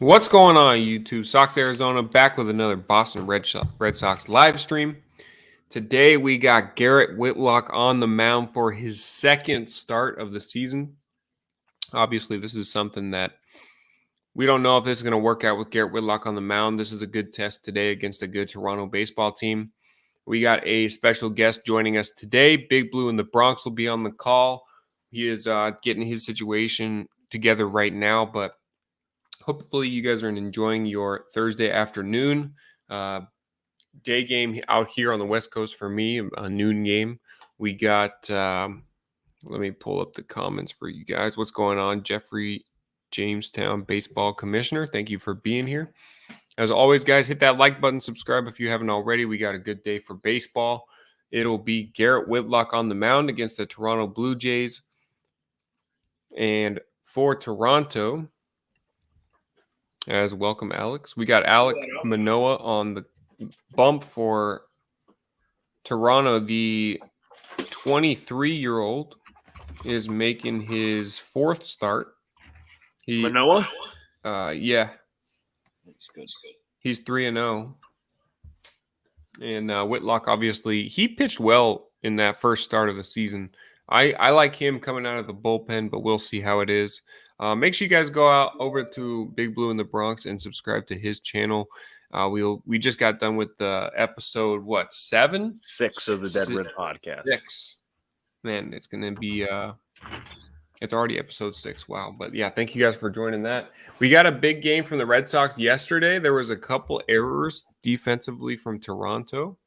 What's going on, YouTube? SoxArizona back with another Boston Red Sox live stream. Today we got Garrett Whitlock on the mound for his second start of the season. Obviously, this is something that we don't know if this is going to work out with Garrett Whitlock on the mound. This is a good test today against a good Toronto baseball team. We got a special guest joining us today. Big Blue in the Bronx will be on the call. He is getting his situation together right now, but hopefully you guys are enjoying your Thursday afternoon. Day game out here on the West Coast for me, a noon game. We got, let me pull up the comments for you guys. What's going on? Jeffrey Jamestown Baseball Commissioner, thank you for being here. As always, guys, hit that like button, subscribe if you haven't already. We got a good day for baseball. It'll be Garrett Whitlock on the mound against the Toronto Blue Jays. And for Toronto, as welcome, Alex. We got Alec Manoah on the bump for Toronto. The 23-year-old is making his fourth start. Manoah? Yeah. That's good. He's 3-0. And Whitlock, obviously, he pitched well in that first start of the season. I like him coming out of the bullpen, but we'll see how it is. Make sure you guys go out over to Big Blue in the Bronx and subscribe to his channel. We just got done with the episode, 7? 6 of the Dead Red podcast. 6. Man, it's going to be it's already episode 6. Wow. But yeah, thank you guys for joining that. We got a big game from the Red Sox yesterday. There was a couple errors defensively from Toronto.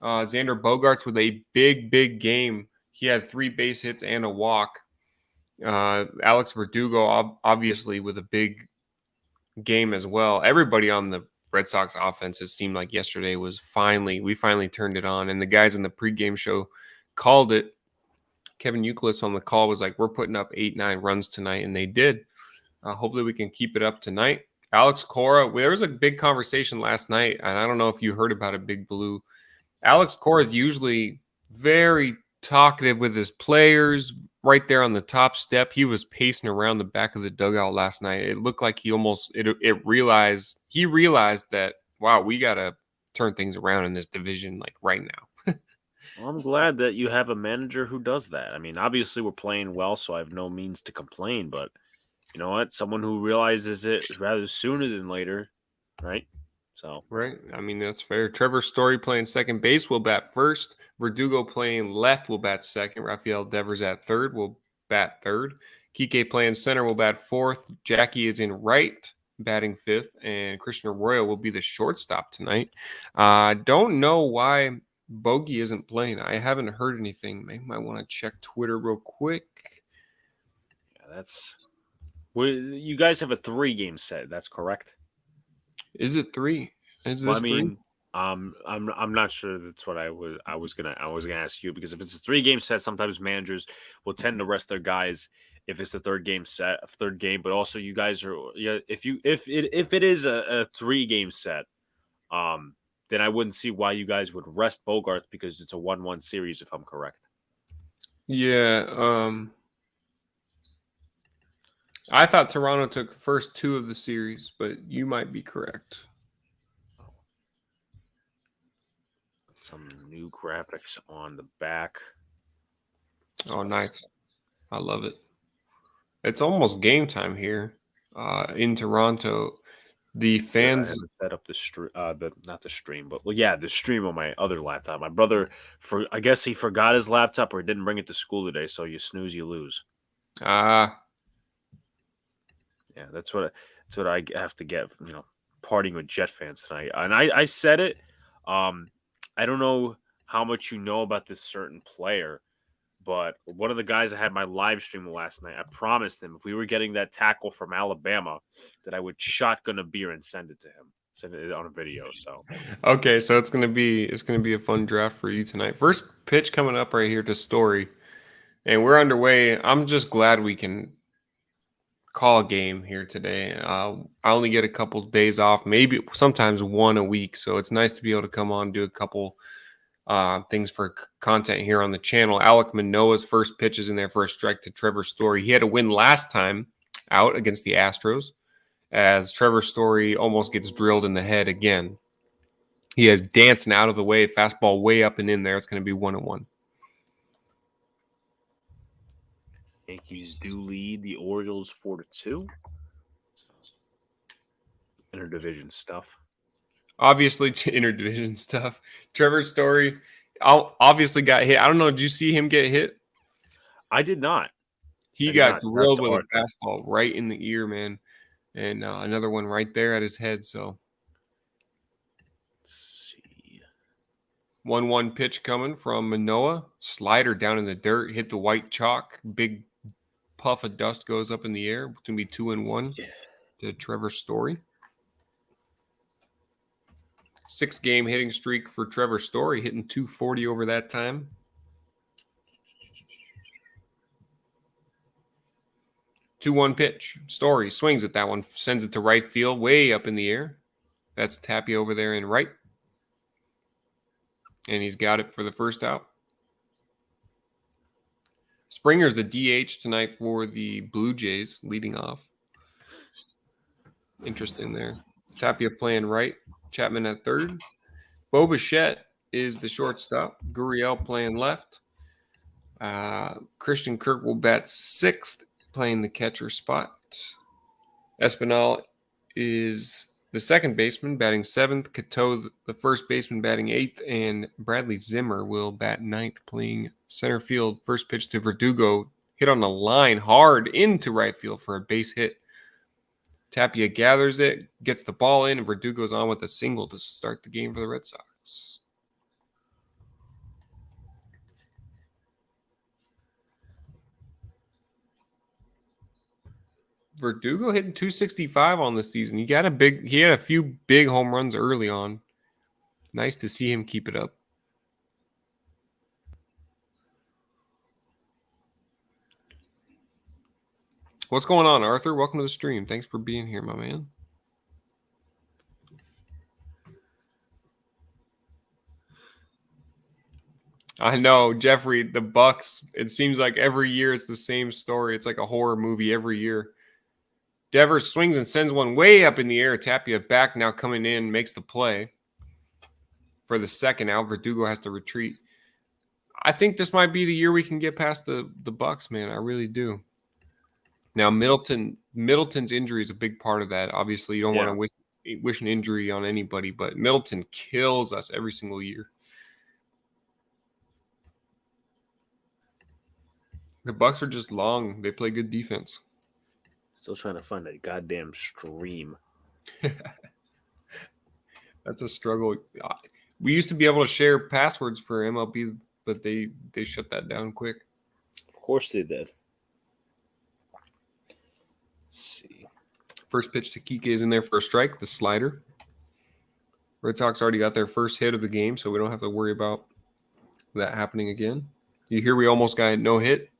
Xander Bogaerts with a big game. He had 3 base hits and a walk. Alex Verdugo, obviously, with a big game as well. Everybody on the Red Sox offense, it seemed like yesterday was we finally turned it on. And the guys in the pregame show called it. Kevin Youkilis on the call was like, we're putting up 8-9 runs tonight, and they did. Hopefully we can keep it up tonight. Alex Cora, there was a big conversation last night, and I don't know if you heard about it, Big Blue. Alex Cora is usually very talkative with his players right there on the top step. He was pacing around the back of the dugout last night. It looked like he realized that, wow, we got to turn things around in this division like right now. Well, I'm glad that you have a manager who does that. I mean, obviously we're playing well, so I have no means to complain, but you know what? Someone who realizes it rather sooner than later, right? So right. I mean, that's fair. Trevor Story playing second base will bat first. Verdugo playing left will bat second. Rafael Devers at third will bat third. Kike playing center will bat fourth. Jackie is in right, batting fifth. And Christian Arroyo will be the shortstop tonight. Don't know why Bogey isn't playing. I haven't heard anything. Maybe might want to check Twitter real quick. Yeah, you guys have a 3-game set. That's correct. Is it 3? Is this 3? I'm not sure that's what I was gonna ask you, because if it's a 3-game set, sometimes managers will tend to rest their guys if it's the third game. But also you guys are if it is a 3-game set, then I wouldn't see why you guys would rest Bogaerts, because it's a 1-1 series, if I'm correct. Yeah. I thought Toronto took the first 2 of the series, but you might be correct. Some new graphics on the back. Oh, nice. I love it. It's almost game time here in Toronto. The fans set up the stream, not the stream, but the stream on my other laptop. My brother, I guess he forgot his laptop or didn't bring it to school today. So you snooze, you lose. Yeah, that's what I have to get. Partying with Jet fans tonight, and I said it. I don't know how much you know about this certain player, but one of the guys I had my live stream last night, I promised him if we were getting that tackle from Alabama, that I would shotgun a beer and send it to him, send it on a video. So okay, so it's gonna be a fun draft for you tonight. First pitch coming up right here to Story, and we're underway. I'm just glad we can call a game here today. I only get a couple of days off, maybe sometimes 1 a week, so it's nice to be able to come on, do a couple things for content here on the channel. Alec Manoah's first pitch is in there for a strike to Trevor Story. He had a win last time out against the Astros, as Trevor Story almost gets drilled in the head again. He has dancing out of the way, fastball way up and in there. It's going to be 1-1. Yankees do lead the Orioles 4-2. Interdivision stuff. Obviously, interdivision stuff. Trevor Story obviously got hit. I don't know. Did you see him get hit? I did not. He got drilled with a fastball right in the ear, man. And another one right there at his head. So, let's see. 1-1 pitch coming from Manoah. Slider down in the dirt, hit the white chalk. Big puff of dust goes up in the air. It's going to be 2-1 to Trevor Story. 6-game hitting streak for Trevor Story, hitting 240 over that time. Two-one pitch. Story swings at that one, sends it to right field, way up in the air. That's Tapia over there in right. And he's got it for the first out. Springer's the DH tonight for the Blue Jays, leading off. Interesting there. Tapia playing right. Chapman at third. Bo Bichette is the shortstop. Gurriel playing left. Christian Kirk will bat sixth, playing the catcher spot. Espinal is the second baseman, batting seventh. Cateau, the first baseman, batting eighth. And Bradley Zimmer will bat ninth, playing center field. First pitch to Verdugo, hit on the line hard into right field for a base hit. Tapia gathers it, gets the ball in, and Verdugo's on with a single to start the game for the Red Sox. Verdugo hitting 265 on the season. He had a few big home runs early on. Nice to see him keep it up. What's going on, Arthur? Welcome to the stream. Thanks for being here, my man. I know, Jeffrey, the Bucks, it seems like every year it's the same story. It's like a horror movie every year. Devers swings and sends one way up in the air. Tapia back now coming in, makes the play. For the second out, Verdugo has to retreat. I think this might be the year we can get past the Bucks, man. I really do. Now, Middleton's injury is a big part of that. Obviously, you don't want to wish an injury on anybody, but Middleton kills us every single year. The Bucks are just long. They play good defense. Still trying to find that goddamn stream. That's a struggle. We used to be able to share passwords for MLB, but they shut that down quick. Of course they did. Let's see. First pitch to Kike is in there for a strike, the slider. Red Sox already got their first hit of the game, so we don't have to worry about that happening again. You hear we almost got no hit?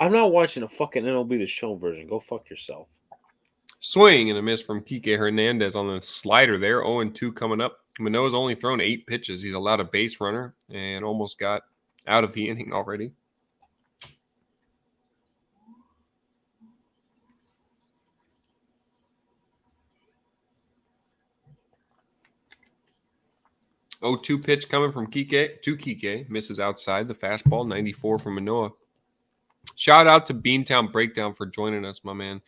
I'm not watching a fucking MLB The Show version. Go fuck yourself. Swing and a miss from Kike Hernandez on the slider there. 0-2 coming up. Manoah's only thrown 8 pitches. He's allowed a base runner and almost got out of the inning already. Oh, 2 pitch coming from Kike to Kike. Misses outside the fastball. 94 from Manoah. Shout out to Beantown Breakdown for joining us, my man.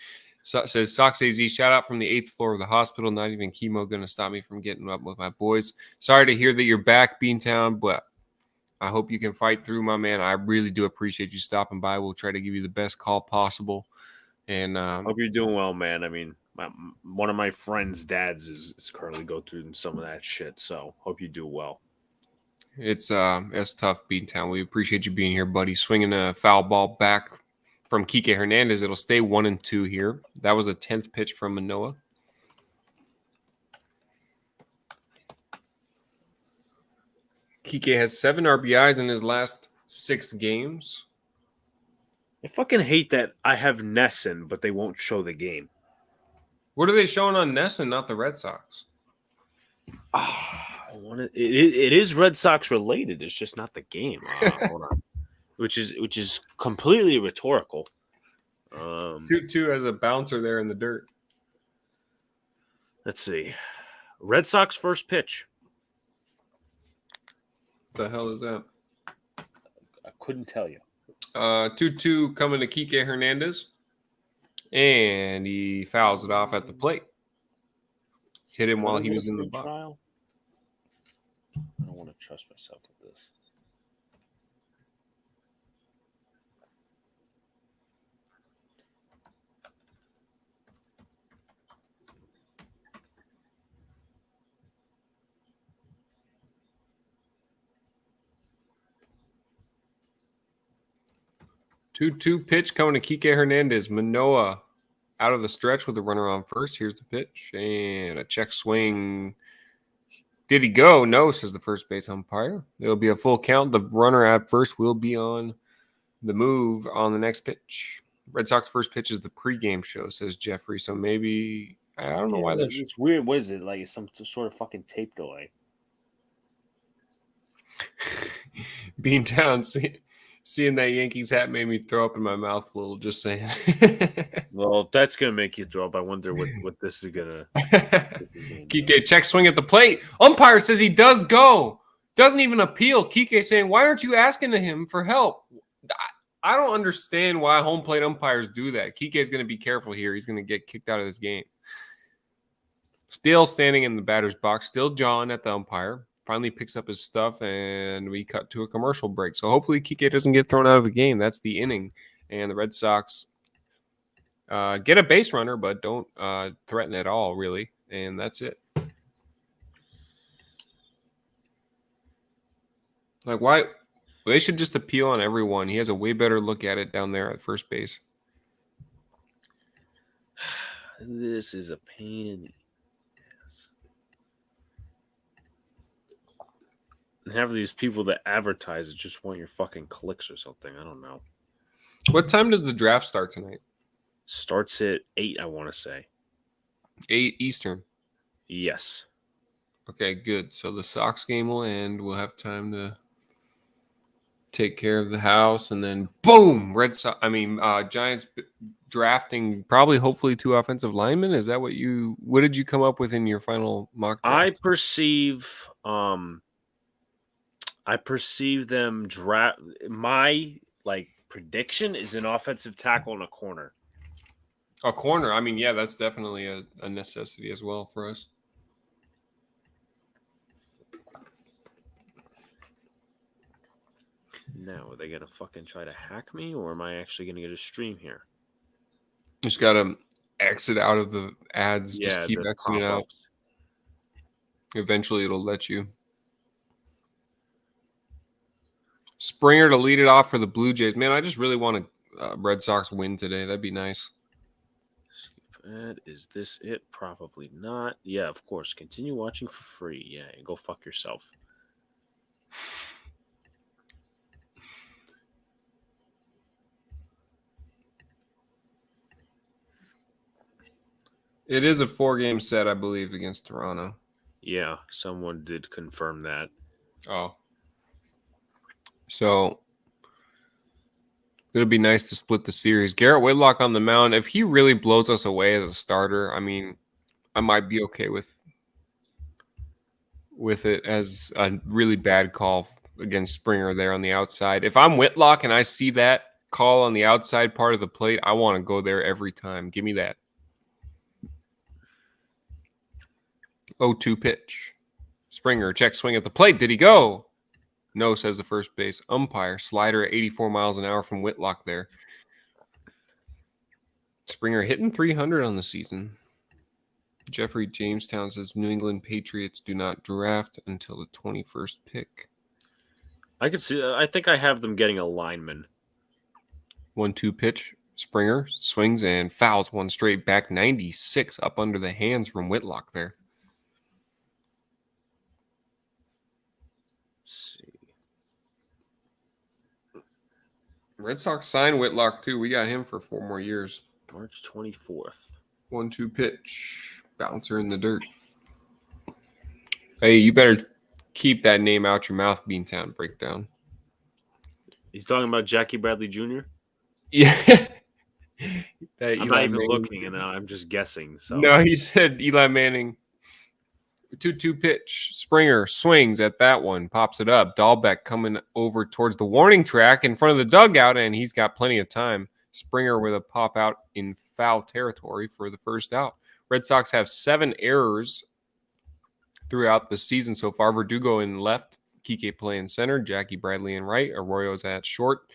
Says SoxAZ, shout out from the 8th floor of the hospital. Not even chemo going to stop me from getting up with my boys. Sorry to hear that you're back, Beantown, but I hope you can fight through, my man. I really do appreciate you stopping by. We'll try to give you the best call possible. And hope you're doing well, man. I mean, one of my friends' dads is currently going through some of that shit, so hope you do well. It's tough, Beantown. We appreciate you being here, buddy. Swinging a foul ball back from Kike Hernandez. It'll stay 1-2 here. That was a 10th pitch from Manoah. Kike has 7 RBIs in his last 6 games. I fucking hate that I have Nesson, but they won't show the game. What are they showing on Nesson, not the Red Sox? It is Red Sox related. It's just not the game. Hold on. Which is completely rhetorical. 2-2 as a bouncer there in the dirt. Let's see. Red Sox first pitch. What the hell is that? I couldn't tell you. 2-2 coming to Kike Hernandez. And he fouls it off at the plate. Hit him while he was in the box. Trial? I don't want to trust myself with this. Two pitch coming to Kike Hernandez. Manoah out of the stretch with a runner on first. Here's the pitch. And a check swing. Did he go? No, says the first base umpire. It'll be a full count. The runner at first will be on the move on the next pitch. Red Sox first pitch is the pregame show, says Jeffrey. So maybe, I don't know why that's... It's weird. What is it? Like some sort of fucking tape delay. Beantown, seeing that Yankees hat made me throw up in my mouth a little, just saying. Well, if that's going to make you throw up, I wonder what this is going to... Kike, check swing at the plate. Umpire says he does go. Doesn't even appeal. Kike saying, why aren't you asking him for help? I don't understand why home plate umpires do that. Kike is going to be careful here. He's going to get kicked out of this game. Still standing in the batter's box. Still John at the umpire. Finally picks up his stuff, and we cut to a commercial break. So hopefully Kike doesn't get thrown out of the game. That's the inning. And the Red Sox get a base runner, but don't threaten at all, really. And that's it. Like, why? They should just appeal on everyone. He has a way better look at it down there at first base. This is a pain in the ass. And half of these people that advertise it just want your fucking clicks or something. I don't know. What time does the draft start tonight? Starts at 8, I want to say. 8 Eastern. Yes. Okay, good. So the Sox game will end. We'll have time to take care of the house, and then boom, Giants drafting probably hopefully 2 offensive linemen. Is that what did you come up with in your final mock draft? I perceive them draft. My prediction is an offensive tackle and a corner. A corner. I mean, yeah, that's definitely a necessity as well for us. Now, are they going to fucking try to hack me, or am I actually going to get a stream here? Just got to exit out of the ads. Yeah, just keep exiting out. Eventually, it'll let you. Springer to lead it off for the Blue Jays. Man, I just really want a Red Sox win today. That'd be nice. Is this it? Probably not. Yeah, of course. Continue watching for free. Yeah, and go fuck yourself. It is a 4-game set, I believe, against Toronto. Yeah, someone did confirm that. Oh. So it'll be nice to split the series. Garrett Whitlock on the mound. If he really blows us away as a starter, I mean, I might be okay with it as a really bad call against Springer there on the outside. If I'm Whitlock and I see that call on the outside part of the plate, I want to go there every time. Give me that. 0-2 pitch. Springer, check swing at the plate. Did he go? No, says the first base umpire. Slider at 84 miles an hour from Whitlock there. Springer hitting 300 on the season. Jeffrey Jamestown says New England Patriots do not draft until the 21st pick. I could see. I think I have them getting a lineman. 1-2 pitch. Springer swings and fouls one straight back. 96 up under the hands from Whitlock there. Red Sox signed Whitlock, too. We got him for 4 more years. March 24th. 1-2 pitch. Bouncer in the dirt. Hey, you better keep that name out your mouth, Beantown Breakdown. He's talking about Jackie Bradley Jr.? Yeah. That I'm Eli not even Manning. looking, and I'm just guessing. So No, he said Eli Manning. 2-2 pitch. Springer swings at that one, pops it up. Dahlbeck coming over towards the warning track in front of the dugout, and he's got plenty of time. Springer with a pop out in foul territory for the first out. Red Sox have 7 errors throughout the season so far. Verdugo in left, Kike playing center, Jackie Bradley in right, Arroyo's at short.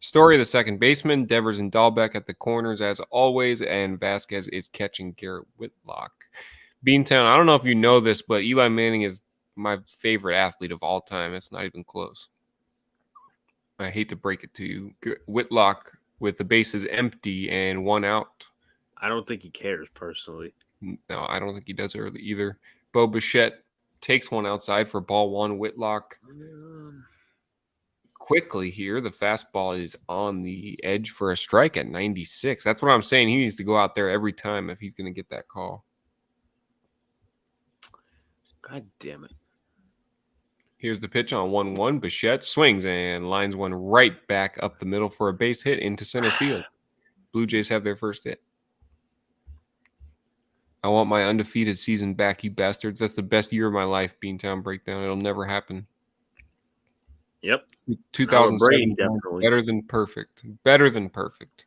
Story, the second baseman, Devers and Dahlbeck at the corners as always, and Vasquez is catching Garrett Whitlock. Beantown, I don't know if you know this, but Eli Manning is my favorite athlete of all time. It's not even close. I hate to break it to you. Whitlock with the bases empty and 1 out. I don't think he cares personally. No, I don't think he does early either. Bo Bichette takes one outside for ball 1. Whitlock quickly here. The fastball is on the edge for a strike at 96. That's what I'm saying. He needs to go out there every time if he's going to get that call. God damn it. Here's the pitch on 1-1. Bichette swings and lines one right back up the middle for a base hit into center field. Blue Jays have their first hit. I want my undefeated season back, you bastards. That's the best year of my life, Beantown Breakdown. It'll never happen. Yep. 2007, definitely. better than perfect. Better than perfect.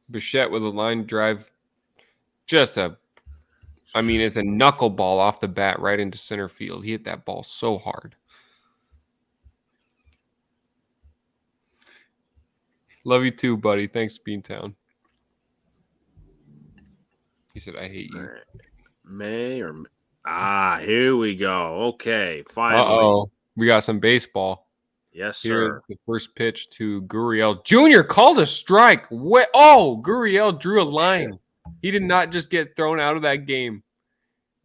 Bichette with a line drive. It's a knuckleball off the bat right into center field. He hit that ball so hard. Love you too, buddy. Thanks, Beantown. He said, I hate you. Here we go. Okay, finally. Uh-oh. We got some baseball. Yes, sir. Here's the first pitch to Gurriel. Jr. called a strike. Gurriel drew a line. He did not just get thrown out of that game.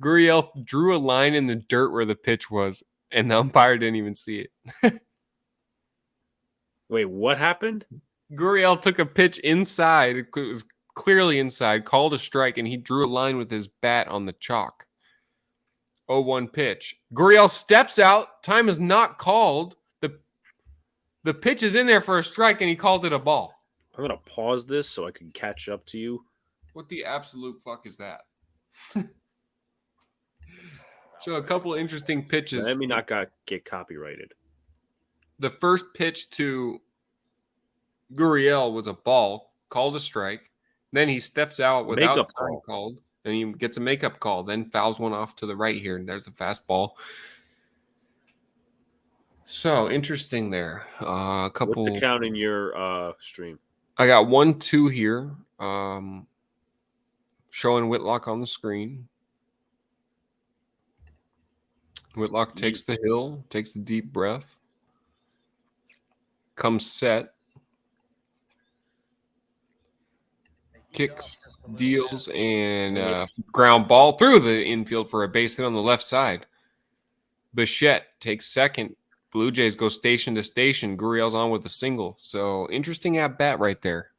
Gurriel drew a line in the dirt where the pitch was, and the umpire didn't even see it. Wait, what happened? Gurriel took a pitch inside. It was clearly inside, called a strike, and he drew a line with his bat on the chalk. 0-1 pitch. Gurriel steps out. Time is not called. The pitch is in there for a strike, and he called it a ball. I'm going to pause this so I can catch up to you. What the absolute fuck is that? So a couple of interesting pitches. Let me not get copyrighted. The first pitch to Gurriel was a ball, called a strike. Then he steps out without Makeup time called. Then he gets a makeup call. Then fouls one off to the right here, and there's the fastball. So interesting there. What's the count in your stream? I got 1-2 here. Showing Whitlock on the screen. Whitlock takes the hill, takes a deep breath, comes set, kicks, deals, and ground ball through the infield for a base hit on the left side. Bichette takes second. Blue Jays go station to station. Gurriel's on with a single. So interesting at bat right there.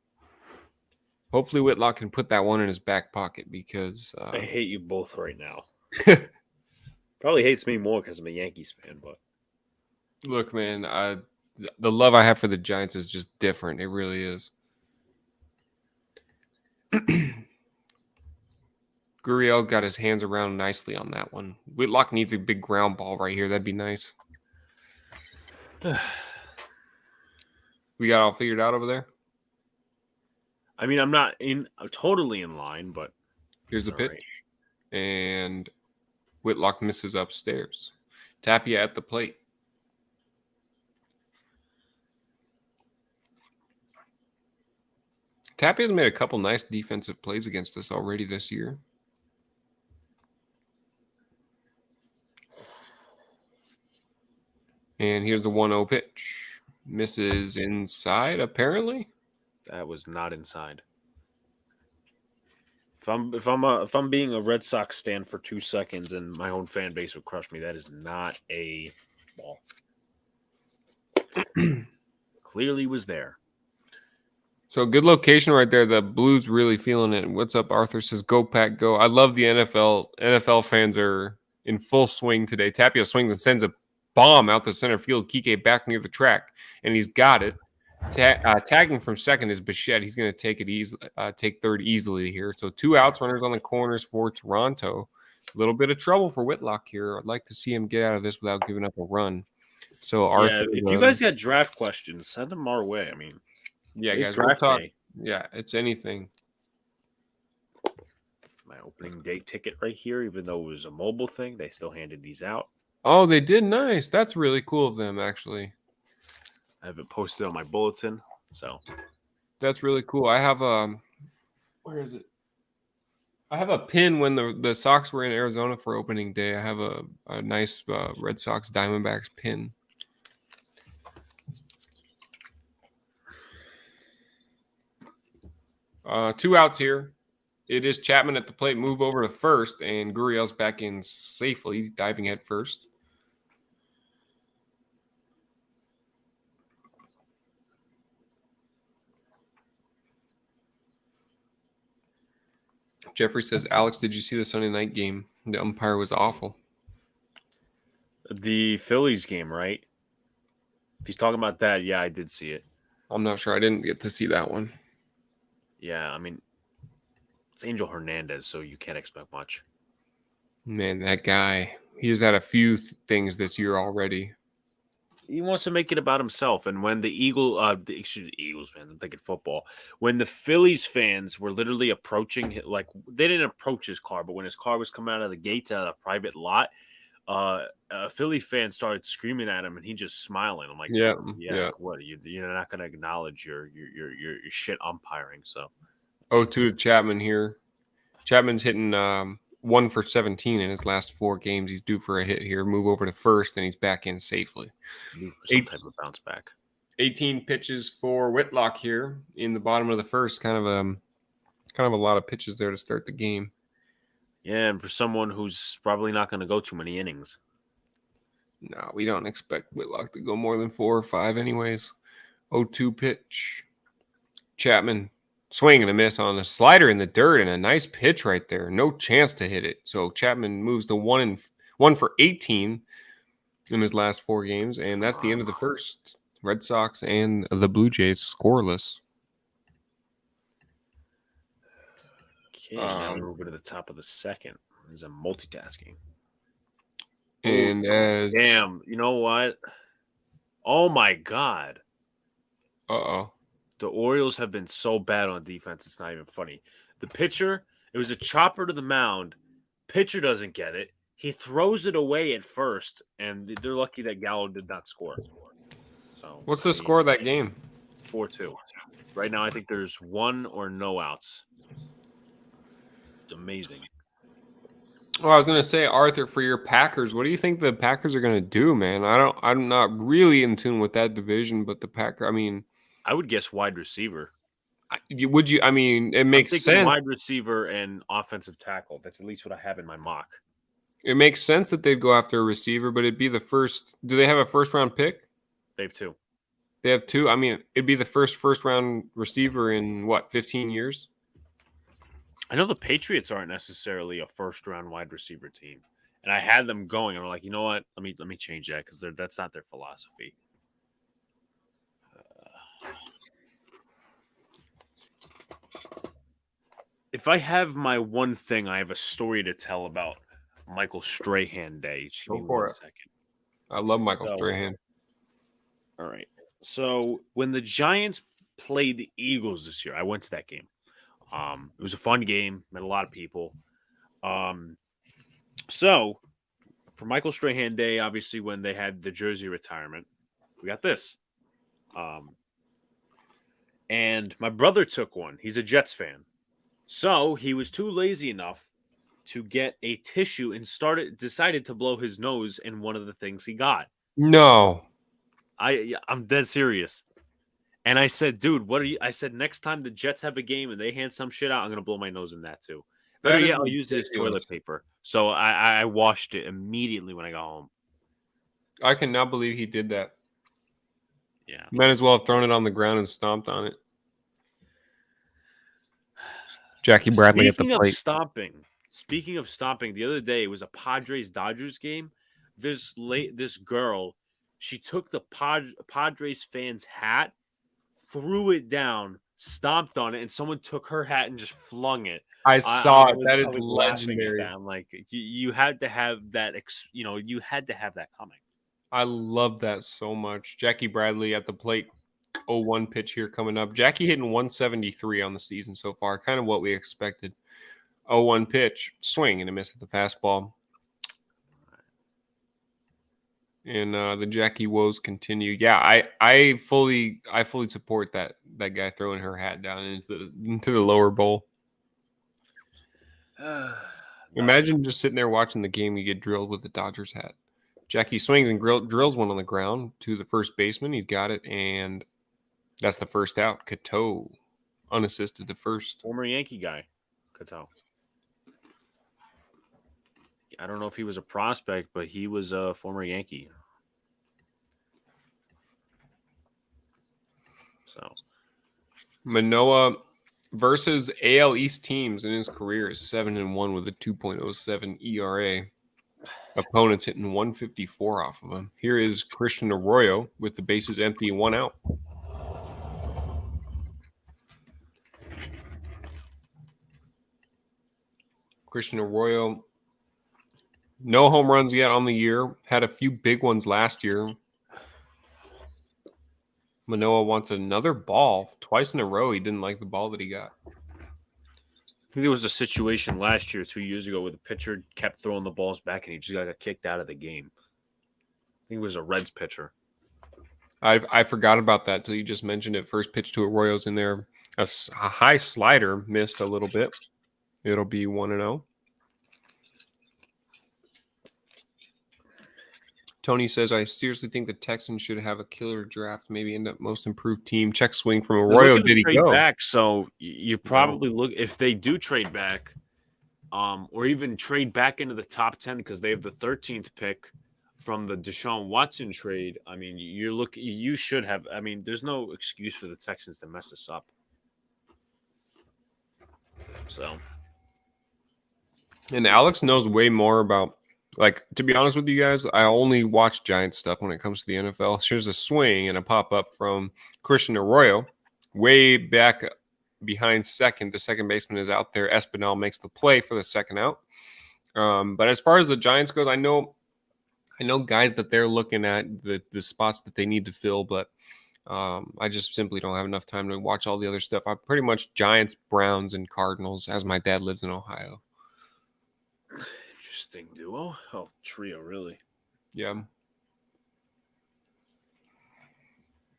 Hopefully Whitlock can put that one in his back pocket because I hate you both right now. Probably hates me more because I'm a Yankees fan, but look, man, the love I have for the Giants is just different. It really is. Gurriel got his hands around nicely on that one. Whitlock needs a big ground ball right here. That'd be nice. We got all figured out over there? I mean, I'm not totally in line, but here's the pitch. Right. And Whitlock misses upstairs. Tapia at the plate. Tapia's made a couple nice defensive plays against us already this year. And here's the 1-0 pitch. Misses inside, apparently. That was not inside. If I'm being a Red Sox stan for 2 seconds and my own fan base would crush me, that is not a ball. Clearly was there. So good location right there. The Blues really feeling it. What's up, Arthur? Says go Pack go. I love the NFL. NFL fans are in full swing today. Tapia swings and sends a bomb out the center field. Kike back near the track, and he's got it. Tagging from second is Bichette. He's going to take it easy, take third easily here. So 2 outs, runners on the corners for Toronto. A little bit of trouble for Whitlock here. I'd like to see him get out of this without giving up a run. So Arthur, if you guys got draft questions, send them our way. I mean, yeah, today's guys, draft we'll talk. day. Yeah, it's anything. My opening day ticket right here, even though it was a mobile thing, they still handed these out. Oh, they did nice. That's really cool of them, actually. I have it posted on my bulletin, so that's really cool. I have where is it? I have a pin when the Sox were in Arizona for opening day. I have a nice Red Sox Diamondbacks pin. Two outs here. It is Chapman at the plate. Move over to first, and Gurriel's back in safely, diving head first. Jeffrey says, Alex, did you see the Sunday night game? The umpire was awful. The Phillies game, right? If he's talking about that, yeah, I did see it. I'm not sure. I didn't get to see that one. Yeah, I mean, it's Angel Hernandez, so you can't expect much. Man, that guy, he has had a few things this year already. He wants to make it about himself. And when the Eagles fans, I'm thinking football, when the Phillies fans were literally approaching, like they didn't approach his car, but when his car was coming out of the gates out of the private lot, a Philly fan started screaming at him, and he just smiling. I'm like, yeah. Like, what? You're not going to acknowledge your shit umpiring. So, 0-2 to Chapman here. Chapman's hitting 1 for 17 in his last 4 games. He's due for a hit here. Move over to first, and he's back in safely. Some type of bounce back. 18 pitches for Whitlock here in the bottom of the first. Kind of a lot of pitches there to start the game. Yeah, and for someone who's probably not going to go too many innings. No, we don't expect Whitlock to go more than 4 or 5 anyways. 0-2 pitch. Chapman swing and a miss on a slider in the dirt and a nice pitch right there. No chance to hit it. So Chapman moves to 1 for 18 in his last 4 games, and that's the end of the first. Red Sox and the Blue Jays scoreless. Okay, now we're over to the top of the second. There's a multitasking. And damn, you know what? Oh my God. Uh-oh. The Orioles have been so bad on defense, it's not even funny. The pitcher, it was a chopper to the mound. Pitcher doesn't get it. He throws it away at first, and they're lucky that Gallo did not score. So, what's the score of that game? 4-2. Right now, I think there's 1 or no outs. It's amazing. Well, I was going to say, Arthur, for your Packers, what do you think the Packers are going to do, man? I'm not really in tune with that division, but the Packers, I mean, I would guess wide receiver. Would you? I mean, it makes sense. Wide receiver and offensive tackle. That's at least what I have in my mock. It makes sense that they'd go after a receiver, but it'd be the first. Do they have a first-round pick? They have 2. They have 2. I mean, it'd be the first-round receiver in, 15 years? I know the Patriots aren't necessarily a first-round wide receiver team. And I had them going, and I'm like, you know what? Let me change that because that's not their philosophy. If I have my one thing, I have a story to tell about Michael Strahan Day. Just give me 1 second. I love Michael Strahan. All right. So when the Giants played the Eagles this year, I went to that game. It was a fun game. Met a lot of people. So for Michael Strahan Day, obviously when they had the jersey retirement, we got this. And my brother took one. He's a Jets fan. So he was too lazy enough to get a tissue and decided to blow his nose in one of the things he got. No. I'm dead serious. And I said, dude, what are you? I said, next time the Jets have a game and they hand some shit out, I'm going to blow my nose in that too. But yeah, I'll use it as toilet paper. So I washed it immediately when I got home. I cannot believe he did that. Yeah. Might as well have thrown it on the ground and stomped on it. Jackie Bradley at the plate. Speaking of stomping, the other day it was a Padres-Dodgers game. This girl, she took the Padres fan's hat, threw it down, stomped on it, and someone took her hat and just flung it. I saw it. That I is was laughing at legendary. that. I'm like, you had to have that. You had to have that coming. I love that so much. Jackie Bradley at the plate. 0-1 pitch here coming up. Jackie hitting 173 on the season so far. Kind of what we expected. 0-1 pitch. Swing and a miss at the fastball. And the Jackie woes continue. Yeah, I fully support that guy throwing her hat down into the lower bowl. Imagine just sitting there watching the game. You get drilled with the Dodgers hat. Jackie swings and drills one on the ground to the first baseman. He's got it, and that's the first out. Cato, unassisted to first. Former Yankee guy, Cato. I don't know if he was a prospect, but he was a former Yankee. So, Manoah versus AL East teams in his career is 7-1 with a 2.07 ERA. Opponents hitting 154 off of him. Here is Christian Arroyo with the bases empty, 1 out. Christian Arroyo, no home runs yet on the year. Had a few big ones last year. Manoah wants another ball. Twice in a row, he didn't like the ball that he got. I think there was a situation last year, 2 years ago, where the pitcher kept throwing the balls back and he just got kicked out of the game. I think it was a Reds pitcher. I forgot about that till you just mentioned it. First pitch to Arroyo's in there. A high slider missed a little bit. It'll be 1-0. Tony says, I seriously think the Texans should have a killer draft, maybe end up most improved team. Check swing from Arroyo. Did he go? Back, so you probably look, if they do trade back, or even trade back into the top 10 because they have the 13th pick from the Deshaun Watson trade. I mean, you should have. I mean, there's no excuse for the Texans to mess this up. So, and Alex knows way more about. Like, to be honest with you guys, I only watch Giants stuff when it comes to the NFL. Here's a swing and a pop-up from Christian Arroyo. Way back behind second. The second baseman is out there. Espinal makes the play for the second out. But as far as the Giants goes, I know guys that they're looking at, the spots that they need to fill, but I just simply don't have enough time to watch all the other stuff. I'm pretty much Giants, Browns, and Cardinals, as my dad lives in Ohio. Interesting duo. Oh, trio, really. Yeah.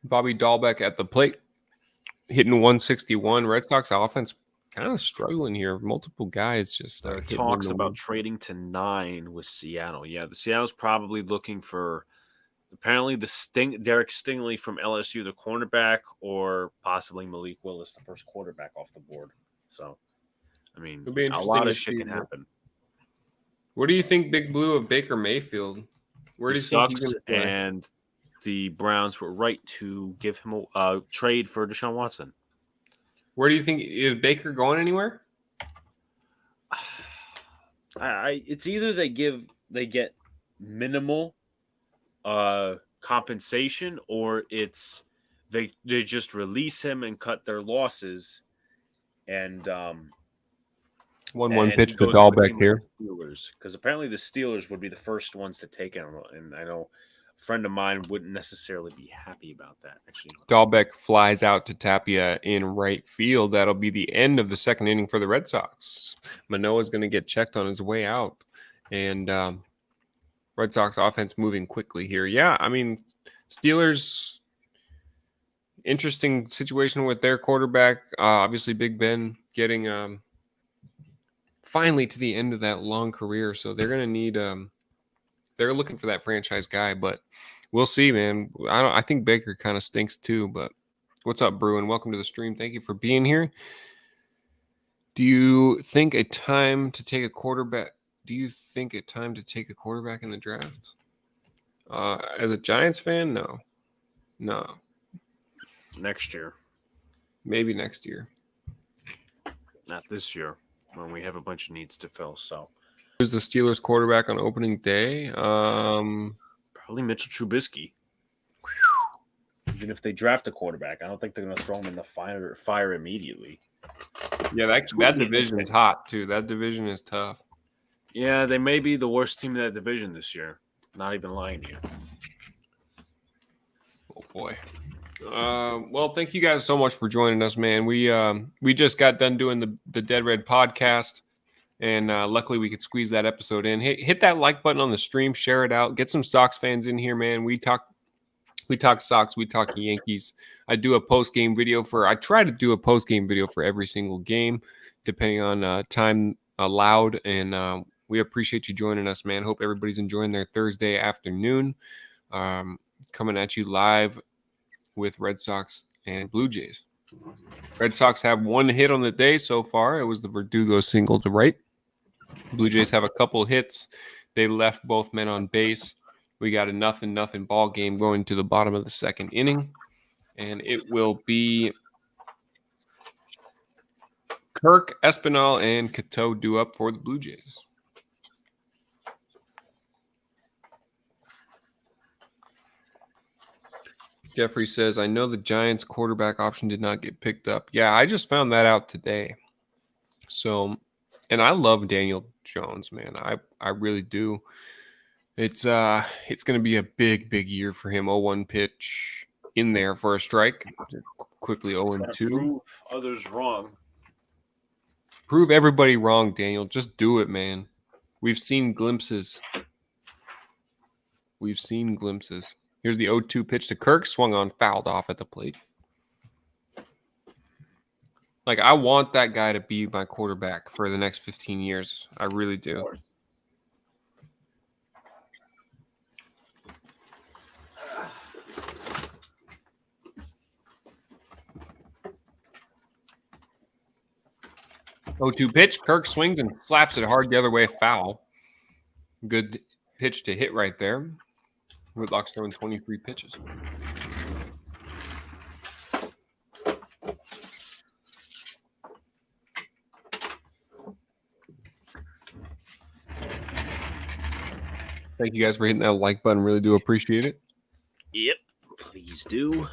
Bobby Dahlbeck at the plate, hitting 161. Red Sox offense kind of struggling here. Multiple guys just talks about trading to 9 with Seattle. Yeah, the Seattle's probably looking for apparently Derek Stingley from LSU, the cornerback, or possibly Malik Willis, the first quarterback off the board. So, I mean, a lot of shit can happen. What do you think, Big Blue, of Baker Mayfield? Where do you think he's going to play? And the Browns were right to give him a trade for Deshaun Watson. Where do you think is Baker going anywhere? It's either they get minimal compensation, or it's they just release him and cut their losses, and 1-1 pitch to Dahlbeck here. Steelers, because apparently the Steelers would be the first ones to take him, and I know a friend of mine wouldn't necessarily be happy about that. Actually, Dahlbeck flies out to Tapia in right field. That'll be the end of the second inning for the Red Sox. Manoah's going to get checked on his way out, and Red Sox offense moving quickly here. Yeah, I mean, Steelers, interesting situation with their quarterback. Obviously, Big Ben getting finally to the end of that long career, so they're going to need they're looking for that franchise guy, but we'll see, man. I think Baker kind of stinks too, but what's up, Bruin? Welcome to the stream. Thank you for being here. Do you think a time to take a quarterback in the draft? As a Giants fan, no. Next year. Maybe next year. Not this year, when we have a bunch of needs to fill. So, who's the Steelers quarterback on opening day? Probably Mitchell Trubisky. Even if they draft a quarterback, I don't think they're going to throw him in the fire immediately. Yeah, that division is hot too. That division is tough. Yeah, they may be the worst team in that division this year. Not even lying to you. Oh boy. Well, thank you guys so much for joining us, man. We just got done doing the Dead Red podcast, and luckily we could squeeze that episode in. Hit that like button on the stream, share it out, get some Sox fans in here, man. We talk Sox, we talk Yankees. I do a post game video I try to do a post game video for every single game, depending on time allowed. And we appreciate you joining us, man. Hope everybody's enjoying their Thursday afternoon. Coming at you live with Red Sox and Blue Jays. Red Sox have one hit on the day so far. It was the Verdugo single to right. Blue Jays have a couple hits. They left both men on base. We got a 0-0 ball game going to the bottom of the second inning. And it will be Kirk, Espinal, and Cateau due up for the Blue Jays. Jeffrey says, I know the Giants quarterback option did not get picked up. Yeah, I just found that out today. So, and I love Daniel Jones, man. I really do. It's going to be a big year for him. 0-1 pitch in there for a strike. Quickly 0-2. Prove others wrong. Prove everybody wrong, Daniel. Just do it, man. We've seen glimpses. Here's the 0-2 pitch to Kirk. Swung on, fouled off at the plate. Like, I want that guy to be my quarterback for the next 15 years. I really do. Oh, 2 pitch. Kirk swings and slaps it hard the other way, foul. Good pitch to hit right there. Whitlock's throwing 23 pitches. Thank you guys for hitting that like button. Really do appreciate it. Yep, please do.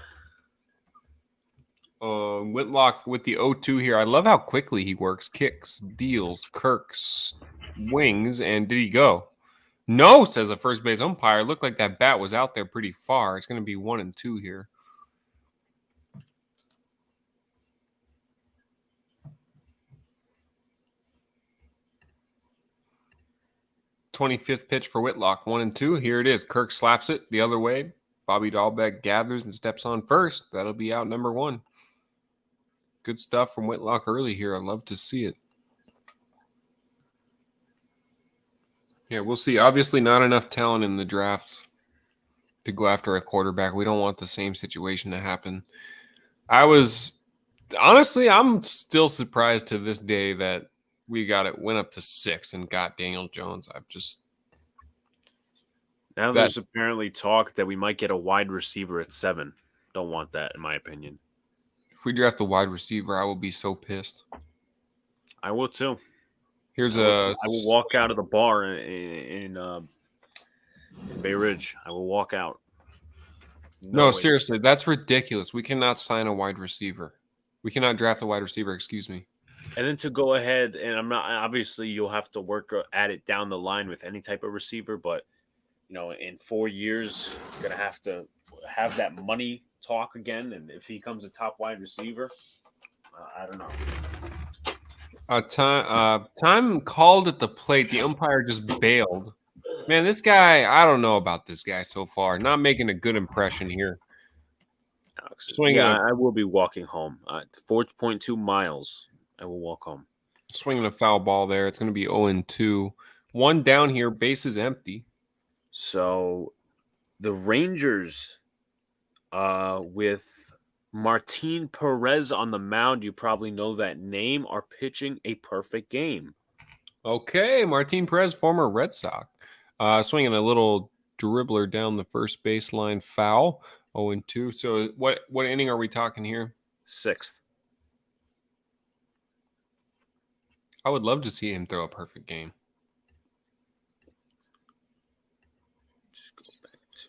Whitlock with the 0-2 here. I love how quickly he works. Kicks, deals, Kirk's swings, and did he go? No, says the first base umpire. Looked like that bat was out there pretty far. It's going to be 1-2 here. '25th pitch for Whitlock. 1-2. Here it is. Kirk slaps it the other way. Bobby Dahlbeck gathers and steps on first. That'll be out number 1. Good stuff from Whitlock early here. I love to see it. Yeah, we'll see. Obviously, not enough talent in the draft to go after a quarterback. We don't want the same situation to happen. I'm still surprised to this day that went up to 6 and got Daniel Jones. There's apparently talk that we might get a wide receiver at 7. Don't want that, in my opinion. If we draft a wide receiver, I will be so pissed. I will too. I will walk out of the bar in Bay Ridge. I will walk out. No, seriously, that's ridiculous. We cannot sign a wide receiver. We cannot draft a wide receiver, excuse me. And then to go ahead, and I'm not, obviously you'll have to work at it down the line with any type of receiver, but in 4 years, you're going to have that money talk again. And if he becomes a top wide receiver, I don't know. Time called at the plate. The umpire just bailed. Man, this guy, I don't know about this guy so far. Not making a good impression here. Swinging. Yeah, I will be walking home. 4.2 miles. I will walk home. Swinging a foul ball there. It's going to be 0-2. 1 down here. Base is empty. So the Rangers with Martin Perez on the mound, you probably know that name, are pitching a perfect game. Okay, Martin Perez, former Red Sox. Swinging a little dribbler down the first baseline, foul. 0-2. So what inning are we talking here? 6th. I would love to see him throw a perfect game. Just go back to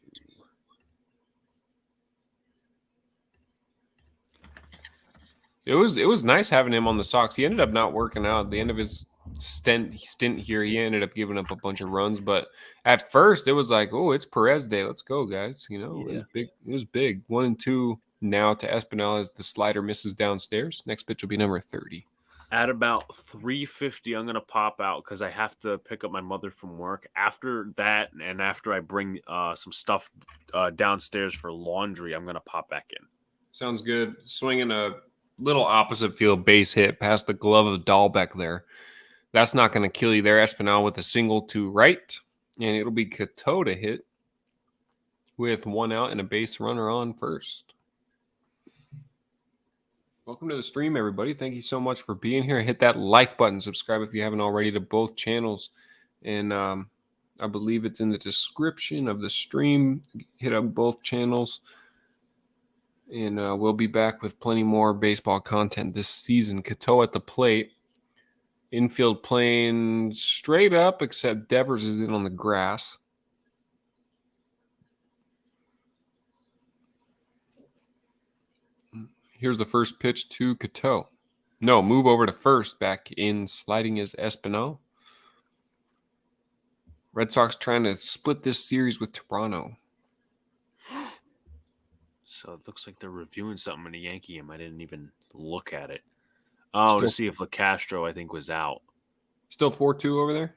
It was nice having him on the Sox. He ended up not working out. At the end of his stint here, he ended up giving up a bunch of runs. But at first, it was like, oh, it's Perez Day. Let's go, guys. You know, it was big. It was big. 1-2 now to Espinal as the slider misses downstairs. Next pitch will be number 30. At about 3:50, I'm gonna pop out because I have to pick up my mother from work. After that, and after I bring some stuff downstairs for laundry, I'm gonna pop back in. Sounds good. Swinging a little opposite field base hit past the glove of Dahlbeck there. That's not going to kill you there. Espinal with a single to right, and it'll be Cateau to hit with 1 out and a base runner on first. Welcome to the stream, everybody. Thank you so much for being here. Hit that like button. Subscribe if you haven't already to both channels. And I believe it's in the description of the stream. Hit up both channels. And we'll be back with plenty more baseball content this season. Cateau at the plate. Infield playing straight up, except Devers is in on the grass. Here's the first pitch to Cateau. No, move over to first. Back in sliding is Espinal. Red Sox trying to split this series with Toronto. So it looks like they're reviewing something in a Yankee game. I didn't even look at it. Oh, to see if LeCastro, I think, was out. Still 4-2 over there?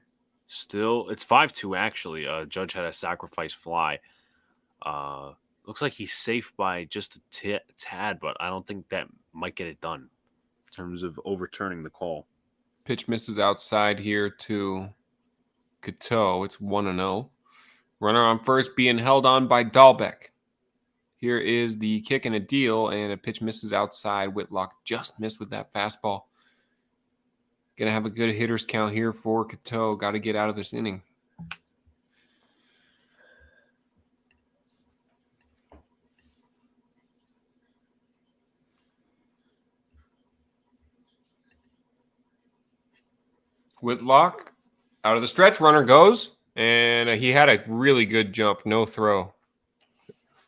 Still, it's 5-2 actually. Judge had a sacrifice fly. Looks like he's safe by just a tad, but I don't think that might get it done in terms of overturning the call. Pitch misses outside here to Cateau. It's 1-0. Runner on first being held on by Dahlbeck. Here is the kick and a deal, and a pitch misses outside. Whitlock just missed with that fastball. Going to have a good hitters count here for Cateau. Got to get out of this inning. Whitlock out of the stretch. Runner goes, and he had a really good jump. No throw.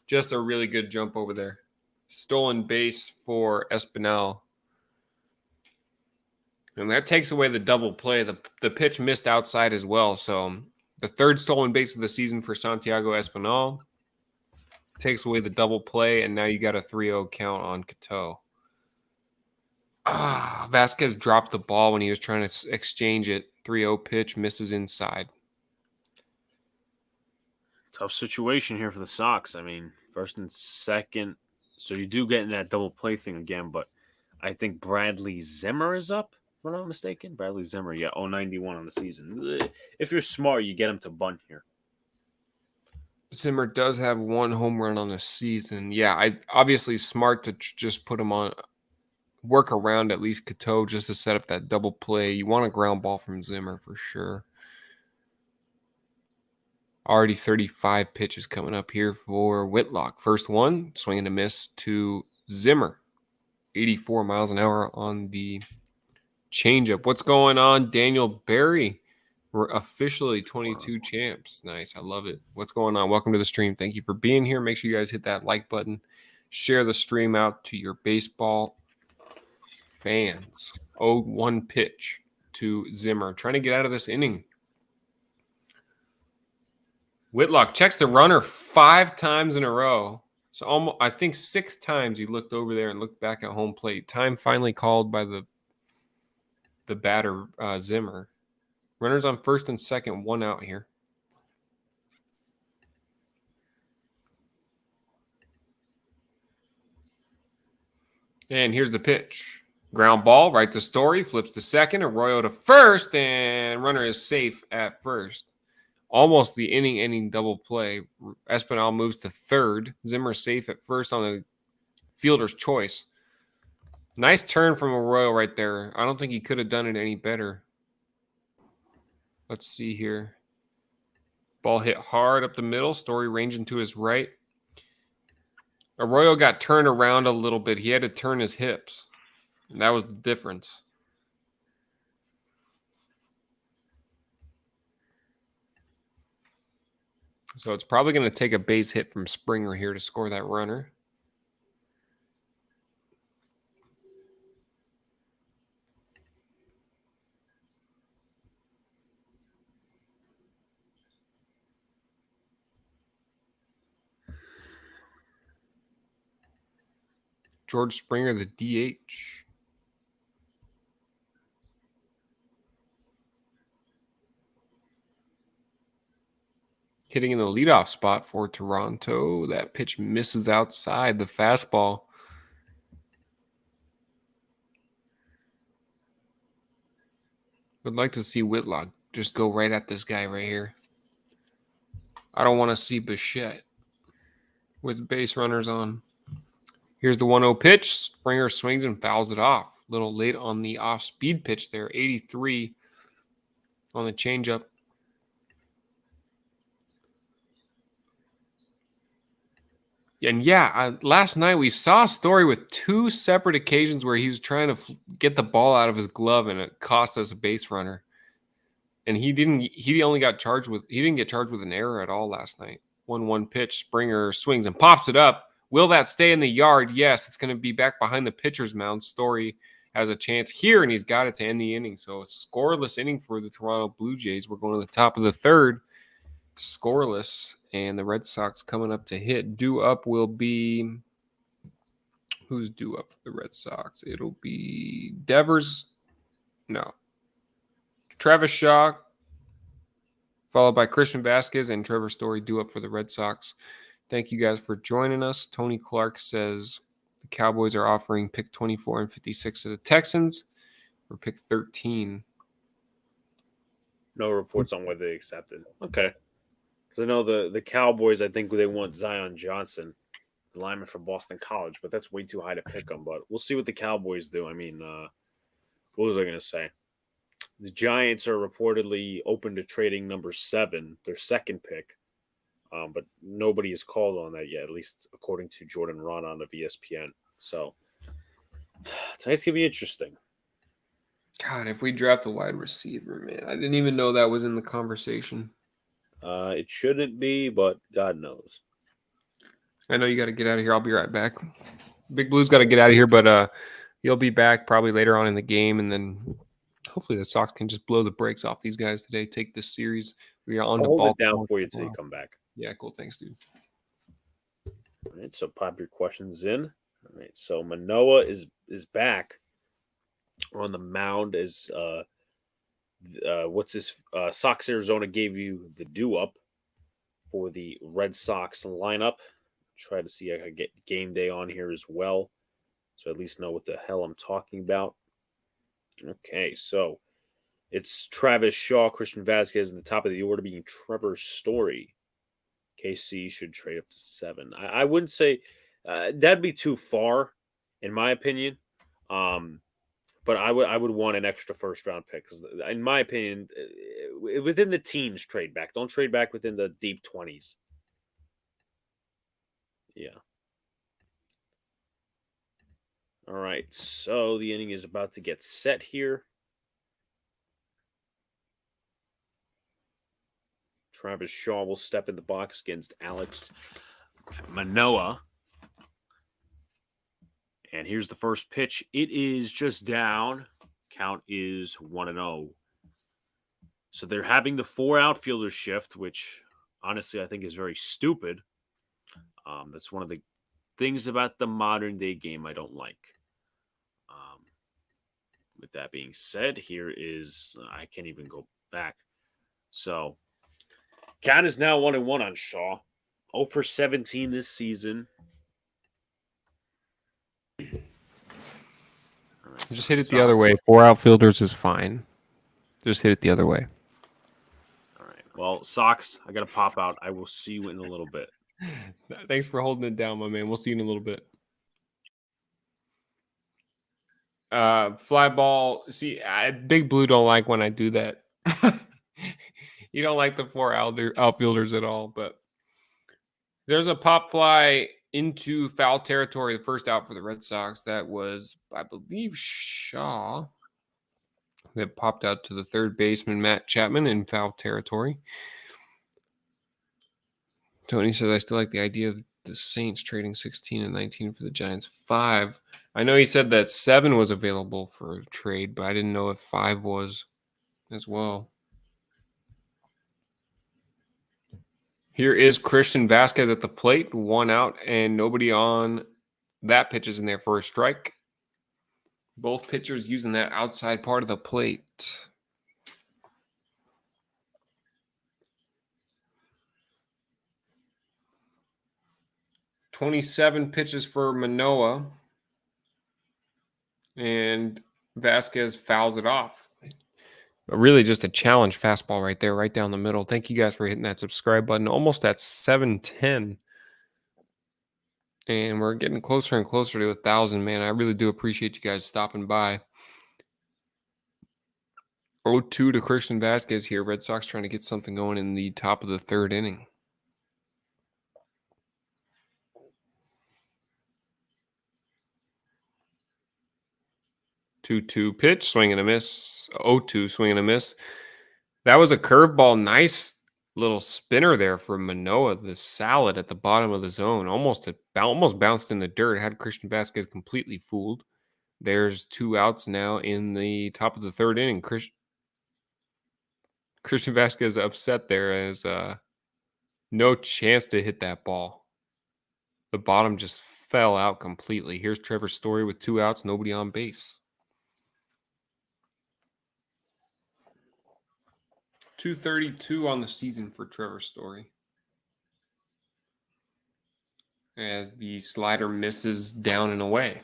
Just a really good jump over there. Stolen base for Espinal. And that takes away the double play. The pitch missed outside as well. So the third stolen base of the season for Santiago Espinal. Takes away the double play, and now you got a 3-0 count on Cateau. Vasquez dropped the ball when he was trying to exchange it. 3-0 pitch, misses inside. Tough situation here for the Sox. I mean, first and second. So you do get in that double play thing again, but I think Bradley Zimmer is up, if I'm not mistaken. Bradley Zimmer, yeah, 091 on the season. If you're smart, you get him to bunt here. Zimmer does have 1 home run on the season. Yeah, I obviously smart to just put him on, work around at least Cateau just to set up that double play. You want a ground ball from Zimmer for sure. Already 35 pitches coming up here for Whitlock. First one, swing and a miss to Zimmer. 84 miles an hour on the changeup. What's going on, Daniel Barry? We're officially 22 champs. Nice. I love it. What's going on? Welcome to the stream. Thank you for being here. Make sure you guys hit that like button. Share the stream out to your baseball fans. 0-1 pitch to Zimmer. Trying to get out of this inning. Whitlock checks the runner 5 times in a row. So almost, I think 6 times he looked over there and looked back at home plate. Time finally called by the batter, Zimmer. Runners on first and second, 1 out here. And here's the pitch. Ground ball, right to Story, flips to second, Arroyo to first, and runner is safe at first. Almost the inning double play. Espinal moves to third. Zimmer safe at first on the fielder's choice. Nice turn from Arroyo right there. I don't think he could have done it any better. Let's see here. Ball hit hard up the middle. Story ranging to his right. Arroyo got turned around a little bit. He had to turn his hips. And that was the difference. So it's probably going to take a base hit from Springer here to score that runner. George Springer, the DH. Hitting in the leadoff spot for Toronto. That pitch misses outside the fastball. Would like to see Whitlock just go right at this guy right here. I don't want to see Bichette with base runners on. Here's the 1-0 pitch. Springer swings and fouls it off. A little late on the off-speed pitch there. 83 on the changeup. And yeah, last night we saw a story with 2 separate occasions where he was trying to get the ball out of his glove and it cost us a base runner. And he didn't get charged with an error at all last night. 1-1 pitch, Springer swings and pops it up. Will that stay in the yard? Yes, it's going to be back behind the pitcher's mound. Story has a chance here, and he's got it to end the inning. So a scoreless inning for the Toronto Blue Jays. We're going to the top of the third. Scoreless, and the Red Sox coming up to hit. Due up will be... Who's due up for the Red Sox? It'll be Devers. No. Travis Shaw, followed by Christian Vasquez and Trevor Story due up for the Red Sox. Thank you guys for joining us. Tony Clark says the Cowboys are offering pick 24 and 56 to the Texans or pick 13. No reports on whether they accepted. Okay. Because I know the Cowboys, I think they want Zion Johnson, the lineman from Boston College, but that's way too high to pick him. But we'll see what the Cowboys do. I mean, what was I going to say? The Giants are reportedly open to trading number 7, their second pick, but nobody has called on that yet, at least according to Jordan Raanan of ESPN. So tonight's going to be interesting. God, if we draft a wide receiver, man, I didn't even know that was in the conversation. It shouldn't be, but God knows. I know you got to get out of here. I'll be right back. Big Blue's got to get out of here, but he'll be back probably later on in the game, and then hopefully the Sox can just blow the brakes off these guys today. Take this series. We are on the ball. Hold it down for you till you come back. Yeah, cool. Thanks, dude. All right, so pop your questions in. All right, so Manoah is back on the mound as SoxArizona gave you the due up for the Red Sox lineup. Try to see if I can get game day on here as well, so at least know what the hell I'm talking about. Okay, so it's Travis Shaw, Christian Vasquez in the top of the order, being Trevor Story. KC should trade up to 7. I wouldn't say that'd be too far, in my opinion. But I would want an extra first round pick because, in my opinion, within the teens, trade back. Don't trade back within the deep 20s. Yeah. All right, so the inning is about to get set here. Travis Shaw will step in the box against Alex Manoah. And here's the first pitch. It is just down. Count is 1-0. So they're having the 4 outfielders shift, which honestly I think is very stupid. That's one of the things about the modern day game I don't like. With that being said, here is, I can't even go back. So count is now 1-1 on Shaw. 0 for 17 this season. Right, just hit it the other way. 4 outfielders is fine. Just hit it the other way. All right. Well, Sox, I got to pop out. I will see you in a little bit. Thanks for holding it down, my man. We'll see you in a little bit. Fly ball. See, Big Blue don't like when I do that. You don't like the 4 outfielders at all, but there's a pop fly into foul territory, the first out for the Red Sox. That was, I believe, Shaw that popped out to the third baseman, Matt Chapman, in foul territory. Tony says, I still like the idea of the Saints trading 16 and 19 for the Giants 5. I know he said that 7 was available for a trade, but I didn't know if 5 was as well. Here is Christian Vasquez at the plate, 1 out and nobody on That pitch is in there for a strike. Both pitchers using that outside part of the plate. 27 pitches for Manoah. And Vasquez fouls it off. Really just a challenge fastball right there, right down the middle. Thank you guys for hitting that subscribe button. Almost at 710. And we're getting closer and closer to 1,000, man. I really do appreciate you guys stopping by. 0-2 to Christian Vasquez here. Red Sox trying to get something going in the top of the third inning. 2-2 pitch, swing and a miss. 0-2, swing and a miss. That was a curveball. Nice little spinner there for Manoah. The salad at the bottom of the zone. Almost bounced in the dirt. Had Christian Vasquez completely fooled. There's 2 outs now in the top of the third inning. Christian Vasquez upset there as no chance to hit that ball. The bottom just fell out completely. Here's Trevor Story with 2 outs, nobody on base. 232 on the season for Trevor Story. As the slider misses down and away.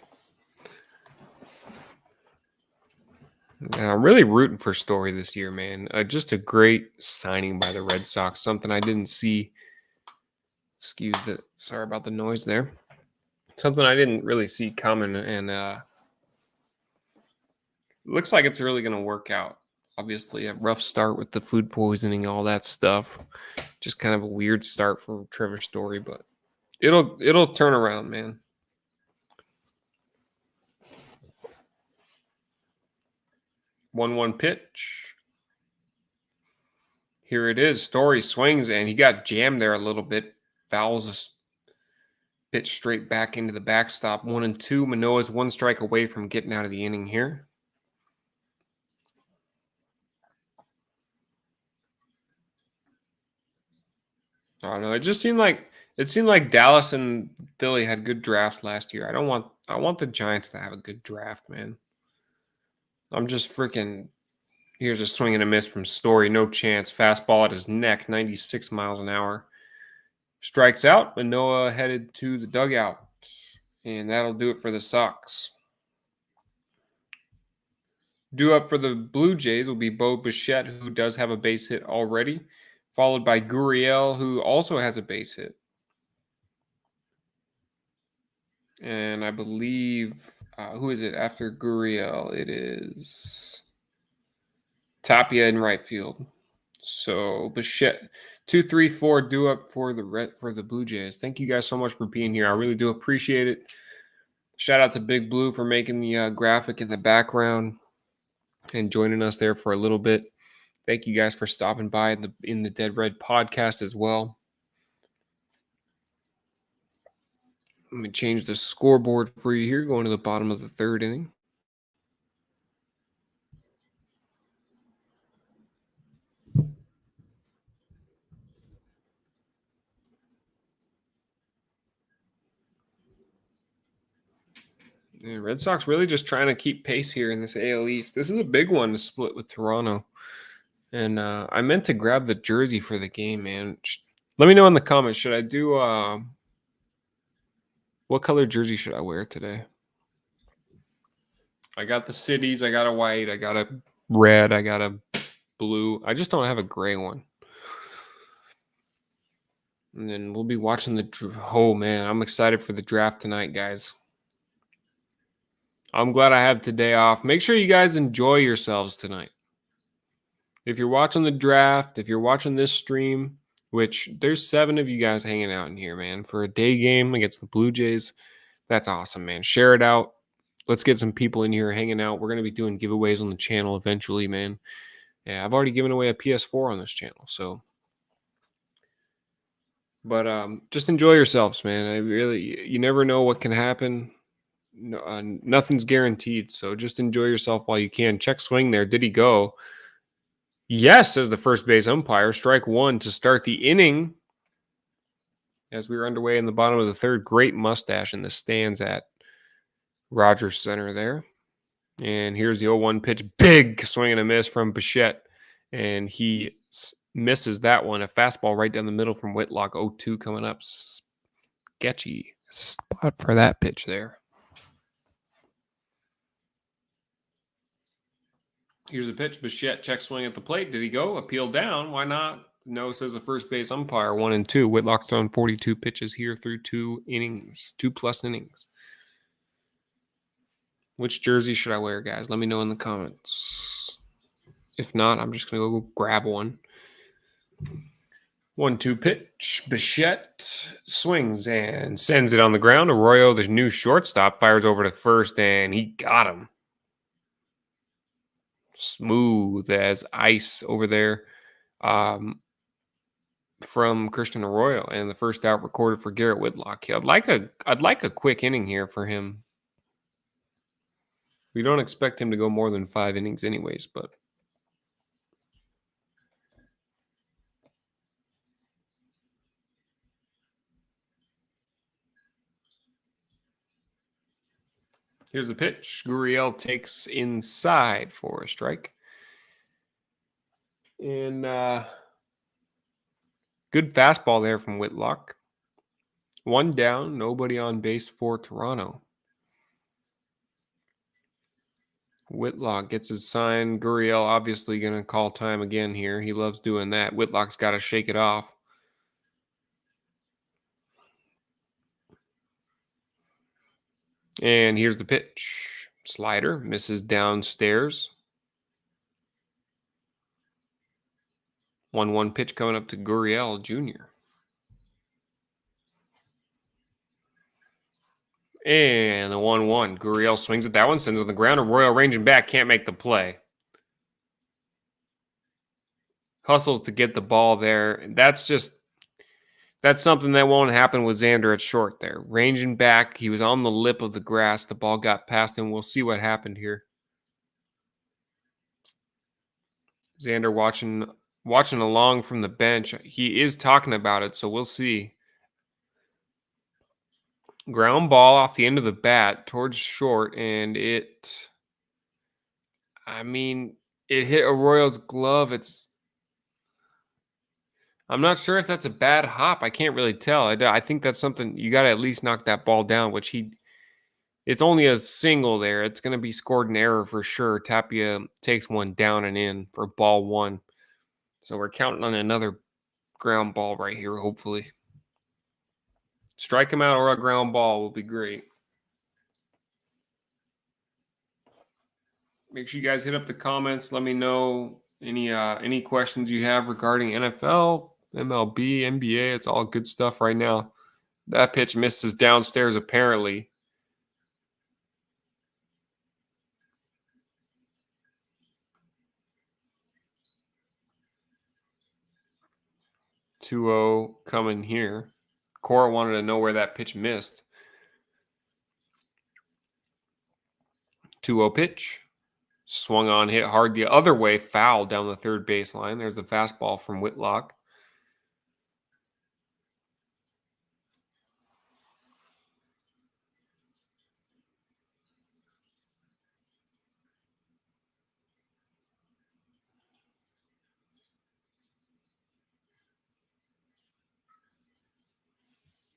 I'm really rooting for Story this year, man. Just a great signing by the Red Sox. Something I didn't see. Sorry about the noise there. Something I didn't really see coming, and looks like it's really going to work out. Obviously, a rough start with the food poisoning, all that stuff. Just kind of a weird start for Trevor Story, but it'll turn around, man. 1-1 pitch. Here it is. Story swings, and he got jammed there a little bit. Fouls a pitch straight back into the backstop. 1-2. Manoah's 1 strike away from getting out of the inning here. I don't know. It seemed like Dallas and Philly had good drafts last year. I want the Giants to have a good draft, man. I'm just freaking. Here's a swing and a miss from Story. No chance. Fastball at his neck, 96 miles an hour. Strikes out. Manoah headed to the dugout. And that'll do it for the Sox. Due up for the Blue Jays will be Bo Bichette, who does have a base hit already, followed by Gurriel, who also has a base hit. And I believe, who is it after Gurriel? It is Tapia in right field. So Bichette, 2, 3, 4 due up for the Blue Jays. Thank you guys so much for being here. I really do appreciate it. Shout out to Big Blue for making the graphic in the background and joining us there for a little bit. Thank you guys for stopping by in the Dead Red podcast as well. Let me change the scoreboard for you here, going to the bottom of the third inning. Yeah, Red Sox really just trying to keep pace here in this AL East. This is a big one to split with Toronto. And I meant to grab the jersey for the game, man. Let me know in the comments. Should I do what color jersey should I wear today? I got the cities. I got a white. I got a red. I got a blue. I just don't have a gray one. And then we'll be watching oh, man. I'm excited for the draft tonight, guys. I'm glad I have today off. Make sure you guys enjoy yourselves tonight. If you're watching the draft, if you're watching this stream, which there's 7 of you guys hanging out in here, man, for a day game against the Blue Jays, that's awesome, man. Share it out. Let's get some people in here hanging out. We're going to be doing giveaways on the channel eventually, man. Yeah, I've already given away a PS4 on this channel, so. But just enjoy yourselves, man. You never know what can happen. No, nothing's guaranteed, so just enjoy yourself while you can. Check swing there. Did he go? Yes, says the first base umpire. Strike 1 to start the inning. as we were underway in the bottom of the third. Great mustache in the stands at Rogers Center there. And here's the 0-1 pitch. Big swing and a miss from Bichette. And he misses that one. A fastball right down the middle from Whitlock. 0-2 coming up. Sketchy spot for that pitch there. Here's a pitch. Bichette check swing at the plate. Did he go? Appeal down. Why not? No, says the first base umpire. 1-2. Whitlock's thrown 42 pitches here through 2 innings. 2+ innings. Which jersey should I wear, guys? Let me know in the comments. If not, I'm just going to go grab one. 1-2 pitch. Bichette swings and sends it on the ground. Arroyo, the new shortstop, fires over to first, and he got him. Smooth as ice over there from Christian Arroyo, and the first out recorded for Garrett Whitlock. I'd like a quick inning here for him. We don't expect him to go more than 5 innings anyways, but here's the pitch. Gurriel takes inside for a strike. And good fastball there from Whitlock. 1 down, nobody on base for Toronto. Whitlock gets his sign. Gurriel obviously going to call time again here. He loves doing that. Whitlock's got to shake it off. And here's the pitch. Slider misses downstairs. 1-1 pitch coming up to Gurriel Jr. And the 1-1. Gurriel swings at that one, sends it on the ground. Arroyo ranging back, can't make the play. Hustles to get the ball there. That's something that won't happen with Xander at short there. Ranging back, he was on the lip of the grass. The ball got past him. We'll see what happened here. Xander watching along from the bench. He is talking about it, so we'll see. Ground ball off the end of the bat towards short, and it hit Arroyo's glove. I'm not sure if that's a bad hop. I can't really tell. I think that's something you got to at least knock that ball down, which it's only a single there. It's going to be scored an error for sure. Tapia takes one down and in for ball 1. So we're counting on another ground ball right here, hopefully. Strike him out or a ground ball will be great. Make sure you guys hit up the comments. Let me know any questions you have regarding NFL, MLB, NBA. It's all good stuff right now. That pitch misses downstairs apparently. (2-0) coming here. Cora wanted to know where that pitch missed. 2-0 pitch. Swung on, hit hard the other way, foul down the third baseline. There's the fastball from Whitlock.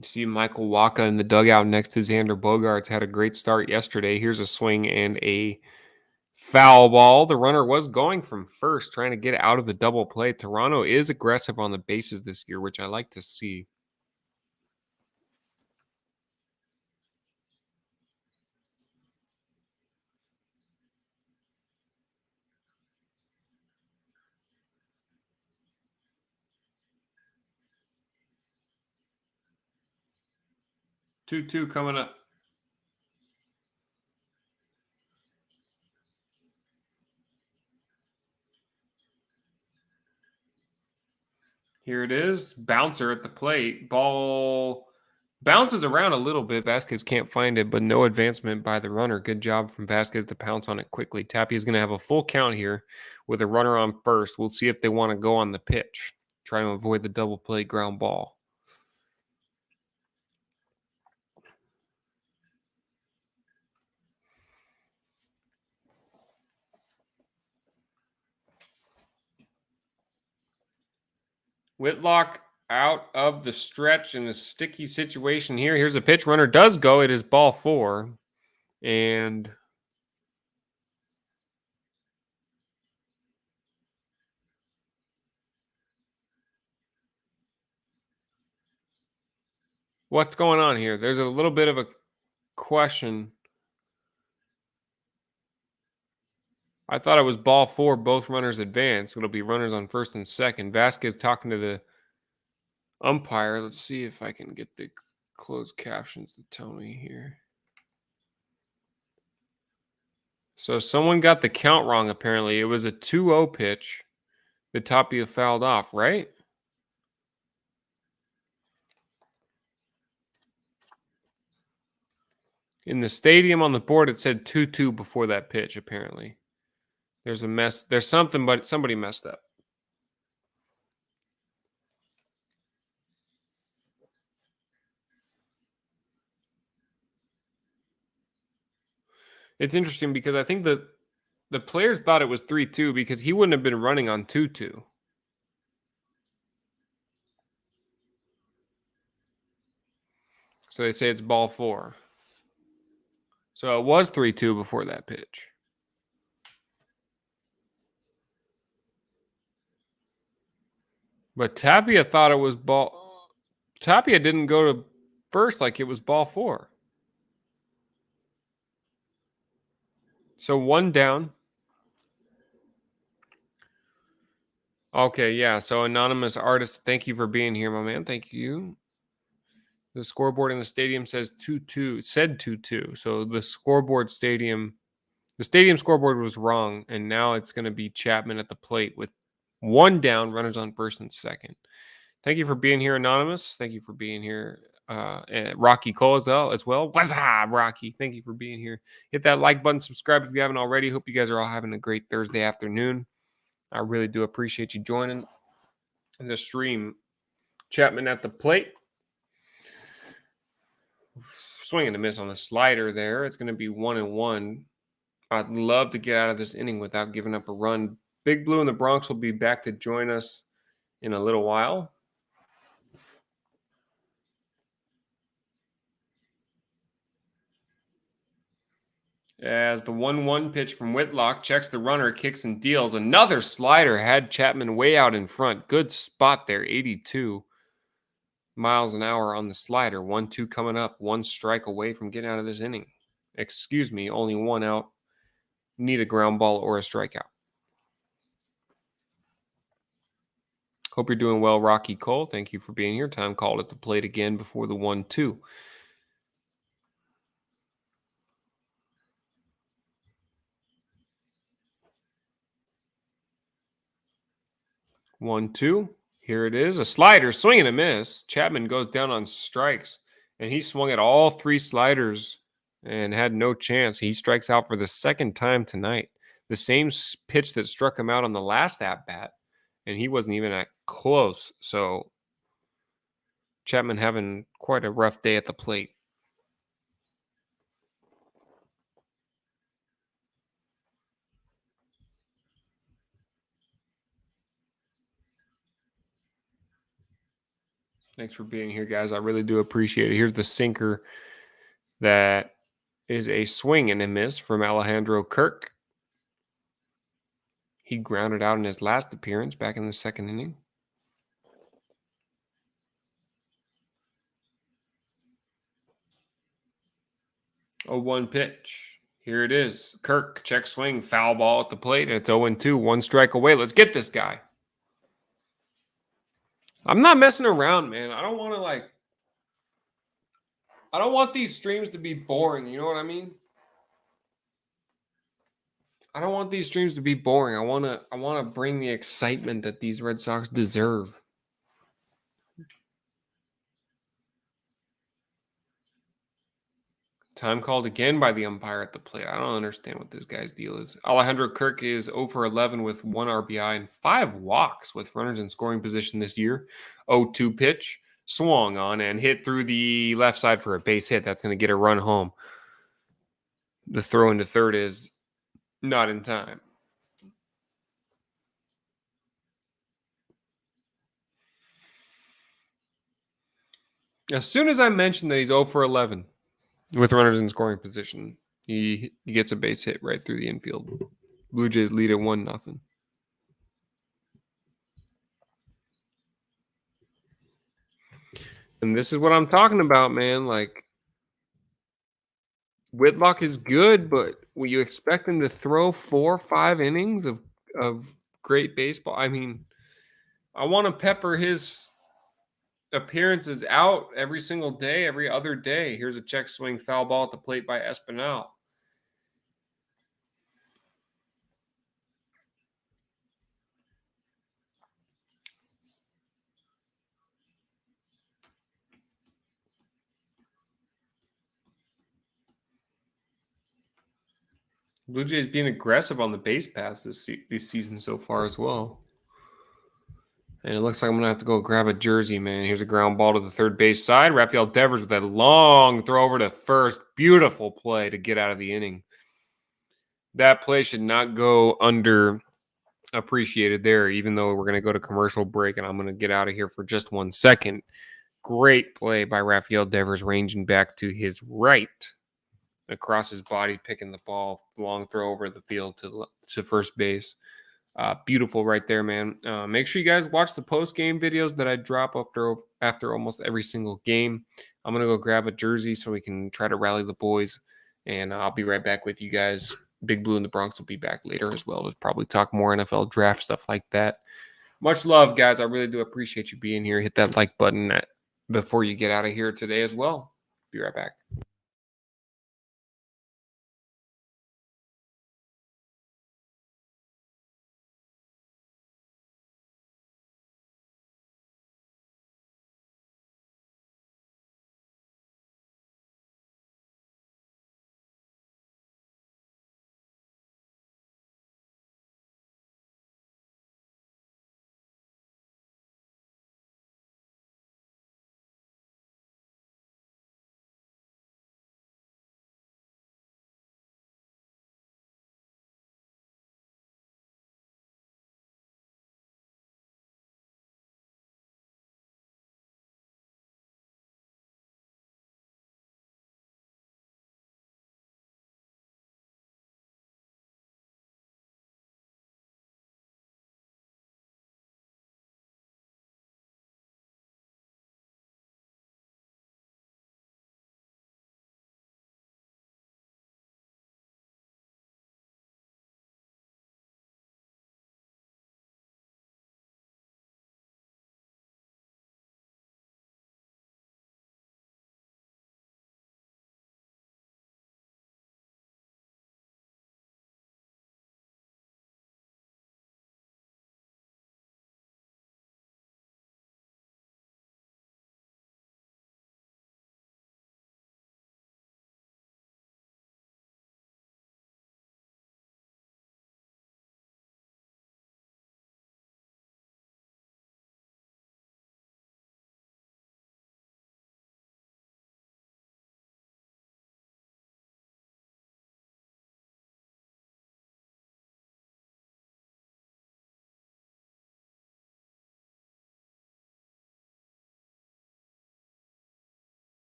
You see Michael Wacha in the dugout next to Xander Bogaerts. Had a great start yesterday. Here's a swing and a foul ball. The runner was going from first, trying to get out of the double play. Toronto is aggressive on the bases this year, which I like to see. Two coming up. Here it is. Bouncer at the plate. Ball bounces around a little bit. Vasquez can't find it, but no advancement by the runner. Good job from Vasquez to pounce on it quickly. Tapia is going to have a full count here with a runner on first. We'll see if they want to go on the pitch. Try to avoid the double play ground ball. Whitlock out of the stretch in a sticky situation here. Here's a pitch. Runner does go. It is ball 4. And what's going on here? There's a little bit of a question. I thought it was ball 4, both runners advance. It'll be runners on first and second. Vasquez talking to the umpire. Let's see if I can get the closed captions to tell me here. So someone got the count wrong, apparently. It was a 2-0 pitch that Tapia fouled off, right? In the stadium on the board, it said 2-2 before that pitch, apparently. There's a mess. There's something, but somebody messed up. It's interesting because I think that the players thought it was 3-2 because he wouldn't have been running on 2-2. So they say it's ball 4. So it was 3-2 before that pitch. But Tapia thought it was ball. Tapia didn't go to first like it was ball 4. So 1 down. Okay, yeah. So anonymous artist, thank you for being here, my man. Thank you. The scoreboard in the stadium says 2-2, said 2-2. So the scoreboard stadium, the stadium scoreboard was wrong, and now it's going to be Chapman at the plate with 1 down, runners on first and second. Thank you for being here, anonymous. Thank you for being here, Rocky Cole as well. What's up, Rocky? Thank you for being here. Hit that like button, subscribe if you haven't already. Hope you guys are all having a great Thursday afternoon. I really do appreciate you joining the stream. Chapman at the plate. Swing and a miss on the slider there. It's going to be 1-1. I'd love to get out of this inning without giving up a run. Big Blue and the Bronx will be back to join us in a little while. As the 1-1 pitch from Whitlock checks the runner, kicks and deals. Another slider had Chapman way out in front. Good spot there, 82 miles an hour on the slider. 1-2 coming up. 1 strike away from getting out of this inning. Excuse me, only 1 out. Need a ground ball or a strikeout. Hope you're doing well, Rocky Cole. Thank you for being here. Time called at the plate again before the 1-2. One, two. Here it is. A slider, swing and a miss. Chapman goes down on strikes, and he swung at all 3 sliders and had no chance. He strikes out for the second time tonight. The same pitch that struck him out on the last at-bat, and he wasn't even at close. So Chapman having quite a rough day at the plate. Thanks for being here, guys. I really do appreciate it. Here's the sinker that is a swing and a miss from Alejandro Kirk. He grounded out in his last appearance back in the second inning. 0-1 pitch. Here it is. Kirk, check swing, foul ball at the plate. It's 0-2, 1 strike away. Let's get this guy. I'm not messing around, man. I don't want these streams to be boring. You know what I mean? I don't want these streams to be boring. I want to bring the excitement that these Red Sox deserve. Time called again by the umpire at the plate. I don't understand what this guy's deal is. Alejandro Kirk is 0 for 11 with 1 RBI and 5 walks with runners in scoring position this year. 0-2 pitch, swung on and hit through the left side for a base hit. That's going to get a run home. The throw into third is not in time. As soon as I mentioned that he's 0 for 11 with runners in scoring position, he gets a base hit right through the infield. Blue Jays lead at 1-0. And this is what I'm talking about, man. Like, Whitlock is good, but will you expect him to throw 4 or 5 innings of great baseball? I mean, I want to pepper his appearances out every single day, every other day. Here's a check swing foul ball at the plate by Espinal. Blue Jays being aggressive on the base pass this season so far as well. And it looks like I'm going to have to go grab a jersey, man. Here's a ground ball to the third base side. Rafael Devers with that long throw over to first. Beautiful play to get out of the inning. That play should not go underappreciated there, even though we're going to go to commercial break and I'm going to get out of here for just 1 second. Great play by Rafael Devers, ranging back to his right, across his body, picking the ball, long throw over the field to first base. Beautiful right there, man. Make sure you guys watch the post-game videos that I drop after almost every single game. I'm going to go grab a jersey so we can try to rally the boys, and I'll be right back with you guys. Big Blue in the Bronx will be back later as well to probably talk more NFL draft stuff like that. Much love, guys. I really do appreciate you being here. Hit that like button before you get out of here today as well. Be right back.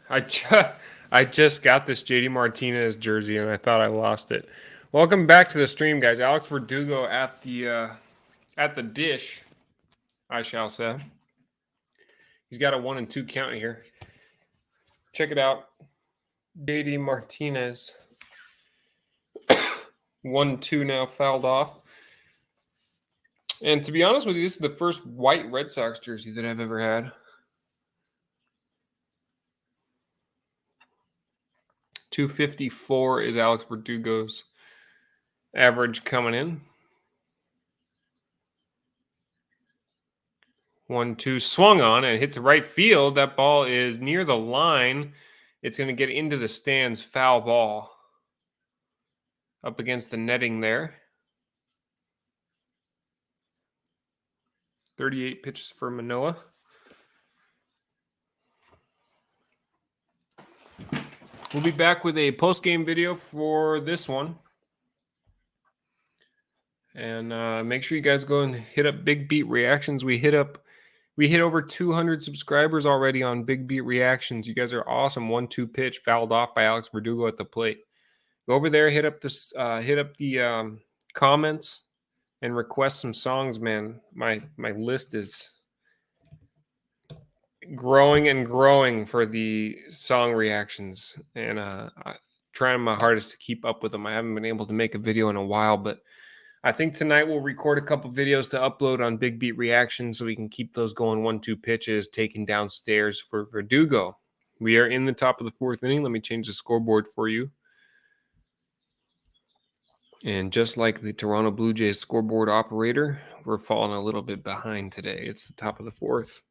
I just got this JD Martinez jersey and I thought I lost it. Welcome back to the stream, guys. Alex Verdugo at the dish, I shall say. He's got a 1-2 count here. Check it out. JD Martinez. 1-2 now fouled off. And to be honest with you, this is the first white Red Sox jersey that I've ever had. 254 is Alex Verdugo's average coming in. 1-2 swung on and hit to right field. That ball is near the line. It's going to get into the stands. Foul ball. Up against the netting there. 38 pitches for Manoah. We'll be back with a post-game video for this one. And make sure you guys go and hit up Big Beat Reactions. We hit over 200 subscribers already on Big Beat Reactions. You guys are awesome. 1-2 pitch fouled off by Alex Verdugo at the plate. Go over there, hit up the comments, and request some songs, man. My list is growing and growing for the song reactions, and trying my hardest to keep up with them. I haven't been able to make a video in a while, but I think tonight we'll record a couple videos to upload on Big Beat Reactions so we can keep those going. 1-2 pitches taken downstairs for Verdugo. We are in the top of the fourth inning. Let me change the scoreboard for you. And just like the Toronto Blue Jays scoreboard operator, we're falling a little bit behind today. It's the top of the fourth.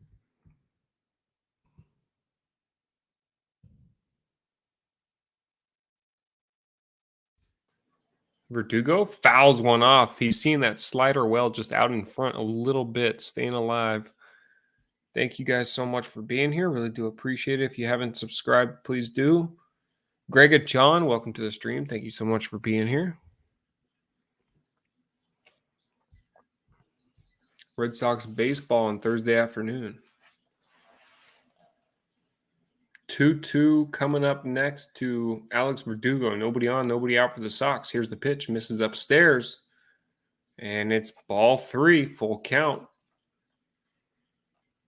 Verdugo fouls one off. He's seen that slider well just out in front a little bit, staying alive. Thank you guys so much for being here. Really do appreciate it. If you haven't subscribed, please do. Greg John, welcome to the stream. Thank you so much for being here. Red Sox baseball on Thursday afternoon. 2-2 coming up next to Alex Verdugo. Nobody on, nobody out for the Sox. Here's the pitch. Misses upstairs. And it's ball 3, full count.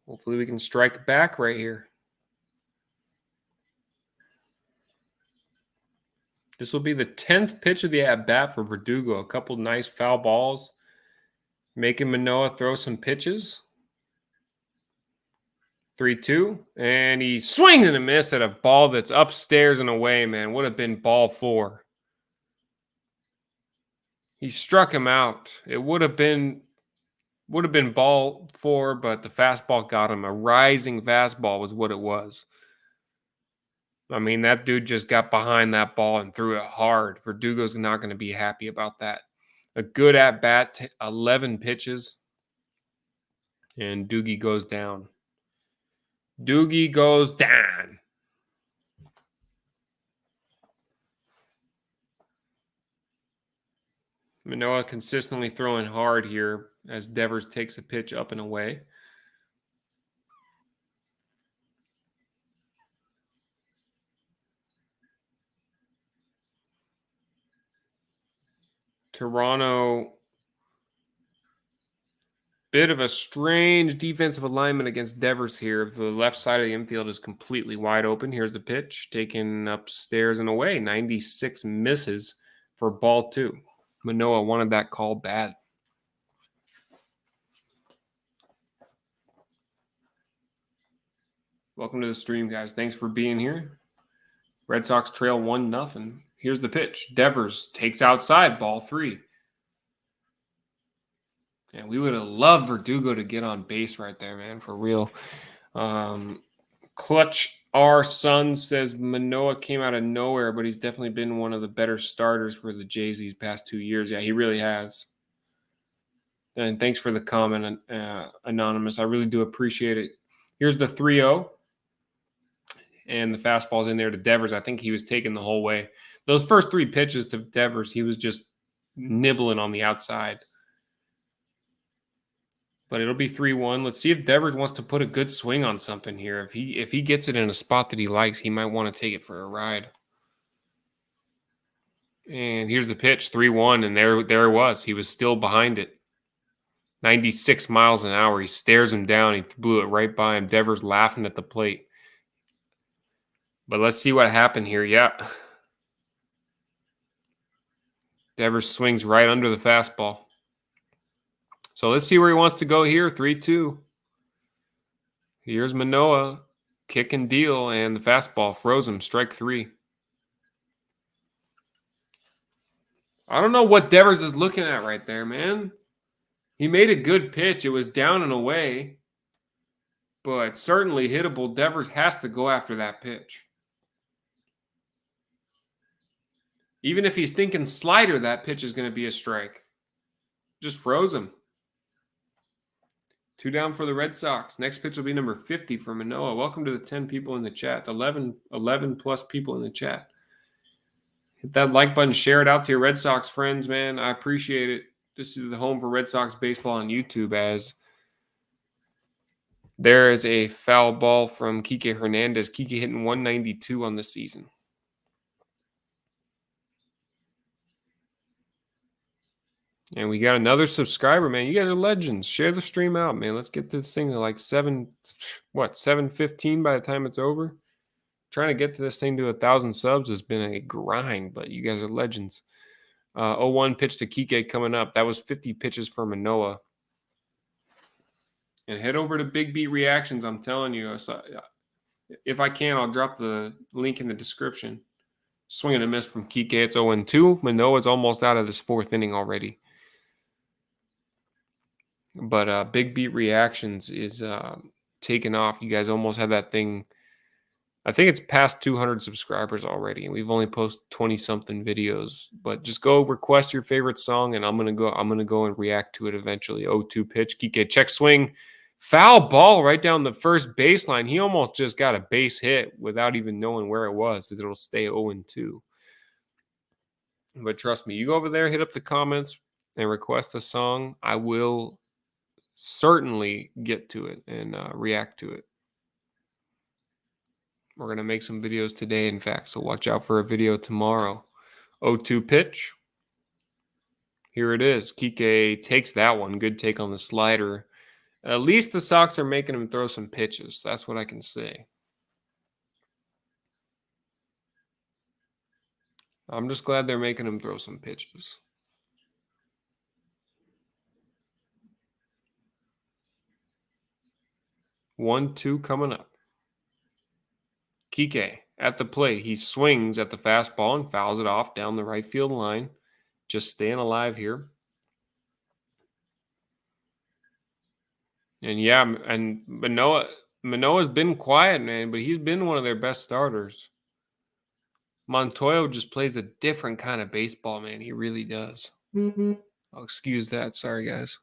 Hopefully we can strike back right here. This will be the 10th pitch of the at-bat for Verdugo. A couple nice foul balls. Making Manoah throw some pitches. 3-2. And he swings and a miss at a ball that's upstairs and away, man. Would have been ball 4. He struck him out. It would have been ball 4, but the fastball got him. A rising fastball was what it was. I mean, that dude just got behind that ball and threw it hard. Verdugo's not going to be happy about that. A good at-bat, 11 pitches. And Doogie goes down. Doogie goes down. Manoah consistently throwing hard here as Devers takes a pitch up and away. Toronto, bit of a strange defensive alignment against Devers here. The left side of the infield is completely wide open. Here's the pitch, taken upstairs and away. 96 misses for ball 2. Manoah wanted that call bad. Welcome to the stream, guys. Thanks for being here. Red Sox trail 1-0. Here's the pitch. Devers takes outside, ball 3. And we would have loved Verdugo to get on base right there, man, for real. Clutch R. Sun says Manoah came out of nowhere, but he's definitely been one of the better starters for the Jays these past 2 years. Yeah, he really has. And thanks for the comment, Anonymous. I really do appreciate it. Here's the 3-0. And the fastball's in there to Devers. I think he was taken the whole way. Those first 3 pitches to Devers, he was just nibbling on the outside. But it'll be 3-1. Let's see if Devers wants to put a good swing on something here. If he gets it in a spot that he likes, he might want to take it for a ride. And here's the pitch, 3-1, and there it was. He was still behind it. 96 miles an hour. He stares him down. He blew it right by him. Devers laughing at the plate. But let's see what happened here. Yeah. Devers swings right under the fastball. So let's see where he wants to go here. 3-2. Here's Manoah. Kick and deal, and the fastball froze him. Strike 3. I don't know what Devers is looking at right there, man. He made a good pitch. It was down and away, but certainly hittable. Devers has to go after that pitch. Even if he's thinking slider, that pitch is going to be a strike. Just froze him. 2 down for the Red Sox. Next pitch will be number 50 for Manoah. Welcome to the 10 people in the chat. 11 plus people in the chat. Hit that like button. Share it out to your Red Sox friends, man. I appreciate it. This is the home for Red Sox baseball on YouTube, as there is a foul ball from Kike Hernandez. Kike hitting 192 on the season. And we got another subscriber, man. You guys are legends. Share the stream out, man. Let's get this thing to like 7:15 by the time it's over. Trying to get to this thing to 1,000 subs has been a grind, but you guys are legends. 0-1 pitch to Kike coming up. That was 50 pitches for Manoah. And head over to Big Beat Reactions. I'm telling you, if I can, I'll drop the link in the description. Swing and a miss from Kike. It's 0-2. Manoah's almost out of this 4th inning already. But Big Beat Reactions is taking off. You guys almost had that thing. I think it's past 200 subscribers already, and we've only posted 20-something videos. But just go request your favorite song, and I'm gonna go and react to it eventually. 0-2 pitch. Kike check swing. Foul ball right down the first baseline. He almost just got a base hit without even knowing where it was. It'll stay 0-2. But trust me, you go over there, hit up the comments, and request a song. I will certainly get to it and react to it. We're going to make some videos today, in fact, so watch out for a video tomorrow. 0-2 pitch. Here it is. Kike takes that one. Good take on the slider. At least the Sox are making him throw some pitches. That's what I can say. I'm just glad they're making him throw some pitches. 1-2 coming up. Kike at the plate. He swings at the fastball and fouls it off down the right field line. Just staying alive here. And yeah, and Manoah's been quiet, man, but he's been one of their best starters. Montoya just plays a different kind of baseball, man. He really does. Oh, excuse that. Sorry, guys.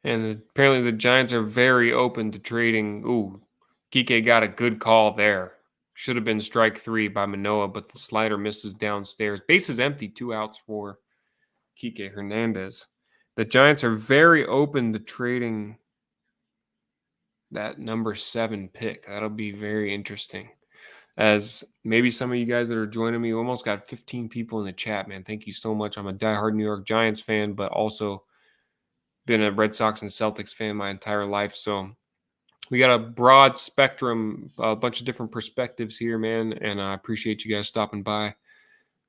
And apparently the Giants are very open to trading. Ooh, Kike got a good call there. Should have been strike 3 by Manoah, but the slider misses downstairs. Base is empty. 2 outs for Kike Hernandez. The Giants are very open to trading that number 7 pick. That'll be very interesting. As maybe some of you guys that are joining me, almost got 15 people in the chat, man. Thank you so much. I'm a diehard New York Giants fan, but also been a Red Sox and Celtics fan my entire life. So we got a broad spectrum, a bunch of different perspectives here, man. And I appreciate you guys stopping by.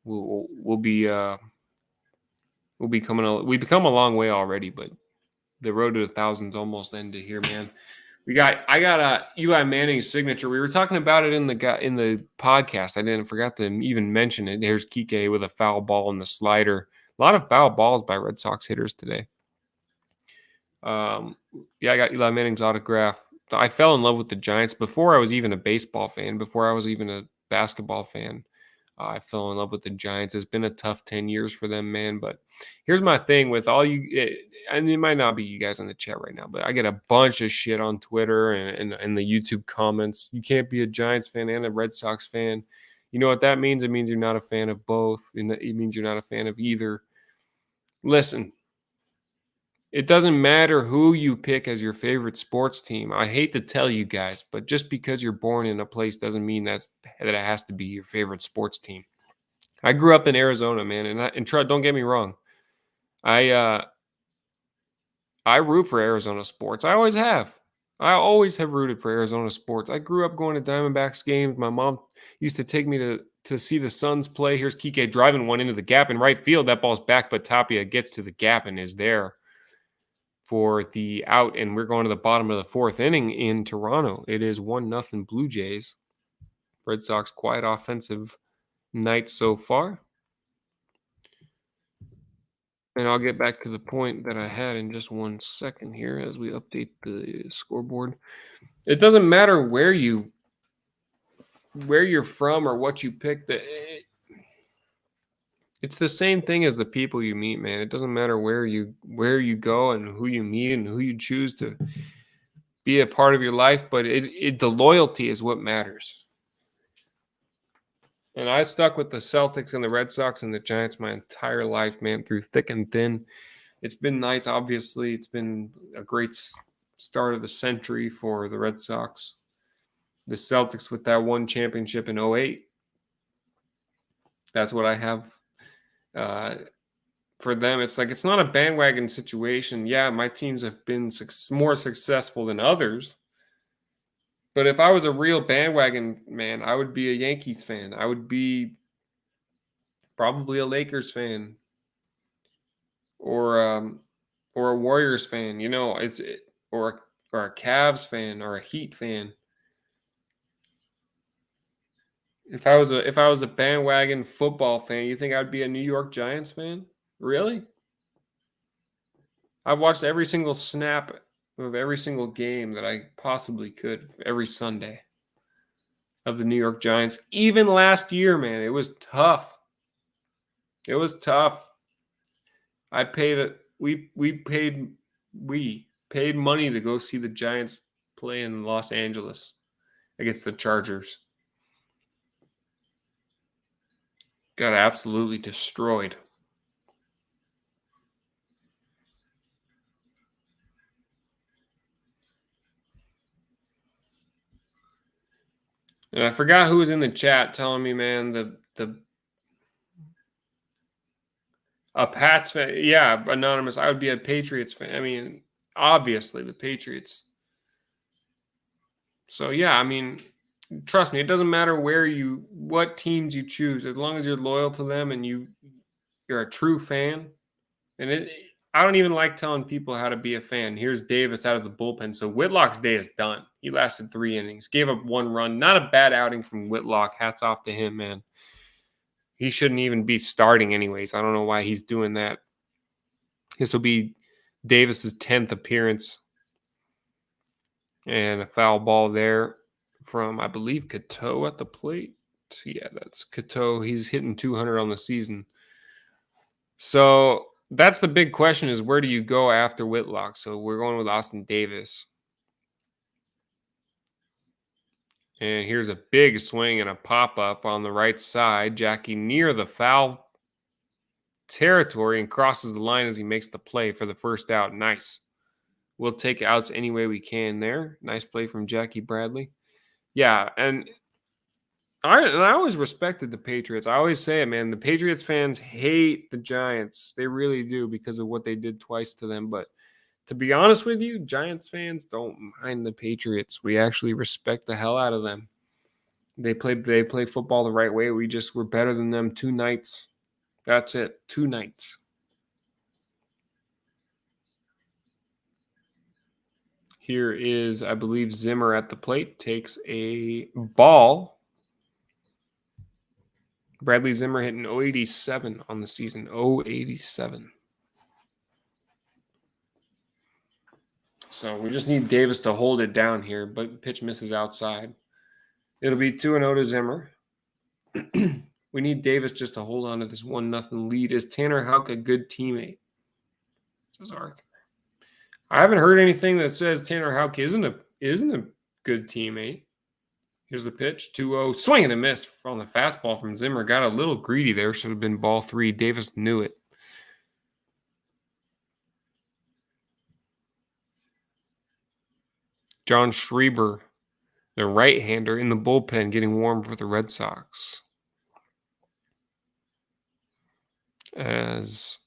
We'll be coming. We've come a long way already, but the road to 1,000's almost ended here, man. I got Eli Manning's signature. We were talking about it in the podcast. I forgot to even mention it. Here's Kike with a foul ball and the slider. A lot of foul balls by Red Sox hitters today. I got Eli Manning's autograph. I fell in love with the Giants before I was even a baseball fan, before I was even a basketball fan. I fell in love with the Giants. It's been a tough 10 years for them, man. But here's my thing with all you, and it might not be you guys in the chat right now, but I get a bunch of shit on Twitter and the YouTube comments. You can't be a Giants fan and a Red Sox fan. You know what that means? It means you're not a fan of both. It means you're not a fan of either. Listen, it doesn't matter who you pick as your favorite sports team. I hate to tell you guys, but just because you're born in a place doesn't mean that it has to be your favorite sports team. I grew up in Arizona, man, and don't get me wrong. I I root for Arizona sports. I always have. I always have rooted for Arizona sports. I grew up going to Diamondbacks games. My mom used to take me to see the Suns play. Here's Kike driving one into the gap in right field. That ball's back, but Tapia gets to the gap and is there for the out. And we're going to the bottom of the fourth inning in Toronto. It is 1-0 Blue Jays. Red Sox quiet offensive night so far. And I'll get back to the point that I had in just 1 second here as we update the scoreboard. It doesn't matter where you're from or what you pick. It's the same thing as the people you meet, man. It doesn't matter where you go and who you meet and who you choose to be a part of your life, but the loyalty is what matters. And I stuck with the Celtics and the Red Sox and the Giants my entire life, man, through thick and thin. It's been nice, obviously. It's been a great start of the century for the Red Sox. The Celtics with that one championship in 2008. That's what I have for them. It's like it's not a bandwagon situation. Yeah, my teams have been more successful than others. But if I was a real bandwagon man, I would be a Yankees fan. I would be probably a Lakers fan or a Warriors fan. You know, or a Cavs fan or a Heat fan. If I was a bandwagon football fan, you think I'd be a New York Giants fan? Really? I've watched every single snap of every single game that I possibly could every Sunday of the New York Giants. Even last year, man, it was tough. It was tough. I paid it. We paid money to go see the Giants play in Los Angeles against the Chargers. Got absolutely destroyed. And I forgot who was in the chat telling me, man, a Pats fan. Yeah, anonymous. I would be a Patriots fan. I mean, obviously the Patriots. So yeah, I mean, trust me, it doesn't matter what teams you choose, as long as you're loyal to them and you're a true fan. And I don't even like telling people how to be a fan. Here's Davis out of the bullpen. So Whitlock's day is done. He lasted 3 innings, gave up 1 run. Not a bad outing from Whitlock. Hats off to him, man. He shouldn't even be starting anyways. I don't know why he's doing that. This will be Davis's 10th appearance. And a foul ball there from, I believe, Cateau at the plate. Yeah, that's Cateau. He's hitting 200 on the season. So that's the big question is where do you go after Whitlock? So we're going with Austin Davis. And here's a big swing and a pop-up on the right side. Jackie near the foul territory and crosses the line as he makes the play for the first out. Nice. We'll take outs any way we can there. Nice play from Jackie Bradley. Yeah, and I always respected the Patriots. I always say it, man. The Patriots fans hate the Giants. They really do because of what they did twice to them. But to be honest with you, Giants fans don't mind the Patriots. We actually respect the hell out of them. They play football the right way. We're better than them 2 nights. That's it. 2 nights. Here is, I believe, Zimmer at the plate. Takes a ball. Bradley Zimmer hitting 087 on the season. 087. So we just need Davis to hold it down here, but pitch misses outside. It'll be 2-0 to Zimmer. We need Davis just to hold on to this 1-0 lead. Is Tanner Houck a good teammate? Says Arthur. I haven't heard anything that says Tanner Houck isn't a good teammate. Here's the pitch. 2-0. Swing and a miss on the fastball from Zimmer. Got a little greedy there. Should have been ball 3. Davis knew it. John Schreiber, the right-hander in the bullpen, getting warm for the Red Sox. As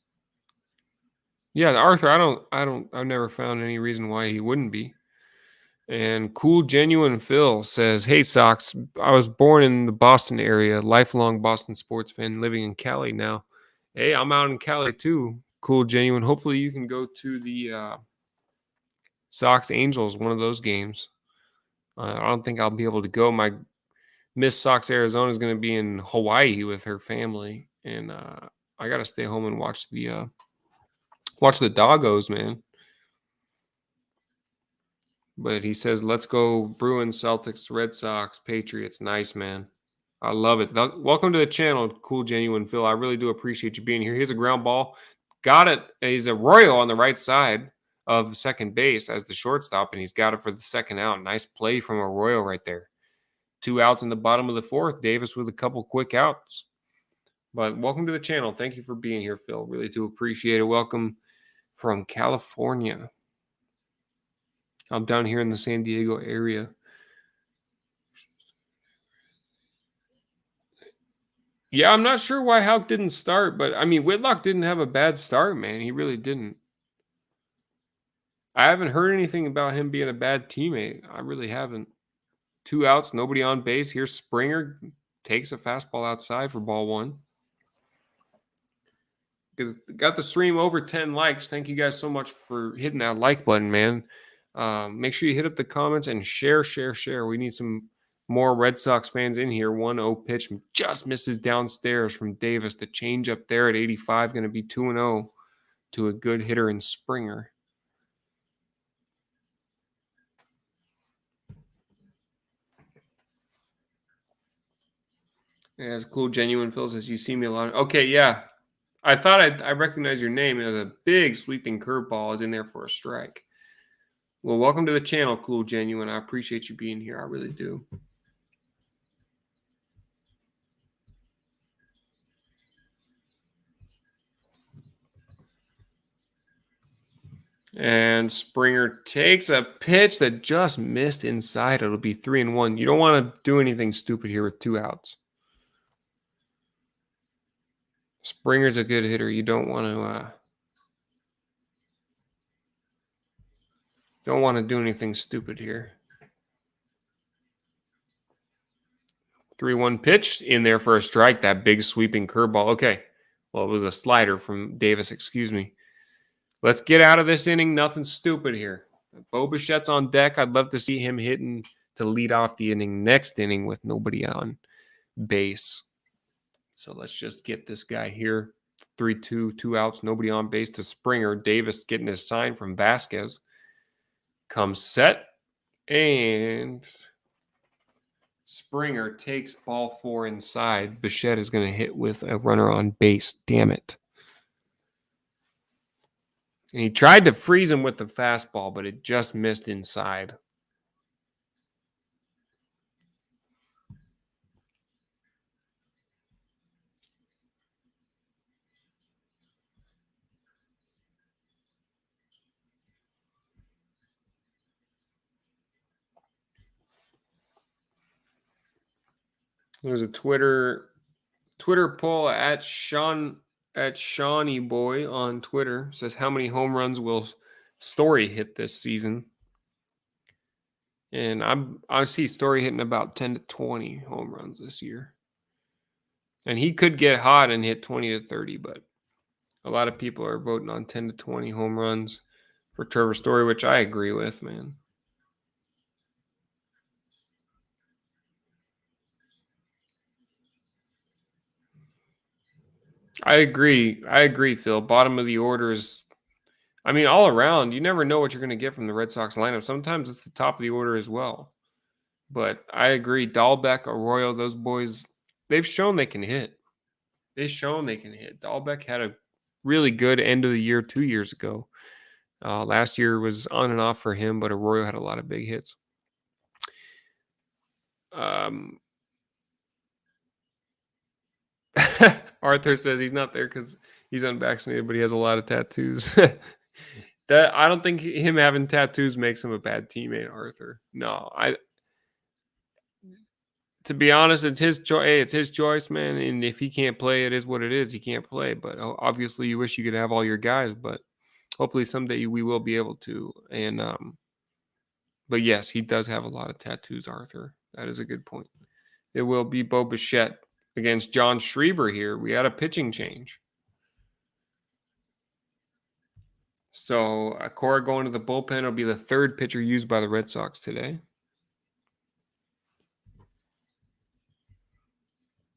Yeah, Arthur, I've never found any reason why he wouldn't be. And Cool Genuine Phil says, "Hey Sox, I was born in the Boston area, lifelong Boston sports fan, living in Cali now. Hey, I'm out in Cali too. Cool Genuine. Hopefully you can go to the Sox Angels, one of those games. I don't think I'll be able to go. My Miss Sox Arizona is going to be in Hawaii with her family, and I got to stay home and watch the doggos, man." But he says, "Let's go Bruins, Celtics, Red Sox, Patriots." Nice, man. I love it. Welcome to the channel, Cool Genuine Phil. I really do appreciate you being here. Here's a ground ball. Got it. He's a Royal on the right side of second base as the shortstop, and he's got it for the second out. Nice play from a Royal right there. 2 outs in the bottom of the fourth. Davis with a couple quick outs. But welcome to the channel. Thank you for being here, Phil. Really do appreciate it. Welcome from California. I'm down here in the San Diego area. Yeah, I'm not sure why Houck didn't start, but I mean, Whitlock didn't have a bad start, man. He really didn't. I haven't heard anything about him being a bad teammate. I really haven't. 2 outs, nobody on base. Here's Springer, takes a fastball outside for ball 1. Got the stream over 10 likes. Thank you guys so much for hitting that like button, man. Make sure you hit up the comments and share. We need some more Red Sox fans in here. 1-0 pitch just misses downstairs from Davis. The change up there at 85 going to be 2-0 to a good hitter in Springer. Yeah, it's cool. Genuine Phil says, "You see me a lot." Okay, yeah. I thought I recognized your name. It was a big sweeping curveball. Is in there for a strike. Well, welcome to the channel, Cool Genuine. I appreciate you being here. I really do. And Springer takes a pitch that just missed inside. It'll be 3-1. You don't want to do anything stupid here with 2 outs. Springer's a good hitter. You don't want to do anything stupid here. 3-1 pitch in there for a strike. That big sweeping curveball. Okay. Well, it was a slider from Davis. Excuse me. Let's get out of this inning. Nothing stupid here. Bo Bichette's on deck. I'd love to see him hitting to lead off the inning next inning with nobody on base. So let's just get this guy here. 3-2, 2 outs, nobody on base to Springer. Davis getting his sign from Vasquez. Comes set. And Springer takes ball 4 inside. Bichette is going to hit with a runner on base. Damn it. And he tried to freeze him with the fastball, but it just missed inside. There's a Twitter poll at Shawnee Boy on Twitter. Says, how many home runs will Story hit this season? And I see Story hitting about 10 to 20 home runs this year. And he could get hot and hit 20 to 30, but a lot of people are voting on 10 to 20 home runs for Trevor Story, which I agree with, man. I agree, Phil. Bottom of the order is, I mean, all around, you never know what you're going to get from the Red Sox lineup. Sometimes it's the top of the order as well. But I agree. Dahlbeck, Arroyo, those boys, they've shown they can hit. Dahlbeck had a really good end of the year 2 years ago. Last year was on and off for him, but Arroyo had a lot of big hits. Arthur says he's not there because he's unvaccinated, but he has a lot of tattoos. That I don't think him having tattoos makes him a bad teammate, Arthur. No, to be honest, it's his choice. Hey, it's his choice, man. And if he can't play, it is what it is. He can't play. But obviously, you wish you could have all your guys. But Hopefully someday we will be able to. And but yes, he does have a lot of tattoos, Arthur. That is a good point. It will be Bo Bichette against John Schreiber here. We had a pitching change. So Cora going to the bullpen. Will be the third pitcher used by the Red Sox today.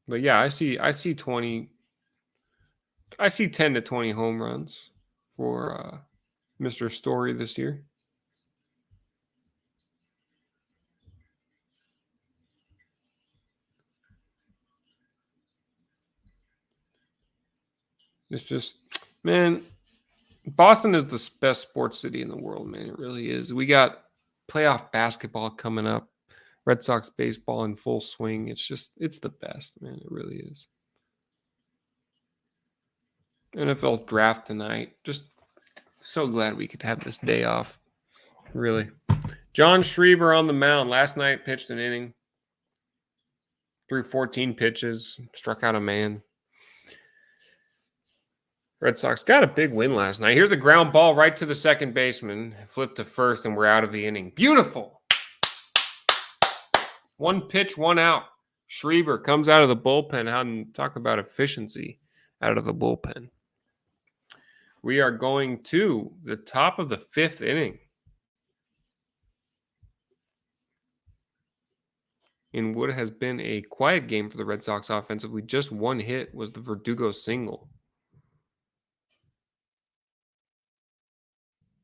But yeah, I see 20. I see 10 to 20 home runs for Mr. Story this year. It's just, man, Boston is the best sports city in the world, man. It really is. We got playoff basketball coming up, Red Sox baseball in full swing. It's the best, man. It really is. NFL draft tonight. Just so glad we could have this day off. Really. John Schreiber on the mound. Last night pitched an inning. Threw 14 pitches. Struck out a man. Red Sox got a big win last night. Here's a ground ball right to the second baseman. Flipped to first, and we're out of the inning. Beautiful. One pitch, one out. Schreiber comes out of the bullpen. How to talk about efficiency out of the bullpen. We are going to the top of the fifth inning. In what has been a quiet game for the Red Sox offensively, just one hit was the Verdugo single.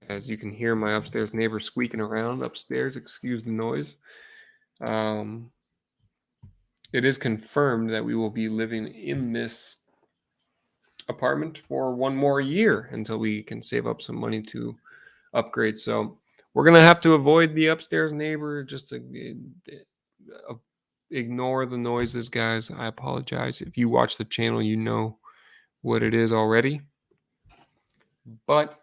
As you can hear my upstairs neighbor squeaking around upstairs, excuse the noise. It is confirmed that we will be living in this apartment for one more year until we can save up some money to upgrade. So we're going to have to avoid the upstairs neighbor, just to ignore the noises, guys. I apologize. If you watch the channel, you know what it is already. But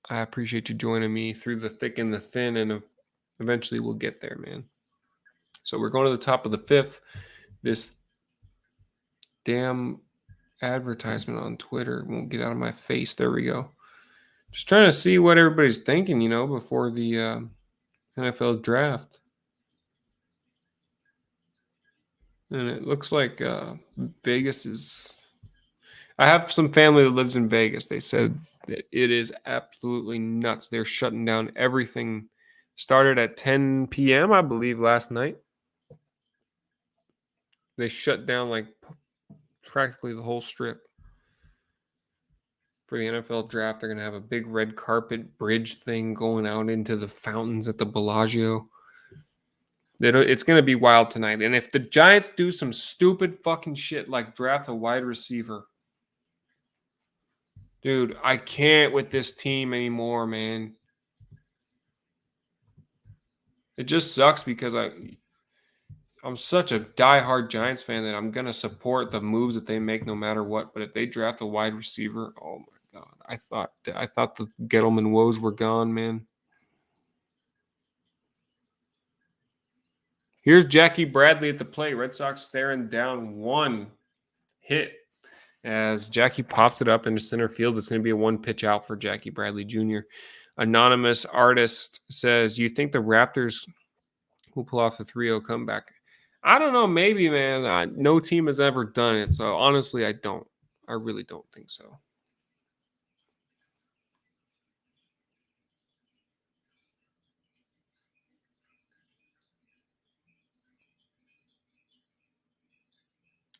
I appreciate you joining me through the thick and the thin, and eventually we'll get there, man. So we're going to the top of the fifth. This damn advertisement on Twitter won't get out of my face. There we go. Just trying to see what everybody's thinking, before the NFL draft. And it looks like Vegas is... I have some family that lives in Vegas. They said that it is absolutely nuts. They're shutting down everything. Started at 10 p.m., I believe, last night. They shut down like practically the whole strip. For the NFL draft, they're going to have a big red carpet bridge thing going out into the fountains at the Bellagio. It's going to be wild tonight. And if the Giants do some stupid fucking shit like draft a wide receiver, dude, I can't with this team anymore, man. It just sucks because I'm such a diehard Giants fan that I'm going to support the moves that they make no matter what. But if they draft a wide receiver, oh my God. I thought the Gettleman woes were gone, man. Here's Jackie Bradley at the plate. Red Sox staring down one hit as Jackie pops it up into center field. It's going to be a one pitch out for Jackie Bradley Jr. Anonymous artist says, you think the Raptors will pull off the 3-0 comeback? I don't know. Maybe, man. No team has ever done it. So honestly, I don't. I really don't think so.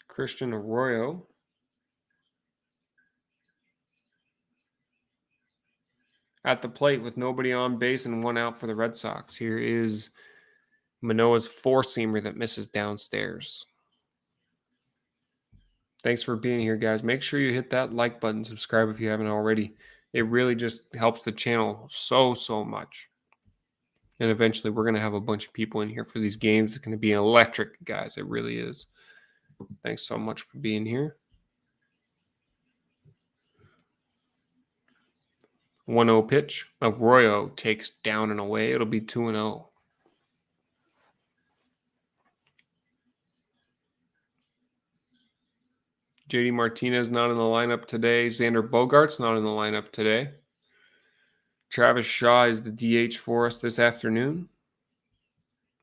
Christian Arroyo. At the plate with nobody on base and one out for the Red Sox. Here is Manoah's four-seamer that misses downstairs. Thanks for being here, guys. Make sure you hit that like button, subscribe if you haven't already. It really just helps the channel so much. And eventually we're going to have a bunch of people in here for these games. It's going to be electric, guys. It really is. Thanks so much for being here. 1-0 pitch. Arroyo takes down and away. It'll be 2-0. JD Martinez not in the lineup today. Xander Bogaerts not in the lineup today. Travis Shaw is the DH for us this afternoon.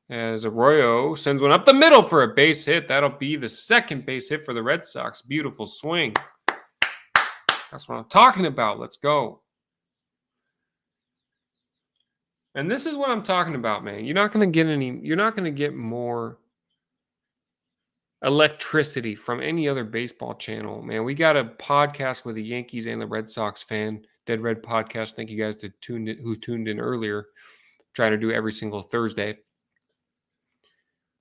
As Arroyo sends one up the middle for a base hit. That'll be the second base hit for the Red Sox. Beautiful swing. That's what I'm talking about. Let's go. And this is what I'm talking about, man. You're not going to get more electricity from any other baseball channel, man. We got a podcast with the Yankees and the Red Sox fan, Dead Red Podcast. Thank you guys who tuned in earlier. Try to do every single Thursday.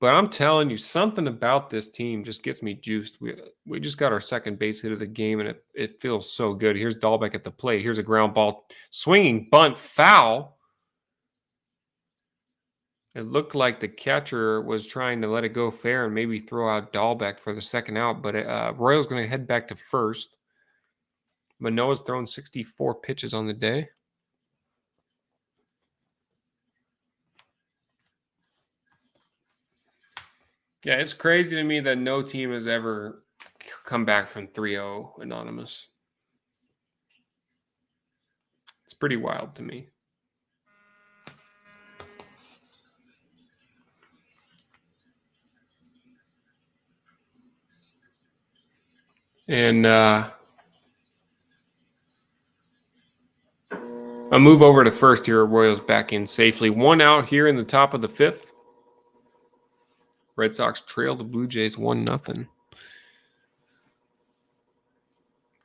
But I'm telling you, something about this team just gets me juiced. We just got our second base hit of the game, and it feels so good. Here's Dahlbeck at the plate. Here's a ground ball, swinging bunt, foul. It looked like the catcher was trying to let it go fair and maybe throw out Dahlbeck for the second out, but Royal's going to head back to first. Manoah's thrown 64 pitches on the day. Yeah, it's crazy to me that no team has ever come back from 3-0 anonymous. It's pretty wild to me. And I'll move over to first here. Royals back in safely. One out here in the top of the fifth. Red Sox trail the Blue Jays 1-0.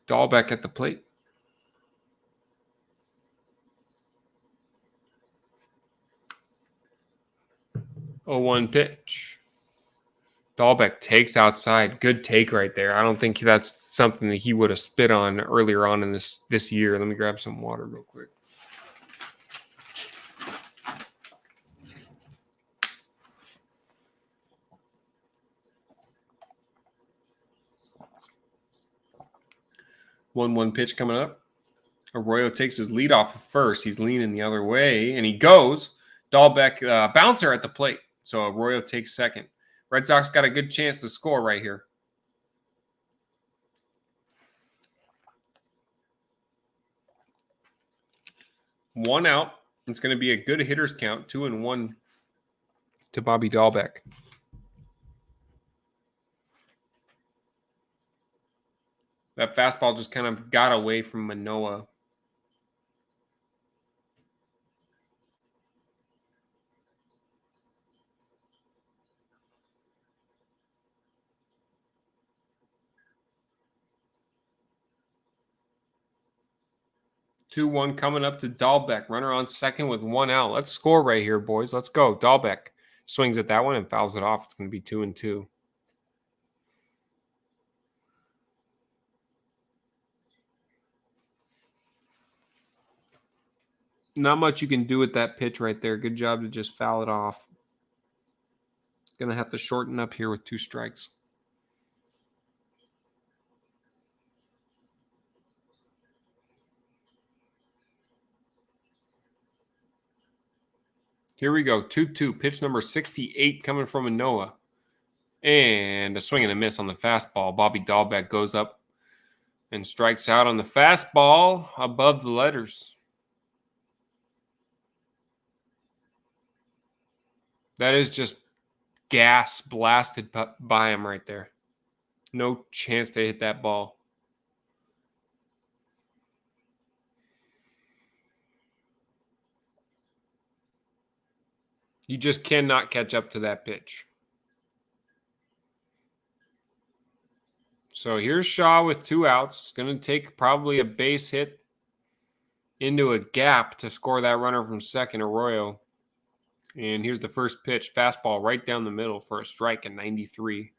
Dahlbeck at the plate. 0-1 pitch. Dahlbeck takes outside. Good take right there. I don't think that's something that he would have spit on earlier on in this year. Let me grab some water real quick. One pitch coming up. Arroyo takes his lead off of first. He's leaning the other way, and he goes. Dahlbeck bouncer at the plate. So Arroyo takes second. Red Sox got a good chance to score right here. One out. It's going to be a good hitter's count. 2-1 to Bobby Dahlbeck. That fastball just kind of got away from Manoah. Two one coming up to Dahlbeck. Runner on second with one out. Let's score right here, boys. Let's go. Dahlbeck swings at that one and fouls it off. It's going to be 2-2. Not much you can do with that pitch right there. Good job to just foul it off. Going to have to shorten up here with 2 strikes. Here we go. 2-2. Pitch number 68 coming from Manoah. And a swing and a miss on the fastball. Bobby Dahlbeck goes up and strikes out on the fastball above the letters. That is just gas blasted by him right there. No chance to hit that ball. You just cannot catch up to that pitch. So here's Shaw with 2 outs. Going to take probably a base hit into a gap to score that runner from second, Arroyo. And here's the first pitch. Fastball right down the middle for a strike at 93.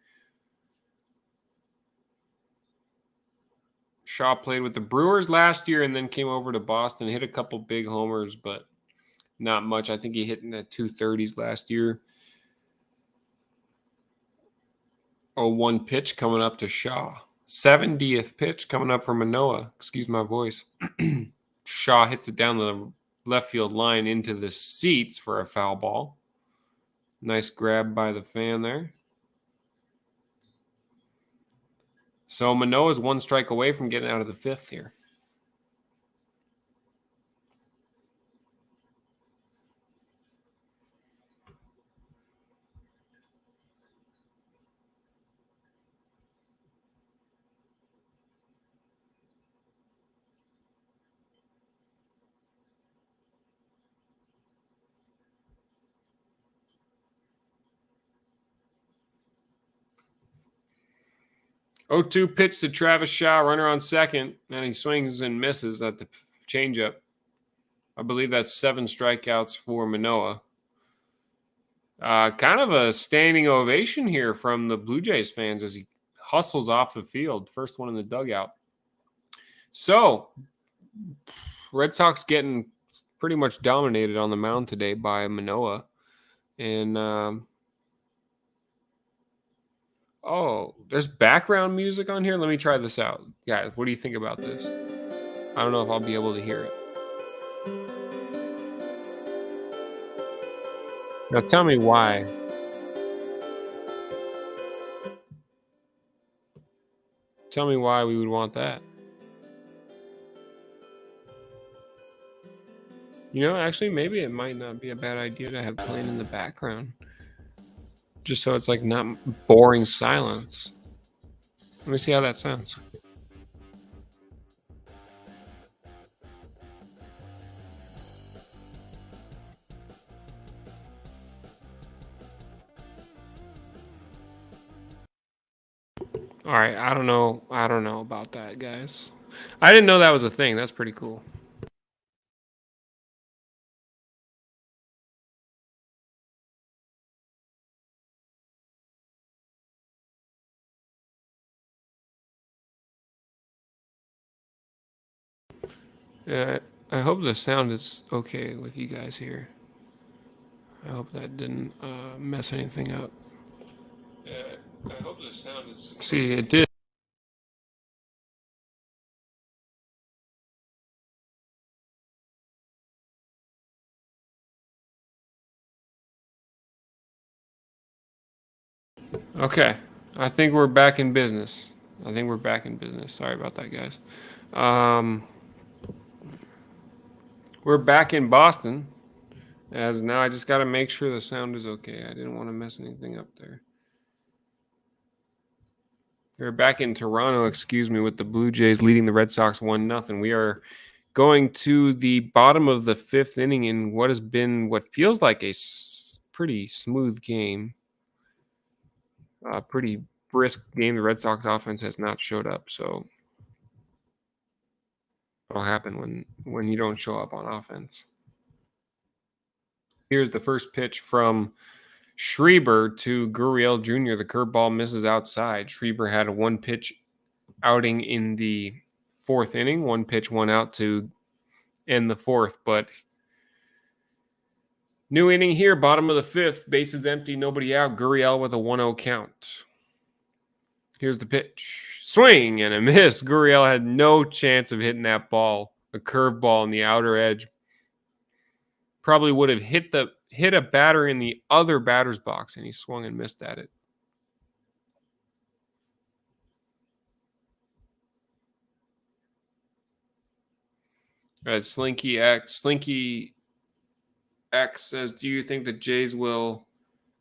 Shaw played with the Brewers last year and then came over to Boston, hit a couple big homers, but not much. I think he hit in the 230s last year. 0-1 pitch coming up to Shaw. 70th pitch coming up for Manoah. Excuse my voice. Shaw hits it down the left field line into the seats for a foul ball. Nice grab by the fan there. So Manoah's 1 strike away from getting out of the 5th here. 0-2 pitch to Travis Shaw, runner on second, and he swings and misses at the changeup. I believe that's 7 strikeouts for Manoah. Kind of a standing ovation here from the Blue Jays fans as he hustles off the field. First one in the dugout. So, Red Sox getting pretty much dominated on the mound today by Manoah. And, oh, there's background music on here. Let me try this out. Guys, what do you think about this? I don't know if I'll be able to hear it. Now tell me why. Tell me why we would want that. You know, actually, maybe it might not be a bad idea to have playing in the background. Just so it's like not boring silence. Let me see how that sounds. All right, I don't know about that, guys. I didn't know that was a thing. That's pretty cool. Yeah, I hope the sound is okay with you guys here. I hope that didn't mess anything up. Yeah, I hope the sound is. See, it did. Okay, I think we're back in business. Sorry about that, guys. We're back in Boston. As now, I just got to make sure the sound is okay. I didn't want to mess anything up there. We're back in Toronto, excuse me, with the Blue Jays leading the Red Sox 1-0. We are going to the bottom of the 5th inning in what has been what feels like a pretty smooth game. A pretty brisk game. The Red Sox offense has not showed up, so what'll happen when you don't show up on offense. Here's the first pitch from Schreiber to Gurriel Jr. The curveball misses outside. Schreiber had a 1-pitch outing in the 4th inning, 1 pitch, 1 out to end the 4th, but new inning here, bottom of the 5th, bases empty, nobody out. Gurriel with a 1-0 count. Here's the pitch. Swing and a miss. Gurriel had no chance of hitting that ball. A curveball on the outer edge. Probably would have hit a batter in the other batter's box, and he swung and missed at it. As Slinky X says, do you think the Jays will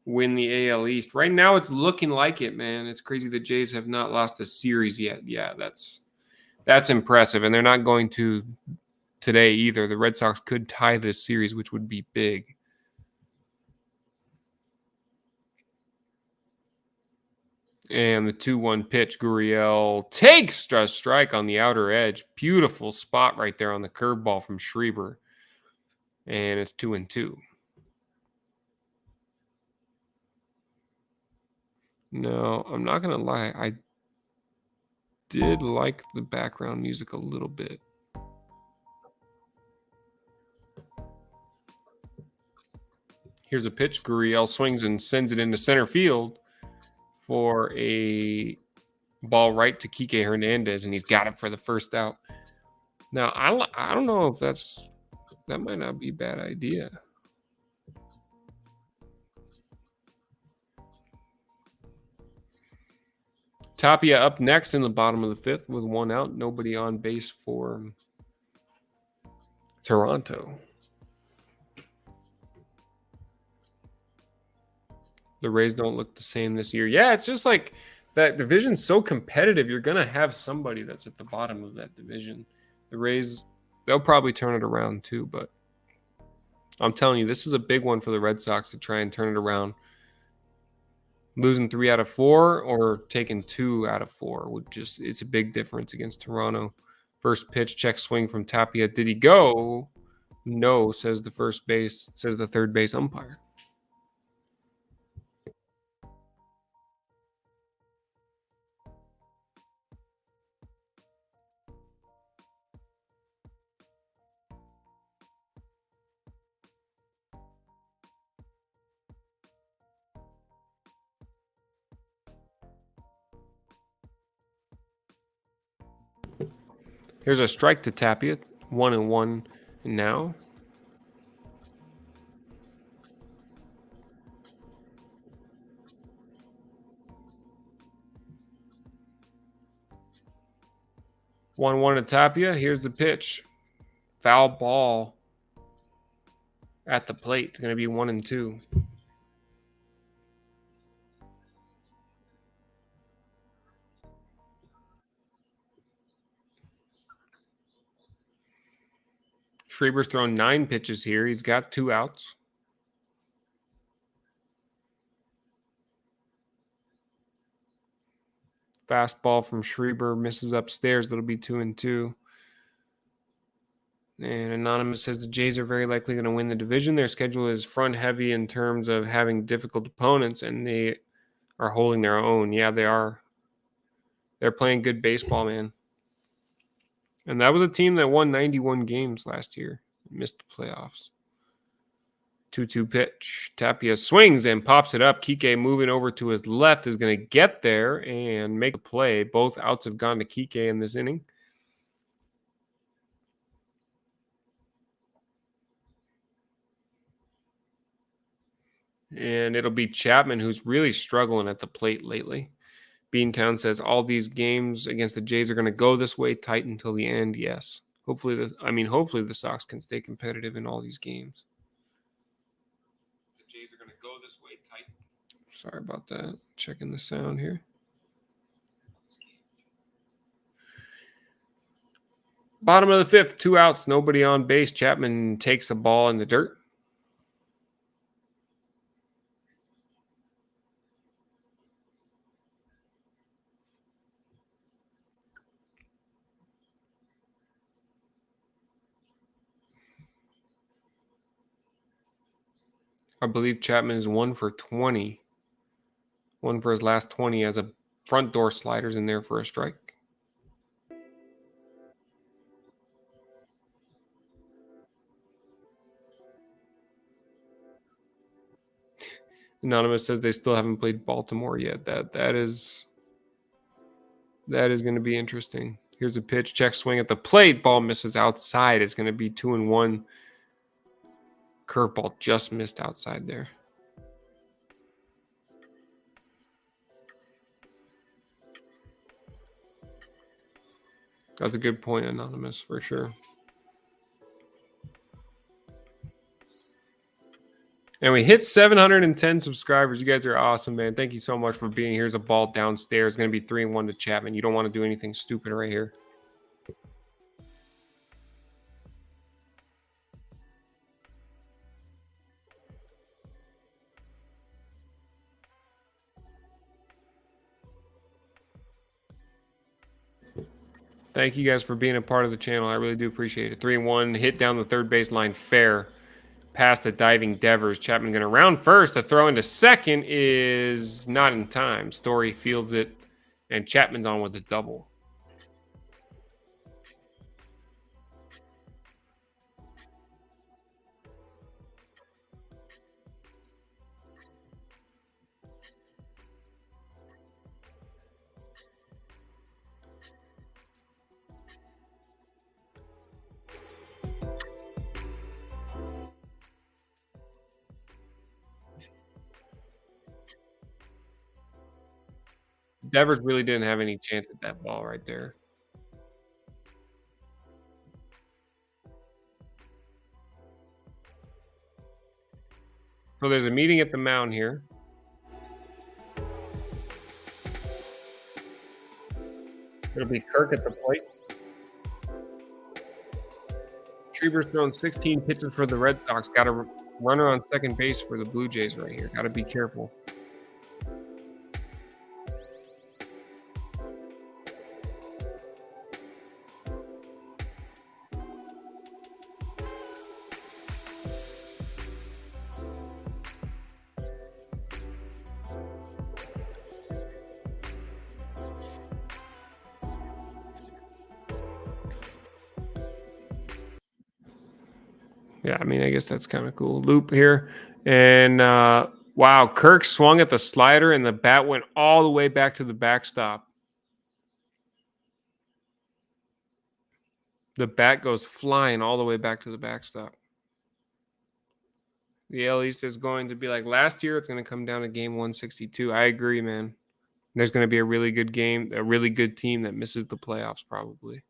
win the AL East? Right now, it's looking like it, man. It's crazy the Jays have not lost a series yet. Yeah, that's impressive, and they're not going to today either. The Red Sox could tie this series, which would be big. And the 2-1 pitch, Gurriel takes a strike on the outer edge. Beautiful spot right there on the curveball from Schreiber. And it's 2-2. No, I'm not going to lie. I did like the background music a little bit. Here's a pitch. Gurriel swings and sends it into center field for a ball right to Kike Hernandez, and he's got it for the first out. Now, I don't know if that might not be a bad idea. Tapia up next in the bottom of the 5th with 1 out. Nobody on base for Toronto. The Rays don't look the same this year. Yeah, it's just like that division's so competitive. You're going to have somebody that's at the bottom of that division. The Rays, they'll probably turn it around too, but I'm telling you, this is a big one for the Red Sox to try and turn it around. Losing 3 out of 4 or taking 2 out of 4 would just, it's a big difference against Toronto. First pitch, check swing from Tapia. Did he go? No, says the third base umpire. Here's a strike to Tapia. 1-1 now. 1-1 to Tapia. Here's the pitch. Foul ball at the plate. It's going to be 1-2. Schreiber's thrown 9 pitches here. He's got 2 outs. Fastball from Schreiber misses upstairs. That'll be 2-2. And Anonymous says the Jays are very likely going to win the division. Their schedule is front heavy in terms of having difficult opponents, and they are holding their own. Yeah, they are. They're playing good baseball, man. And that was a team that won 91 games last year. Missed the playoffs. 2-2 pitch. Tapia swings and pops it up. Kike moving over to his left is going to get there and make a play. Both outs have gone to Kike in this inning. And it'll be Chapman, who's really struggling at the plate lately. Beantown says all these games against the Jays are going to go this way, tight until the end. Yes. Hopefully the Sox can stay competitive in all these games. The Jays are going to go this way, tight. Sorry about that. Checking the sound here. Bottom of the 5th, 2 outs, nobody on base. Chapman takes a ball in the dirt. I believe Chapman is 1 for 20. 1 for his last 20 as a front door sliders in there for a strike. Anonymous says they still haven't played Baltimore yet. That is going to be interesting. Here's a pitch, check swing at the plate. Ball misses outside. It's going to be 2-1. Curveball just missed outside there. That's a good point, Anonymous, for sure. And we hit 710 subscribers. You guys are awesome, man. Thank you so much for being here. Here's a ball downstairs. It's going to be 3-1 to Chapman. You don't want to do anything stupid right here. Thank you guys for being a part of the channel. I really do appreciate it. 3-1, hit down the third base line fair. Past the diving Devers. Chapman going to round first. The throw into second is not in time. Story fields it, and Chapman's on with a double. Devers really didn't have any chance at that ball right there. So there's a meeting at the mound here. It'll be Kirk at the plate. Schreiber's thrown 16 pitches for the Red Sox. Got a runner on second base for the Blue Jays right here. Got to be careful. Yeah, I mean, I guess that's kind of cool. Loop here. And wow, Kirk swung at the slider and the bat went all the way back to the backstop. The bat goes flying all the way back to the backstop. The AL East is going to be like last year. It's going to come down to game 162. I agree, man. There's going to be a really good game, a really good team that misses the playoffs probably.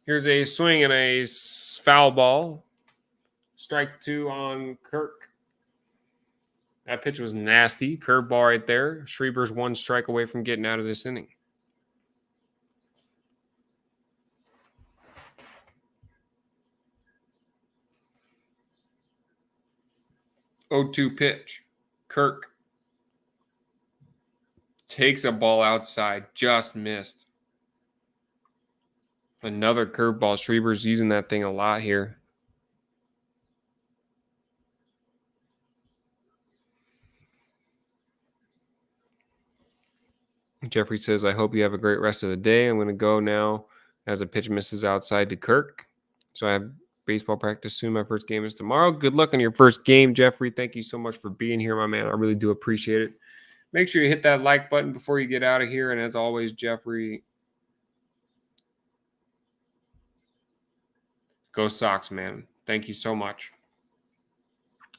Here's a swing and a foul ball. Strike 2 on Kirk. That pitch was nasty. Curveball right there. Schreiber's 1 strike away from getting out of this inning. Oh, 2 pitch. Kirk takes a ball outside. Just missed. Another curveball. Schreiber's using that thing a lot here. Jeffrey says, I hope you have a great rest of the day. I'm going to go now as a pitch misses outside to Kirk. So I have baseball practice soon. My first game is tomorrow. Good luck on your first game, Jeffrey. Thank you so much for being here, my man. I really do appreciate it. Make sure you hit that like button before you get out of here. And as always, Jeffrey, go Sox, man. Thank you so much.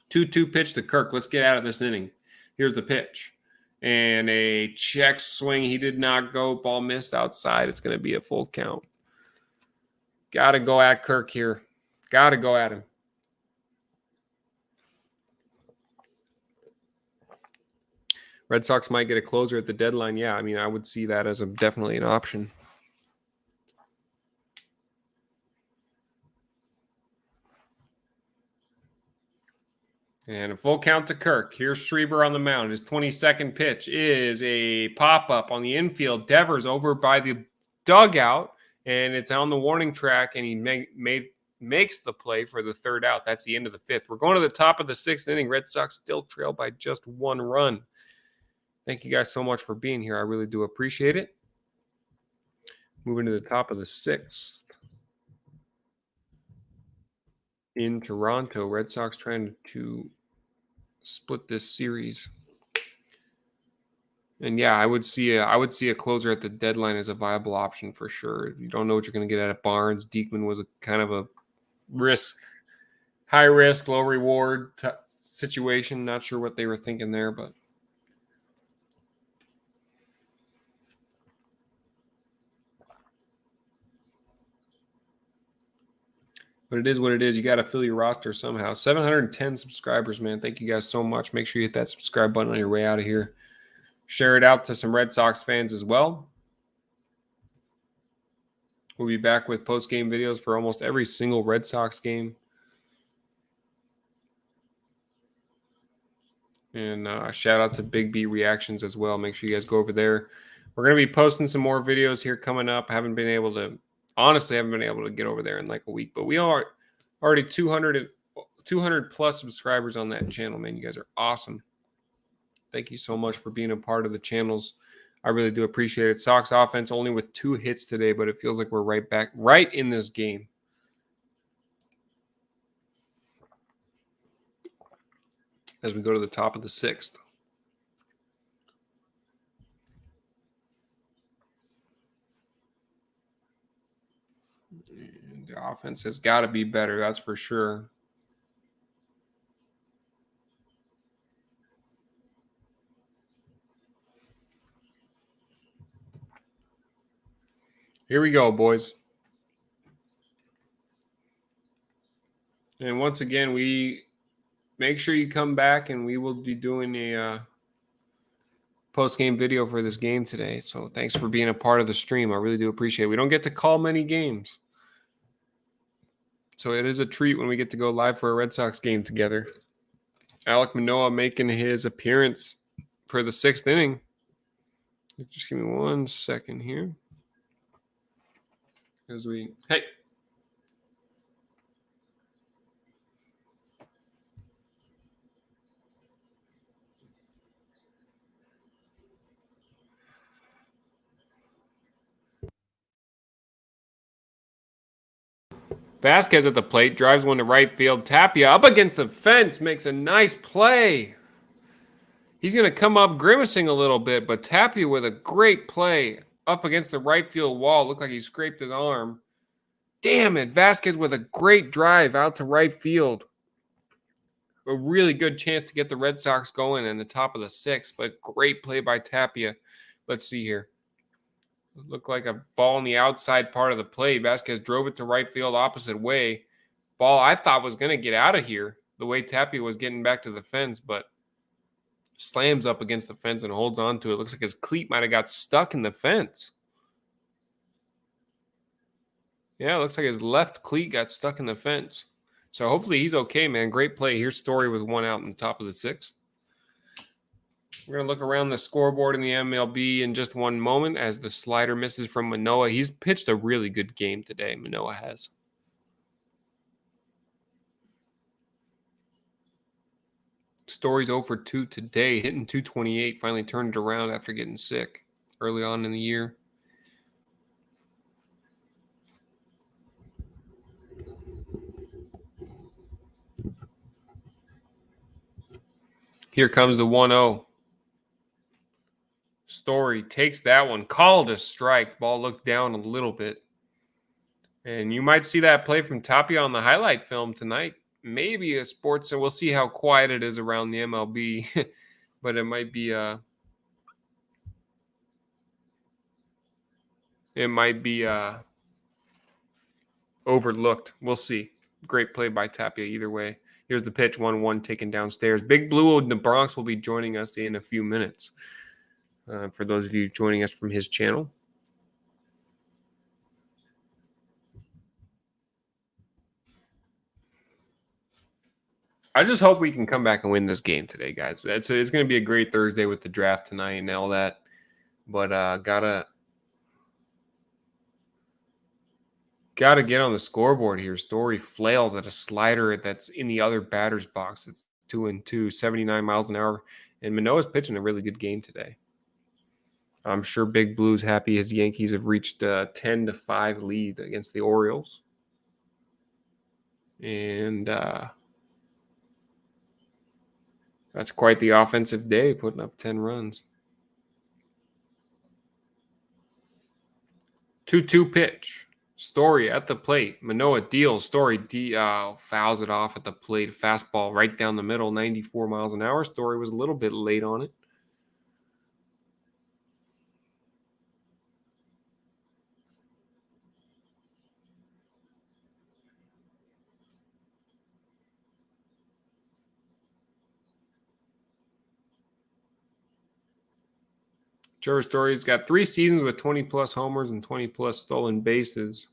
2-2 pitch to Kirk. Let's get out of this inning. Here's the pitch. And a check swing. He did not go. Ball missed outside. It's going to be a full count. Got to go at Kirk here. Got to go at him. Red Sox might get a closer at the deadline. Yeah, I mean, I would see that as definitely an option. And a full count to Kirk. Here's Schreiber on the mound. His 22nd pitch is a pop-up on the infield. Devers over by the dugout, and it's on the warning track, and he makes the play for the 3rd out. That's the end of the 5th. We're going to the top of the 6th inning. Red Sox still trail by just 1 run. Thank you guys so much for being here. I really do appreciate it. Moving to the top of the 6th. In Toronto, Red Sox trying to split this series. And yeah, I would see a closer at the deadline as a viable option for sure. You don't know what you're going to get out of Barnes. Diekman was a kind of a high risk, low reward situation. Not sure what they were thinking there, but it is what it is. You got to fill your roster somehow. 710 subscribers, man. Thank you guys so much. Make sure you hit that subscribe button on your way out of here. Share it out to some Red Sox fans as well. We'll be back with post-game videos for almost every single Red Sox game. And shout out to Big B Reactions as well. Make sure you guys go over there. We're going to be posting some more videos here coming up. Haven't been able to get over there in like a week. But we are already 200 plus subscribers on that channel, man. You guys are awesome. Thank you so much for being a part of the channels. I really do appreciate it. Sox offense only with 2 hits today, but it feels like we're right in this game. As we go to the top of the 6th. And the offense has got to be better, that's for sure. Here we go, boys. And once again, we make sure you come back, and we will be doing a post-game video for this game today. So thanks for being a part of the stream. I really do appreciate it. We don't get to call many games. So it is a treat when we get to go live for a Red Sox game together. Alek Manoah making his appearance for the 6th inning. Just give me 1 second here. Hey. Vasquez at the plate, drives one to right field. Tapia up against the fence, makes a nice play. He's going to come up grimacing a little bit, but Tapia with a great play up against the right field wall. Looked like he scraped his arm. Damn it. Vasquez with a great drive out to right field. A really good chance to get the Red Sox going in the top of the sixth, but great play by Tapia. Let's see here. It looked like a ball in the outside part of the plate. Vasquez drove it to right field opposite way. Ball I thought was going to get out of here the way Tapia was getting back to the fence, but slams up against the fence and holds on to it. Looks like his cleat might have got stuck in the fence. Yeah, it looks like his left cleat got stuck in the fence. So hopefully he's okay, man. Great play. Here's Story with one out in the top of the sixth. We're going to look around the scoreboard in the MLB in just one moment as the slider misses from Manoah. He's pitched a really good game today, Manoah has. Story's 0 for 2 today, hitting 228. Finally turned it around after getting sick early on in the year. Here comes the 1-0. Story takes that one. Called a strike. Ball looked down a little bit. And you might see that play from Tapia on the highlight film tonight. Maybe a sports, so we'll see how quiet it is around the MLB. But it might be overlooked. We'll see. Great play by Tapia either way. Here's the pitch, 1-1 taken downstairs. Big Blue in the Bronx will be joining us in a few minutes. For those of you joining us from his channel. I just hope we can come back and win this game today, guys. It's going to be a great Thursday with the draft tonight and all that. But gotta get on the scoreboard here. Story flails at a slider that's in the other batter's box. It's 2-2, 79 miles an hour. And Manoah's pitching a really good game today. I'm sure Big Blue's happy his Yankees have reached a 10-5 lead against the Orioles. And that's quite the offensive day, putting up 10 runs. 2-2 pitch. Story at the plate. Manoah deals. Story fouls it off at the plate. Fastball right down the middle, 94 miles an hour. Story was a little bit late on it. Trevor Story's got 3 seasons with 20-plus homers and 20-plus stolen bases.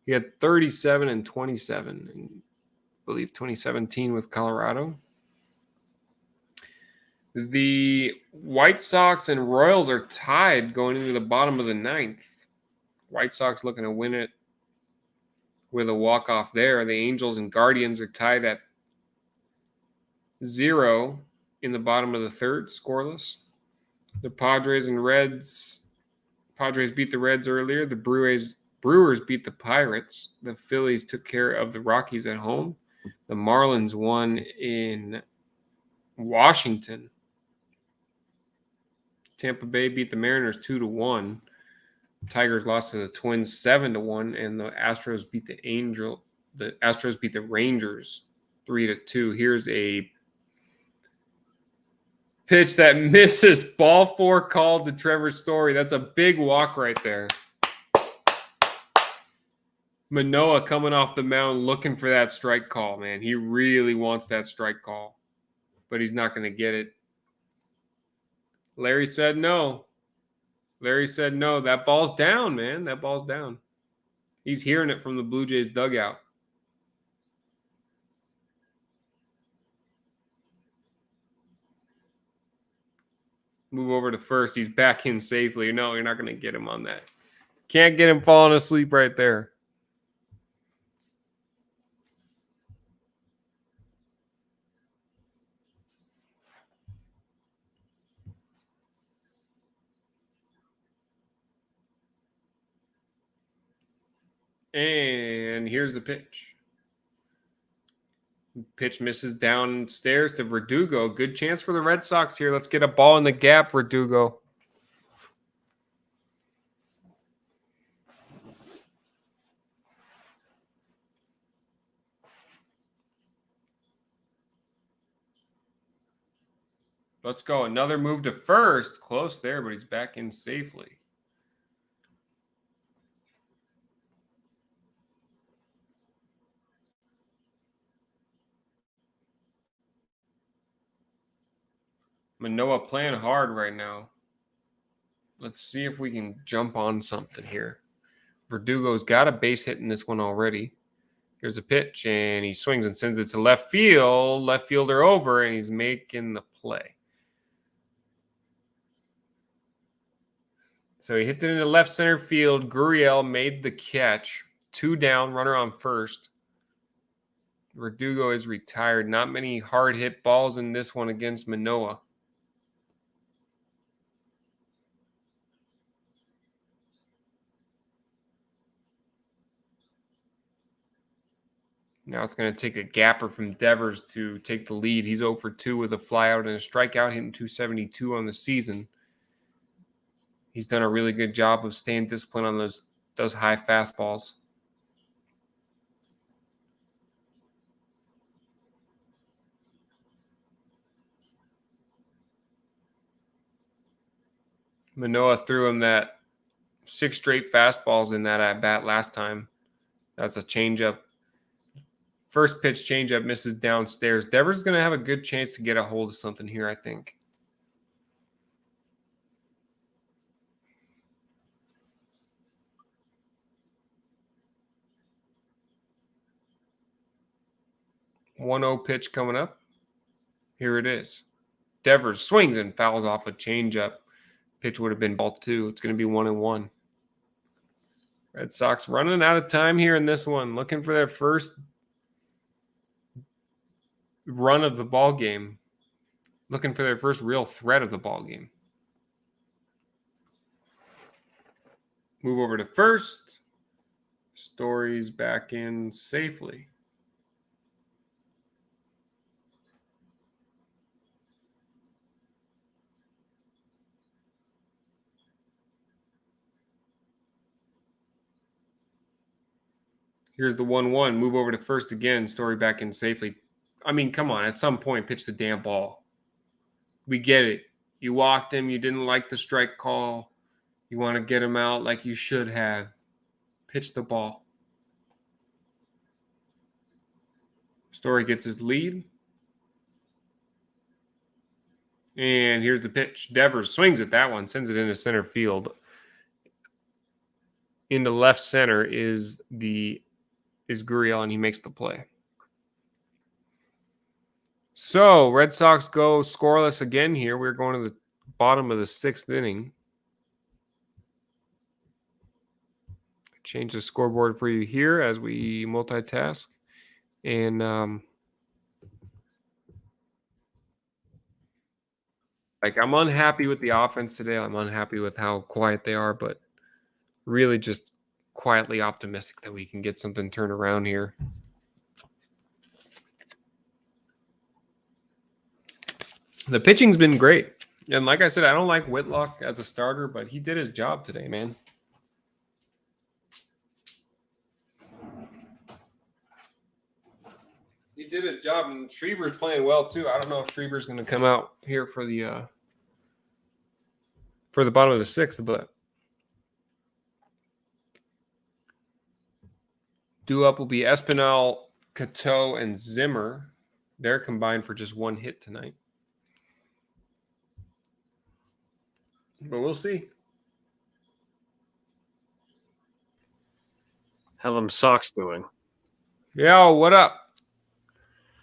He had 37 and 27 in, I believe, 2017 with Colorado. The White Sox and Royals are tied going into the bottom of the 9th. White Sox looking to win it with a walk-off there. The Angels and Guardians are tied at 0 in the bottom of the 3rd, scoreless. The Padres and Reds. Padres beat the Reds earlier. The Brewers beat the Pirates. The Phillies took care of the Rockies at home. The Marlins won in Washington. Tampa Bay beat the Mariners 2-1. Tigers lost to the Twins 7-1, and the Astros beat the Rangers 3-2. Here's a pitch that misses. Ball 4 called to Trevor Story. That's a big walk right there. Manoah coming off the mound looking for that strike call, man. He really wants that strike call, but he's not going to get it. Larry said no. That ball's down, man. That ball's down. He's hearing it from the Blue Jays dugout. Move over to first. He's back in safely. No, you're not going to get him on that. Can't get him falling asleep right there. And here's the pitch. Pitch misses downstairs to Verdugo. Good chance for the Red Sox here. Let's get a ball in the gap, Verdugo. Let's go. Another move to first. Close there, but he's back in safely. Manoah playing hard right now. Let's see if we can jump on something here. Verdugo's got a base hit in this one already. Here's a pitch, and he swings and sends it to left field. Left fielder over, and he's making the play. So he hit it into left center field. Gurriel made the catch. 2 down, runner on first. Verdugo is retired. Not many hard hit balls in this one against Manoah. Now it's going to take a gapper from Devers to take the lead. He's 0 for 2 with a flyout and a strikeout, hitting 272 on the season. He's done a really good job of staying disciplined on those high fastballs. Manoah threw him that 6 straight fastballs in that at bat last time. That's a changeup. First pitch changeup misses downstairs. Devers is going to have a good chance to get a hold of something here, I think. One 1-0 pitch coming up. Here it is. Devers swings and fouls off a changeup. Pitch would have been ball 2. It's going to be 1-1. Red Sox running out of time here in this one, looking for their first run of the ball game, looking for their first real threat of the ball game. Move over to first. Story's back in safely. Here's the 1-1. Move over to first again. Story back in safely. I mean, come on. At some point, pitch the damn ball. We get it. You walked him. You didn't like the strike call. You want to get him out like you should have. Pitch the ball. Story gets his lead. And here's the pitch. Devers swings at that one. Sends it into center field. Into left center is Gurriel, and he makes the play. So, Red Sox go scoreless again here. We're going to the bottom of the 6th inning. Change the scoreboard for you here as we multitask. And I'm unhappy with the offense today. I'm unhappy with how quiet they are, but really just quietly optimistic that we can get something turned around here. The pitching's been great. And like I said, I don't like Whitlock as a starter, but he did his job today, man. He did his job, and Schreiber's playing well too. I don't know if Schreiber's going to come out here for the bottom of the 6th, but due up will be Espinal, Cateau, and Zimmer. They're combined for just 1 hit tonight. But we'll see. How them Sox doing? Yo, what up?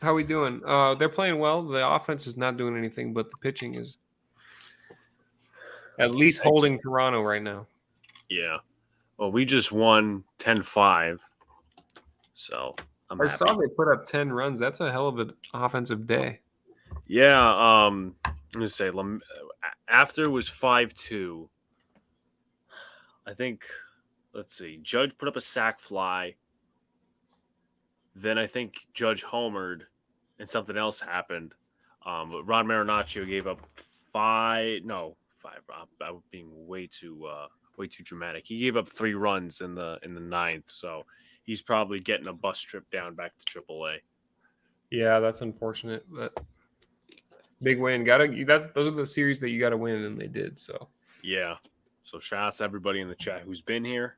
How we doing? They're playing well. The offense is not doing anything, but the pitching is at least holding Toronto right now. Yeah. Well, we just won 10-5, so I'm I happy. saw they put up 10 runs. That's a hell of an offensive day. Yeah, let me say, after it was 5-2, I think, let's see, Judge put up a sac fly. Then I think Judge homered, and something else happened. But Ron Marinaccio gave up five. I'm being way too dramatic. He gave up 3 runs in the ninth, so he's probably getting a bus trip down back to AAA. Yeah, that's unfortunate, but big win. Those are the series that you got to win, and they did. So yeah. So shout out to everybody in the chat who's been here.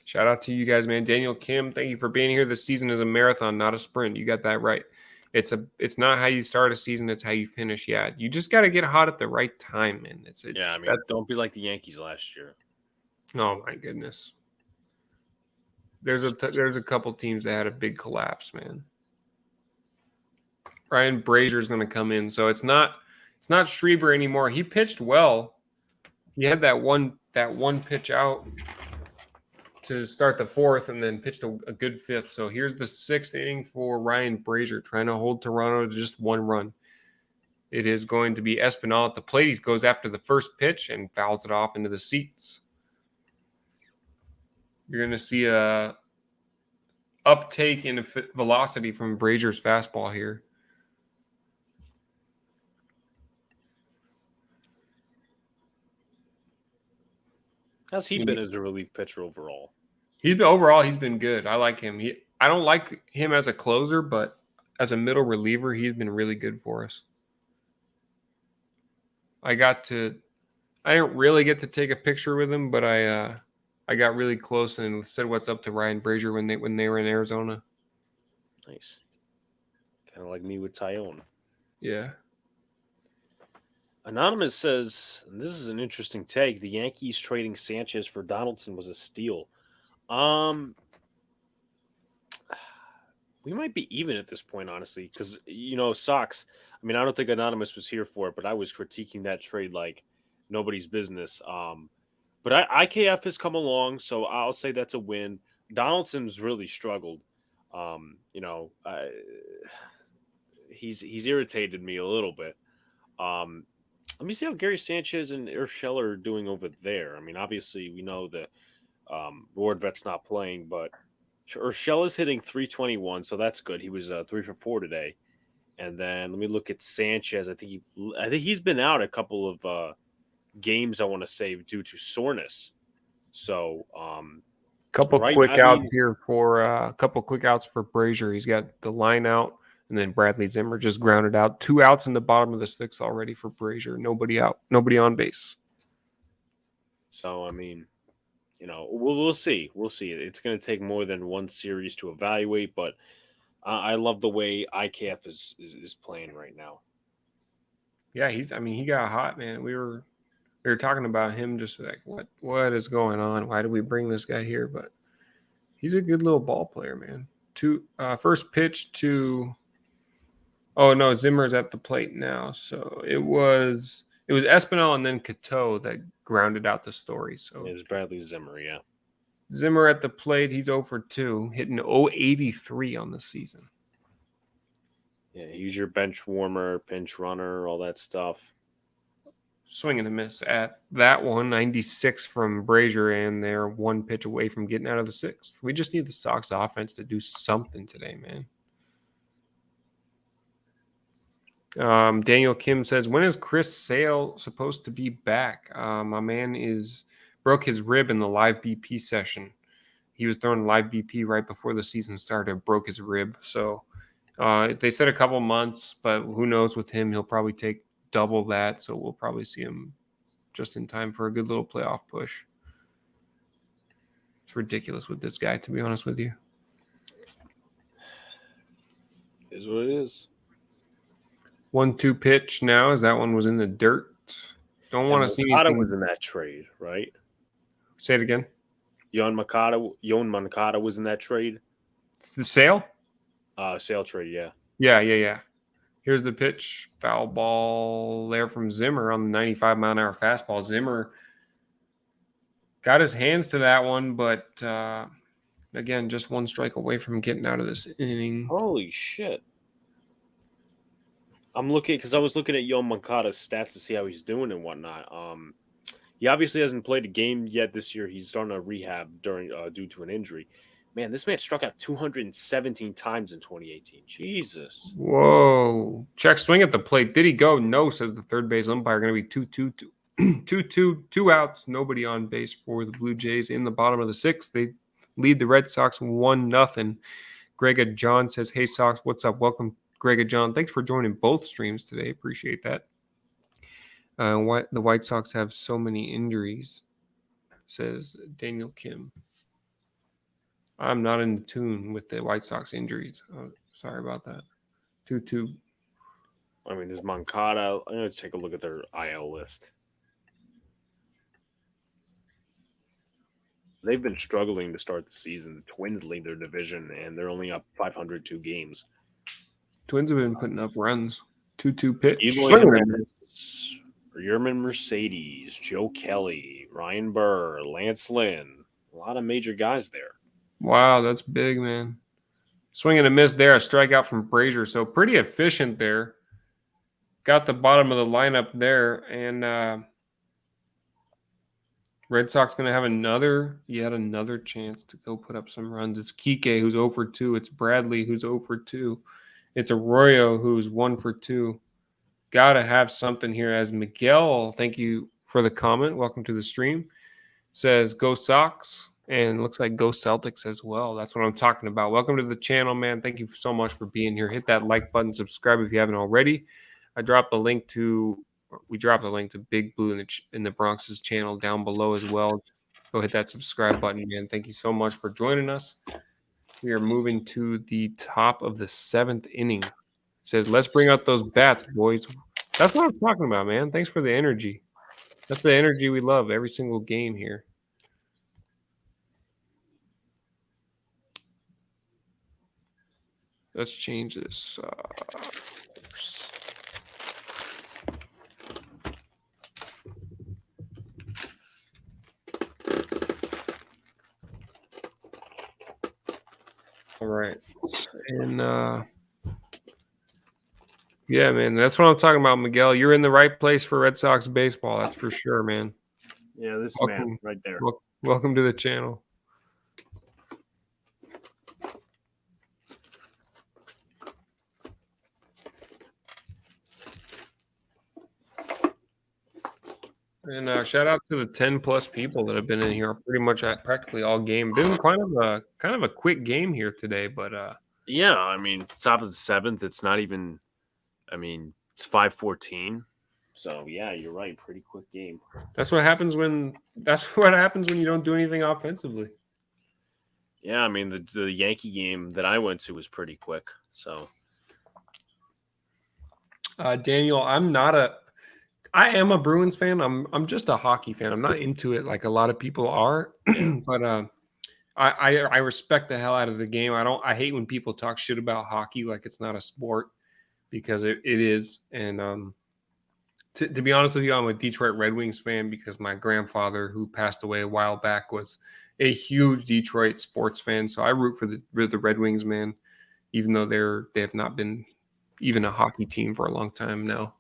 shout out to you guys, man. Daniel Kim, thank you for being here. This season is a marathon, not a sprint. You got that right. It's not how you start a season, it's how you finish. Yeah, you just got to get hot at the right time, man. Don't be like the Yankees last year. Oh my goodness. There's a couple teams that had a big collapse, man. Ryan Brazier is going to come in, so it's not Schreiber anymore. He pitched well. He had that one pitch out to start the fourth, and then pitched a good fifth. So here's the 6th inning for Ryan Brazier, trying to hold Toronto to just 1 run. It is going to be Espinal at the plate. He goes after the first pitch and fouls it off into the seats. You're going to see a uptake in velocity from Brazier's fastball here. How's he been as a relief pitcher overall? He's been good. I like him. I don't like him as a closer, but as a middle reliever, he's been really good for us. I didn't really get to take a picture with him, but I got really close and said what's up to Ryan Brazier when they were in Arizona. Nice. Kind of like me with Tyone. Yeah. Anonymous says, and this is an interesting take, the Yankees trading Sanchez for Donaldson was a steal. We might be even at this point, honestly, because, Sox, I mean, I don't think Anonymous was here for it, but I was critiquing that trade like nobody's business. But IKF has come along, so I'll say that's a win. Donaldson's really struggled. He's irritated me a little bit. Let me see how Gary Sanchez and Urshela are doing over there. I mean, obviously, we know that Rordvet's not playing, but Urshela's hitting 321, so that's good. He was 3 for 4 today. And then let me look at Sanchez. I think he's been out a couple of games, I want to say, due to soreness. So, couple quick outs for Brazier. He's got the line out. And then Bradley Zimmer just grounded out. 2 outs in the bottom of the 6th already for Brazier. Nobody out. Nobody on base. So, I mean, we'll see. We'll see. It's going to take more than one series to evaluate, but I love the way IKF is playing right now. Yeah, he got hot, man. We were talking about him, just like what is going on? Why did we bring this guy here? But he's a good little ball player, man. First pitch to. Oh no, Zimmer's at the plate now. So it was Espinal and then Cateau that grounded out the story. So it was Bradley Zimmer, yeah. Zimmer at the plate. He's 0 for 2, hitting 083 on the season. Yeah, he's your bench warmer, pinch runner, all that stuff. Swing and a miss at that one. 96 from Brazier, and they're 1 pitch away from getting out of the 6th. We just need the Sox offense to do something today, man. Daniel Kim says, when is Chris Sale supposed to be back? My man broke his rib in the live BP session. He was throwing live BP right before the season started, broke his rib. So they said a couple months, but who knows with him? He'll probably take double that. So we'll probably see him just in time for a good little playoff push. It's ridiculous with this guy, to be honest with you. It is what it is. 1-2 pitch now, as that one was in the dirt. Don't want to see anything. Was in that trade, right? Say it again. Yoan Moncada was in that trade. The Sale? Sale trade, yeah. Yeah. Here's the pitch. Foul ball there from Zimmer on the 95-mile-an-hour fastball. Zimmer Got his hands to that one, but again, just one strike away from getting out of this inning. Holy shit. I'm looking because I was looking at Yo Moncada's stats to see how he's doing and whatnot. He obviously hasn't played a game yet this year. He's starting to rehab due to an injury. Man, this man struck out 217 times in 2018. Jesus. Whoa. Check swing at the plate. Did he go? No, says the third base umpire. Going to be 2-2-2. 2-2, 2 outs. Nobody on base for the Blue Jays in the bottom of the sixth. They lead the Red Sox 1-0. Grega John says, hey, Sox, what's up? Welcome, Grega John. Thanks for joining both streams today. Appreciate that. The White Sox have so many injuries, says Daniel Kim. I'm not in tune with the White Sox injuries. Oh, sorry about that. 2-2. I mean, there's Moncada. I'm going to take a look at their IL list. They've been struggling to start the season. The Twins lead their division, and they're only up 502 games. Twins have been putting up runs. 2-2 pitch. Yerman Mercedes, Joe Kelly, Ryan Burr, Lance Lynn. A lot of major guys there. Wow, that's big, man. Swing and a miss there. A strikeout from Brazier. So pretty efficient there. Got the bottom of the lineup there. And Red Sox going to have yet another chance to go put up some runs. It's Kike who's 0 for 2. It's Bradley who's 0 for 2. It's Arroyo who's 1 for 2. Got to have something here. As Miguel, thank you for the comment. Welcome to the stream. Says, go Sox. And looks like go Celtics as well. That's what I'm talking about. Welcome to the channel, man. Thank you so much for being here. Hit that like button. Subscribe if you haven't already. We dropped the link to Big Blue in the Bronx's channel down below as well. Go hit that subscribe button, man. Thank you so much for joining us. We are moving to the top of the 7th inning. It says, let's bring out those bats, boys. That's what I'm talking about, man. Thanks for the energy. That's the energy we love every single game here. Let's change this. All right. And yeah, man, that's what I'm talking about, Miguel. You're in the right place for Red Sox baseball. That's for sure, man. Yeah, this man right there. Welcome to the channel. And shout out to the 10+ people that have been in here pretty much at practically all game. Been kind of a quick game here today, but yeah, I mean, it's top of the 7th. It's not even. I mean, it's 5:14. So yeah, you're right. Pretty quick game. That's what happens when you don't do anything offensively. Yeah, I mean the Yankee game that I went to was pretty quick. So Daniel, I am a Bruins fan. I'm just a hockey fan. I'm not into it like a lot of people are, but I respect the hell out of the game. I hate when people talk shit about hockey like it's not a sport, because it is. And to be honest with you, I'm a Detroit Red Wings fan because my grandfather, who passed away a while back, was a huge Detroit sports fan. So I root for the Red Wings, man, even though they have not been even a hockey team for a long time now.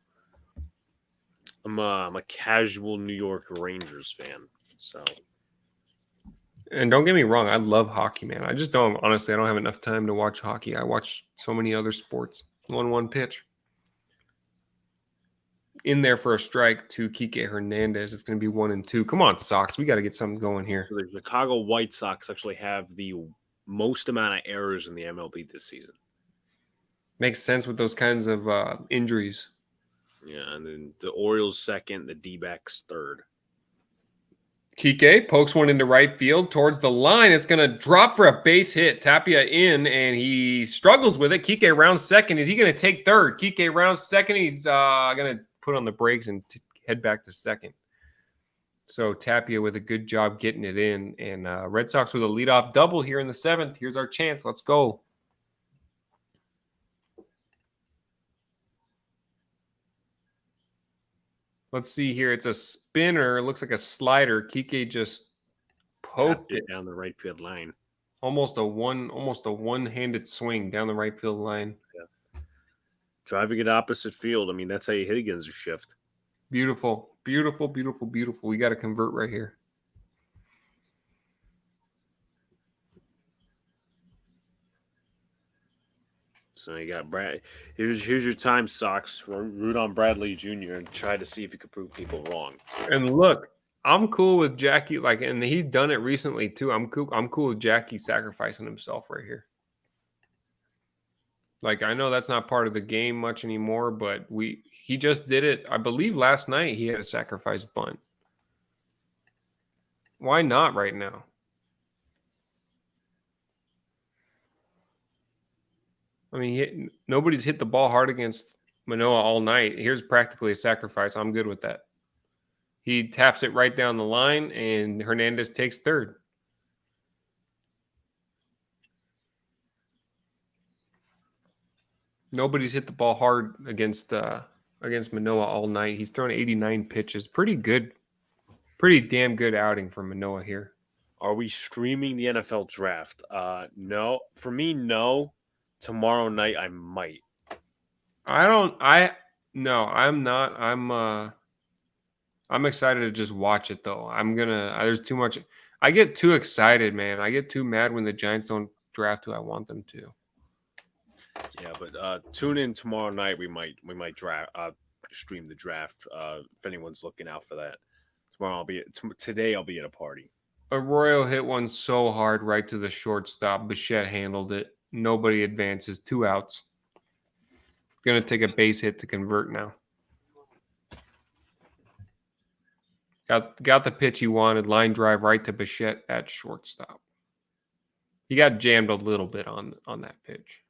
I'm a casual New York Rangers fan. So, and don't get me wrong, I love hockey, man. I just don't have enough time to watch hockey. I watch so many other sports. 1-1 pitch. In there for a strike to Kike Hernandez. It's going to be 1-2. Come on, Sox. We got to get something going here. So the Chicago White Sox actually have the most amount of errors in the MLB this season. Makes sense with those kinds of injuries. Yeah, and then the Orioles second, the D-backs third. Kike pokes one into right field towards the line. It's going to drop for a base hit. Tapia in, and he struggles with it. Kike rounds second. Is he going to take third? Kike rounds second. He's going to put on the brakes and head back to second. So Tapia with a good job getting it in. And Red Sox with a leadoff double here in the 7th. Here's our chance. Let's go. Let's see here. It's a spinner. It looks like a slider. Kike just poked it down the right field line. almost a one-handed swing down the right field line. Yeah. Driving it opposite field. I mean, that's how you hit against a shift. Beautiful, beautiful, beautiful, beautiful. We got to convert right here. So you got Brad. Here's your time, Sox. Root on Bradley Jr. and try to see if you can prove people wrong. And look, I'm cool with Jackie. Like, and he's done it recently too. I'm cool with Jackie sacrificing himself right here. Like, I know that's not part of the game much anymore, but he just did it. I believe last night he had a sacrifice bunt. Why not right now? I mean, nobody's hit the ball hard against Manoah all night. Here's practically a sacrifice. I'm good with that. He taps it right down the line, and Hernandez takes third. Nobody's hit the ball hard against Manoah all night. He's thrown 89 pitches. Pretty good. Pretty damn good outing for Manoah here. Are we streaming the NFL draft? No. For me, no. Tomorrow night, I might. No, I'm not. I'm excited to just watch it though. There's too much. I get too excited, man. I get too mad when the Giants don't draft who I want them to. Yeah, but tune in tomorrow night. We might draft stream the draft. If anyone's looking out for that. Tomorrow today I'll be at a party. Arroyo hit one so hard right to the shortstop. Bichette handled it. Nobody advances. 2 outs. Going to take a base hit to convert now. Got the pitch he wanted. Line drive right to Bichette at shortstop. He got jammed a little bit on that pitch.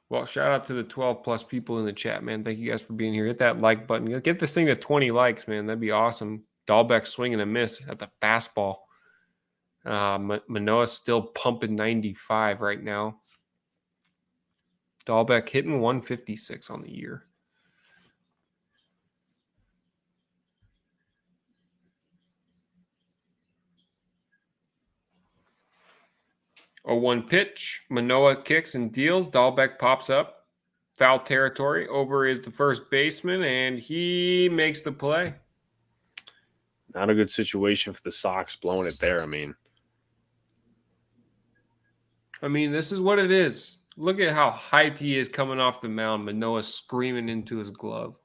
Well, shout out to the 12+ people in the chat, man. Thank you guys for being here. Hit that like button. Get this thing to 20 likes, man. That'd be awesome. Dahlbeck swinging a miss at the fastball. Manoah's still pumping 95 right now. Dahlbeck hitting 156 on the year. A 1 pitch. Manoah kicks and deals. Dahlbeck pops up. Foul territory. Over is the first baseman, and he makes the play. Not a good situation for the Sox blowing it there. I mean, this is what it is. Look at how hyped he is coming off the mound. Manoah screaming into his glove.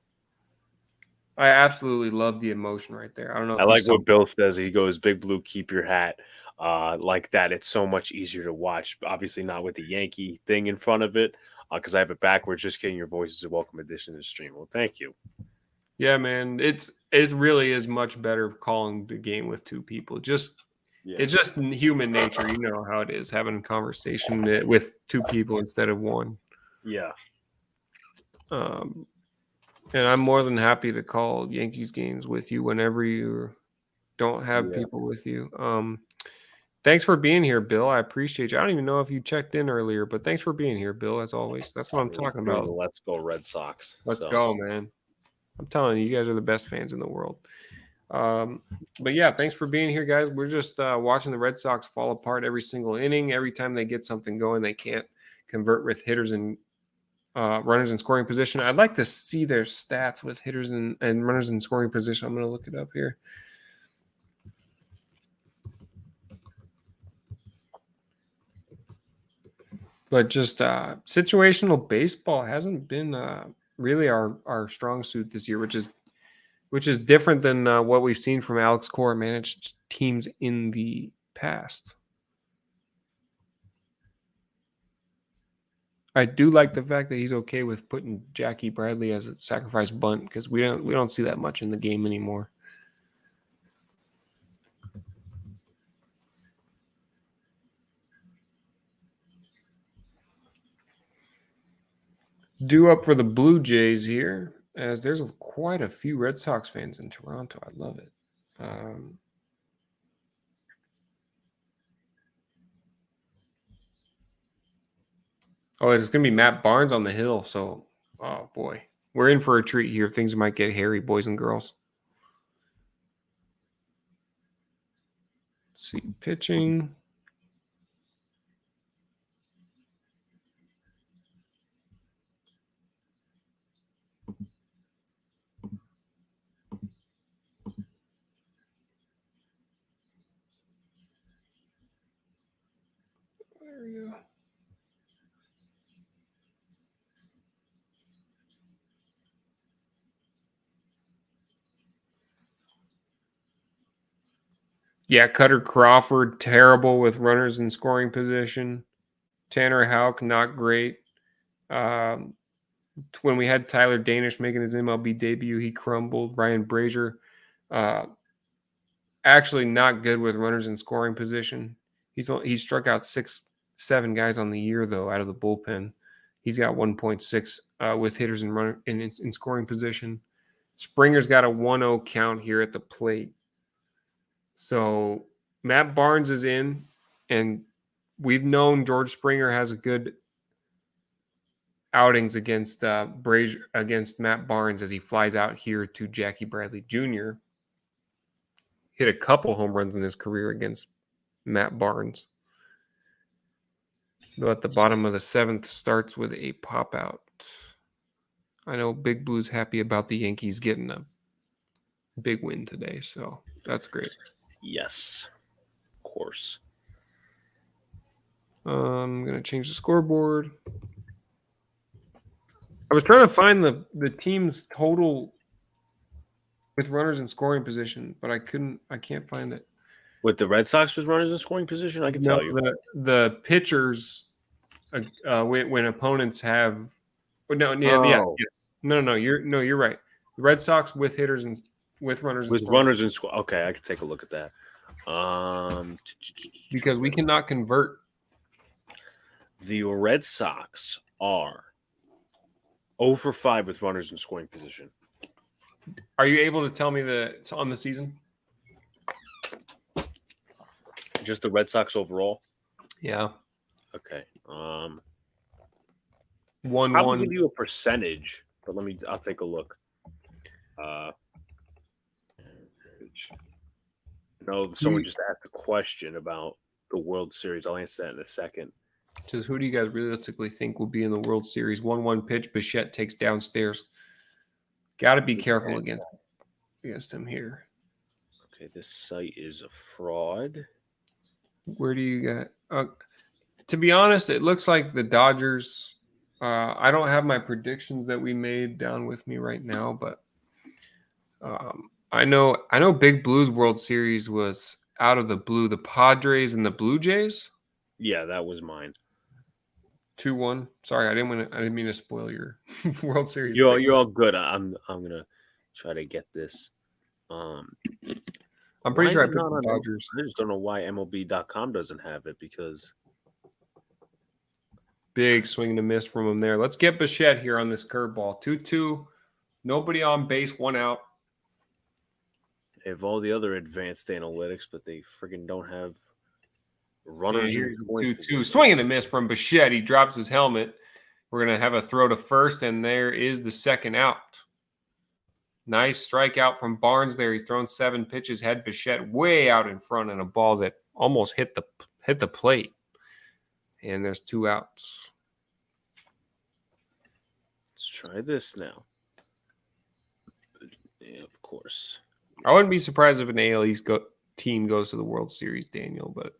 I absolutely love the emotion right there. I don't know. I like what Bill says. He goes, "Big Blue, keep your hat." Like that, it's so much easier to watch. Obviously, not with the Yankee thing in front of it, because I have it backwards. Just kidding. Your voice is a welcome addition to the stream. Well, thank you. Yeah, man. It really is much better calling the game with 2 people. It's just human nature. You know how it is, having a conversation with 2 people instead of 1. Yeah. And I'm more than happy to call Yankees games with you whenever you don't have people with you. Thanks for being here, Bill. I appreciate you. I don't even know if you checked in earlier, but thanks for being here, Bill, as always. That's what I'm talking about. Let's go Red Sox. Let's go, man. I'm telling you, you guys are the best fans in the world. But yeah, thanks for being here, guys. We're just watching the Red Sox fall apart every single inning. Every time they get something going, they can't convert with hitters and runners in scoring position. I'd like to see their stats with hitters and runners in scoring position. I'm going to look it up here. But just situational baseball hasn't been really our strong suit this year, which is different than what we've seen from Alex Cora managed teams in the past. I do like the fact that he's okay with putting Jackie Bradley as a sacrifice bunt, because we don't see that much in the game anymore. Due up for the Blue Jays here, as there's quite a few Red Sox fans in Toronto. I love it. Oh, it's going to be Matt Barnes on the hill. So, oh boy, we're in for a treat here. Things might get hairy, boys and girls. see, pitching. There we go. Yeah, Cutter Crawford, terrible with runners in scoring position. Tanner Houck, not great. When we had Tyler Danish making his MLB debut, he crumbled. Ryan Brazier, actually not good with runners in scoring position. He's struck out 6-7 guys on the year though out of the bullpen. He's got 1.6 with hitters in scoring position. Springer's got a 1-0 count here at the plate. So Matt Barnes is in, and we've known George Springer has a good outings against Brazier, against Matt Barnes as he flies out here to Jackie Bradley Jr. Hit a couple home runs in his career against Matt Barnes. Though at the bottom of the 7th starts with a pop out. I know Big Blue's happy about the Yankees getting a big win today, so that's great. Yes, of course. I'm going to change the scoreboard. I was trying to find the team's total with runners in scoring position, but I can't find it. With the Red Sox with runners in scoring position, I can tell you. The pitchers, when opponents have, no, you're right. The Red Sox with hitters and with runners in scoring. Okay, I can take a look at that. Because we cannot convert. The Red Sox are 0 for 5 with runners in scoring position. Are you able to tell me it's on the season? Just the Red Sox overall? Yeah. Okay. 1-1. I'll give you a percentage, but I'll take a look. Someone just asked a question about the World Series. I'll answer that in a second. Just who do you guys realistically think will be in the World Series? 1-1 pitch. Bichette takes downstairs. Got to be careful against him here. Okay, this site is a fraud. Where do you got? To be honest, it looks like the Dodgers. I don't have my predictions that we made down with me right now, but I know Big Blue's World Series was out of the blue. The Padres and the Blue Jays. Yeah, that was mine. 2-1. Sorry, I didn't mean to spoil your World Series. You're all good. I'm gonna try to get this. I'm pretty sure I picked the Dodgers. I just don't know why MLB.com doesn't have it because big swing and a miss from him there. Let's get Bichette here on this curveball. 2-2. Nobody on base, 1 out. They have all the other advanced analytics, but they friggin' don't have runners. Here's 2-2. Swing and a miss from Bichette. He drops his helmet. We're going to have a throw to first, and there is the second out. Nice strikeout from Barnes there. He's thrown 7 pitches, had Bichette way out in front on a ball that almost hit the plate. And there's 2 outs. Let's try this now. Yeah, of course. I wouldn't be surprised if an AL East team goes to the World Series, Daniel, but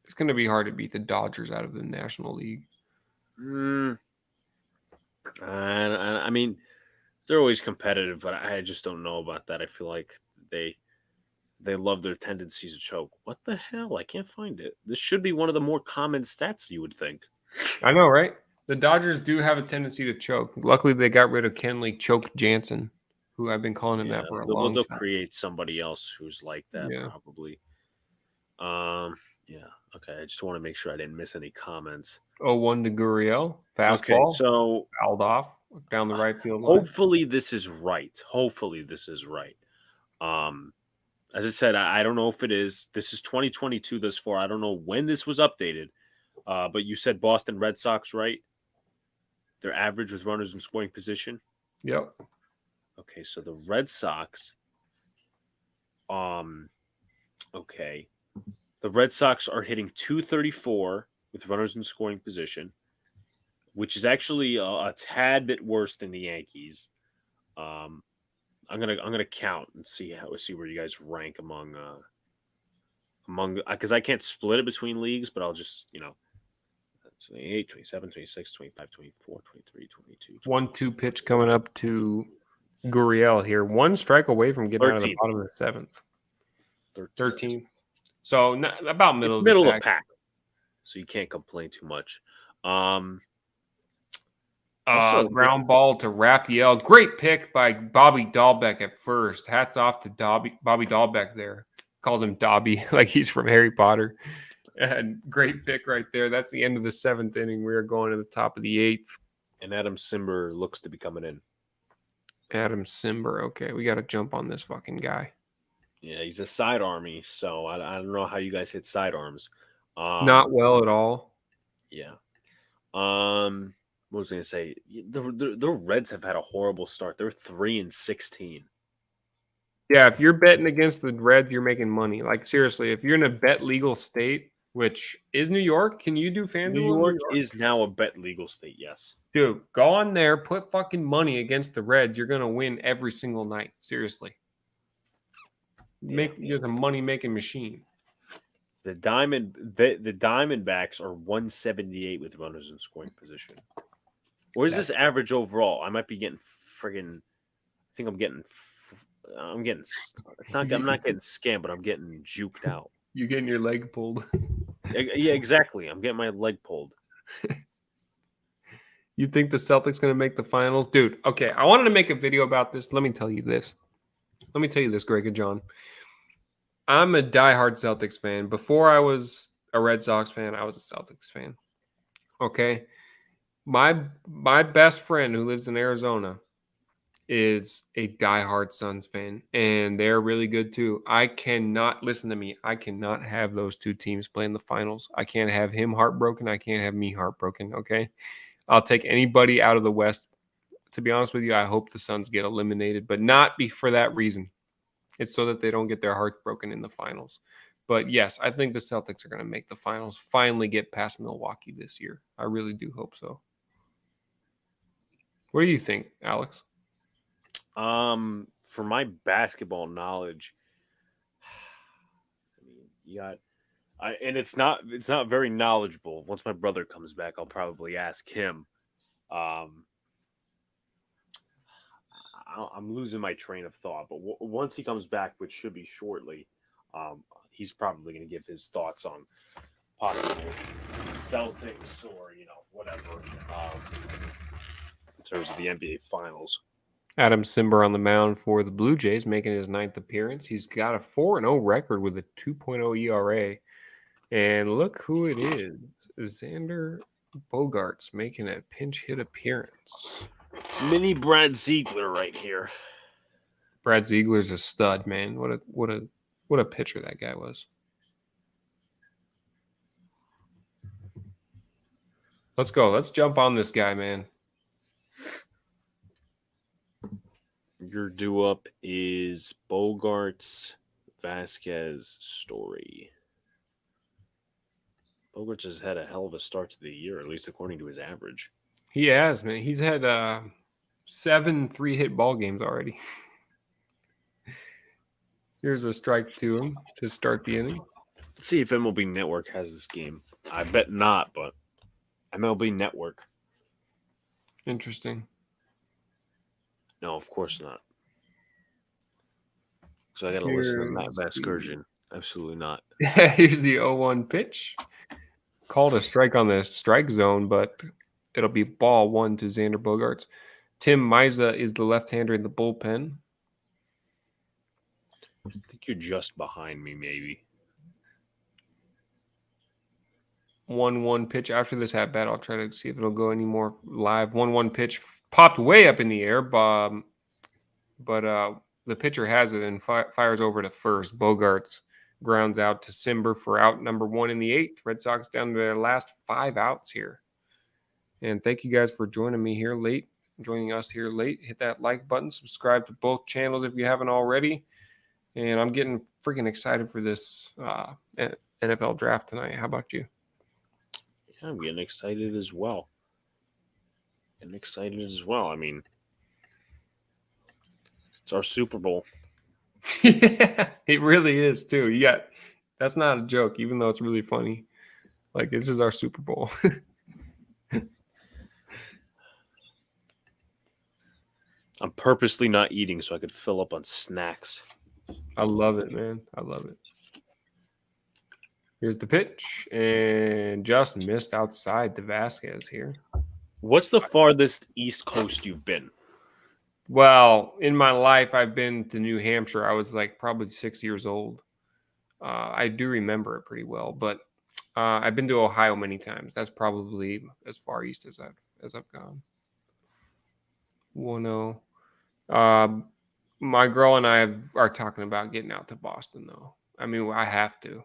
it's going to be hard to beat the Dodgers out of the National League. I mean, they're always competitive, but I just don't know about that. I feel like they love their tendencies to choke. What the hell? I can't find it. This should be one of the more common stats, you would think. I know, right? The Dodgers do have a tendency to choke. Luckily, they got rid of Kenley Choke Jansen, who I've been calling him that for a long time. They'll create somebody else who's like that, probably. Yeah. Okay. I just want to make sure I didn't miss any comments. 0-1 to Gurriel. Fastball. Okay, so fouled off down the right field line. Hopefully this is right. As I said, I don't know if it is. This is 2022 thus far. I don't know when this was updated. But you said Boston Red Sox, right? Their average with runners in scoring position. Yep. Okay, so the Red Sox. Okay. The The Red Sox are hitting 234 with runners in scoring position, which is actually a tad bit worse than the Yankees. I'm gonna count and see where you guys rank among because I can't split it between leagues, but I'll just 28, 27, 26, 25, 24, 23, 22, 1-2 pitch coming up to Gurriel here. 1 strike away from getting 13th. out of the bottom of the 7th. 13th. So about middle of the pack. So you can't complain too much. Ground ball to Raphael. Great pick by Bobby Dahlbeck at first. Hats off to Bobby Dahlbeck there. Called him Dobby like he's from Harry Potter. And great pick right there. That's the end of the 7th inning. We are going to the top of the 8th. And Adam Simber looks to be coming in. Adam Simber. Okay, we got to jump on this fucking guy. Yeah, he's a side army, so I don't know how you guys hit sidearms. Not well at all. Yeah. What was I going to say? The Reds have had a horrible start. They're 3-16. Yeah, if you're betting against the Reds, you're making money. Like, seriously, if you're in a bet legal state, which is New York, can you do FanDuel? New York is now a bet legal state, yes. Dude, go on there, put fucking money against the Reds. You're going to win every single night. Seriously. You're the money-making machine. The Diamondbacks are 178 with runners in scoring position. What is this average overall? I might be getting friggin'. I think I'm getting. It's not. I'm not getting scammed, but I'm getting juked out. You're getting your leg pulled. Yeah, exactly. I'm getting my leg pulled. You think the Celtics going to make the finals? Dude, okay. I wanted to make a video about this. Let me tell you this, Greg and John. I'm a diehard Celtics fan. Before I was a Red Sox fan, I was a Celtics fan. Okay? My best friend who lives in Arizona is a diehard Suns fan, and they're really good too. I cannot have those two teams play in the finals. I can't have him heartbroken. I can't have me heartbroken, okay? I'll take anybody out of the West. To be honest with you, I hope the Suns get eliminated, but not for that reason. It's so that they don't get their hearts broken in the finals. But yes, I think the Celtics are going to make the finals, finally get past Milwaukee this year. I really do hope so. What do you think, Alex? For my basketball knowledge, and it's not very knowledgeable. Once my brother comes back, I'll probably ask him. I'm losing my train of thought, but once he comes back, which should be shortly, he's probably going to give his thoughts on possible Celtics or whatever in terms of the NBA Finals. Adam Simber on the mound for the Blue Jays, making his 9th appearance. He's got a 4-0 record with a 2.0 ERA. And look who it is. Xander Bogaerts making a pinch hit appearance. Mini Brad Ziegler right here. Brad Ziegler's a stud, man. What a pitcher that guy was. Let's go. Let's jump on this guy, man. Your due up is Bogaerts, Vasquez, Story. Bogaerts has had a hell of a start to the year, at least according to his average. He has, man. He's had 7 3-hit ball games already. Here's a strike to him to start the inning. Let's see if MLB Network has this game. I bet not, but MLB Network. Interesting. No, of course not. So I got to listen to Matt Vasgersian. Absolutely not. Here's the 0-1 pitch. Called a strike on the strike zone, but it'll be ball 1 to Xander Bogaerts. Tim Misa is the left-hander in the bullpen. I think you're just behind me, maybe. 1-1 pitch. After this at-bat, I'll try to see if it'll go any more live. 1-1 pitch popped way up in the air, but the pitcher has it and fires over to first. Bogaerts grounds out to Simber for out number 1 in the 8th. Red Sox down to their last 5 outs here. And thank you guys for joining us here late. Hit that like button. Subscribe to both channels if you haven't already. And I'm getting freaking excited for this NFL draft tonight. How about you? Yeah, I'm getting excited as well. I mean, it's our Super Bowl. Yeah, it really is too. That's not a joke, even though it's really funny. Like, this is our Super Bowl. I'm purposely not eating so I could fill up on snacks. I love it, man. I love it. Here's the pitch, and just missed outside to Vasquez here. What's the farthest East Coast you've been? Well, in my life, I've been to New Hampshire. I was like probably 6 years old. I do remember it pretty well, but I've been to Ohio many times. That's probably as far east as I've gone. 1-0. My girl and I are talking about getting out to Boston, though. I mean, I have to.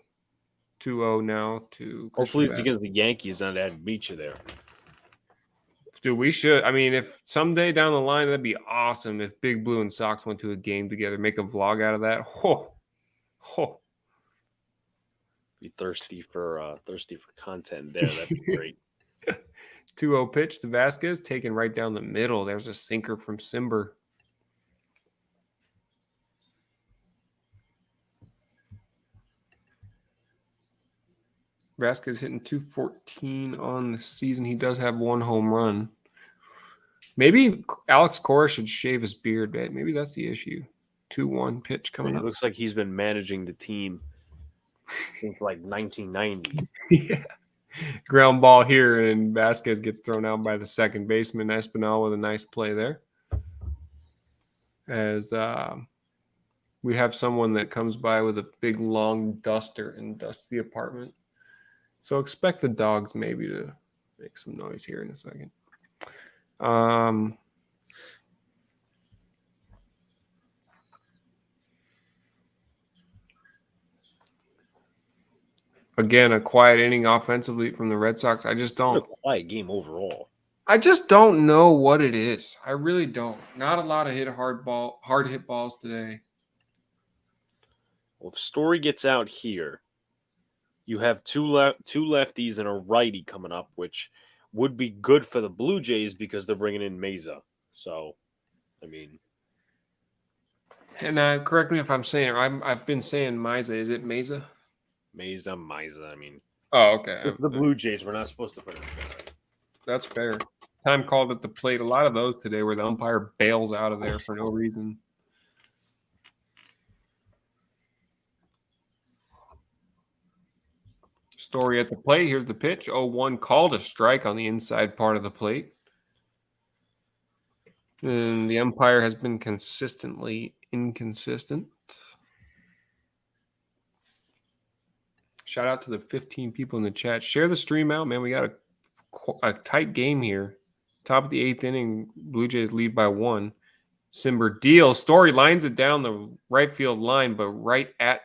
2-0 now to Hopefully, it's Christian against the Yankees and I'd meet you there. Dude, we should. I mean, if someday down the line, that'd be awesome if Big Blue and Sox went to a game together, make a vlog out of that. Oh. Be thirsty for content there. That'd be great. 2-0 pitch to Vasquez, taken right down the middle. There's a sinker from Simber. Vasquez hitting 214 on the season. He does have one home run. Maybe Alex Cora should shave his beard, man. Maybe that's the issue. 2-1 pitch coming up. It looks like he's been managing the team since like 1990. Yeah. Ground ball here, and Vasquez gets thrown out by the second baseman. Espinal with a nice play there. As we have someone that comes by with a big, long duster and dusts the apartment. So expect the dogs maybe to make some noise here in a second. Again, a quiet inning offensively from the Red Sox. I just don't. A quiet game overall. I just don't know what it is. I really don't. Not a lot of hard hit balls today. Well, if Story gets out here, you have two lefties and a righty coming up, which would be good for the Blue Jays because they're bringing in Meza. So, I mean, and correct me if I'm saying it. I've been saying Meza. Is it Meza? Meza. I mean, oh, okay. It's the Blue Jays. We're not supposed to pronounce that. That's fair. Time called at the plate. A lot of those today where the umpire bails out of there for no reason. Story at the plate. Here's the pitch. 0-1 called a strike on the inside part of the plate. And the umpire has been consistently inconsistent. Shout out to the 15 people in the chat. Share the stream out, man. We got a tight game here. Top of the 8th inning, Blue Jays lead by 1. Simber deals. Story lines it down the right field line, but right at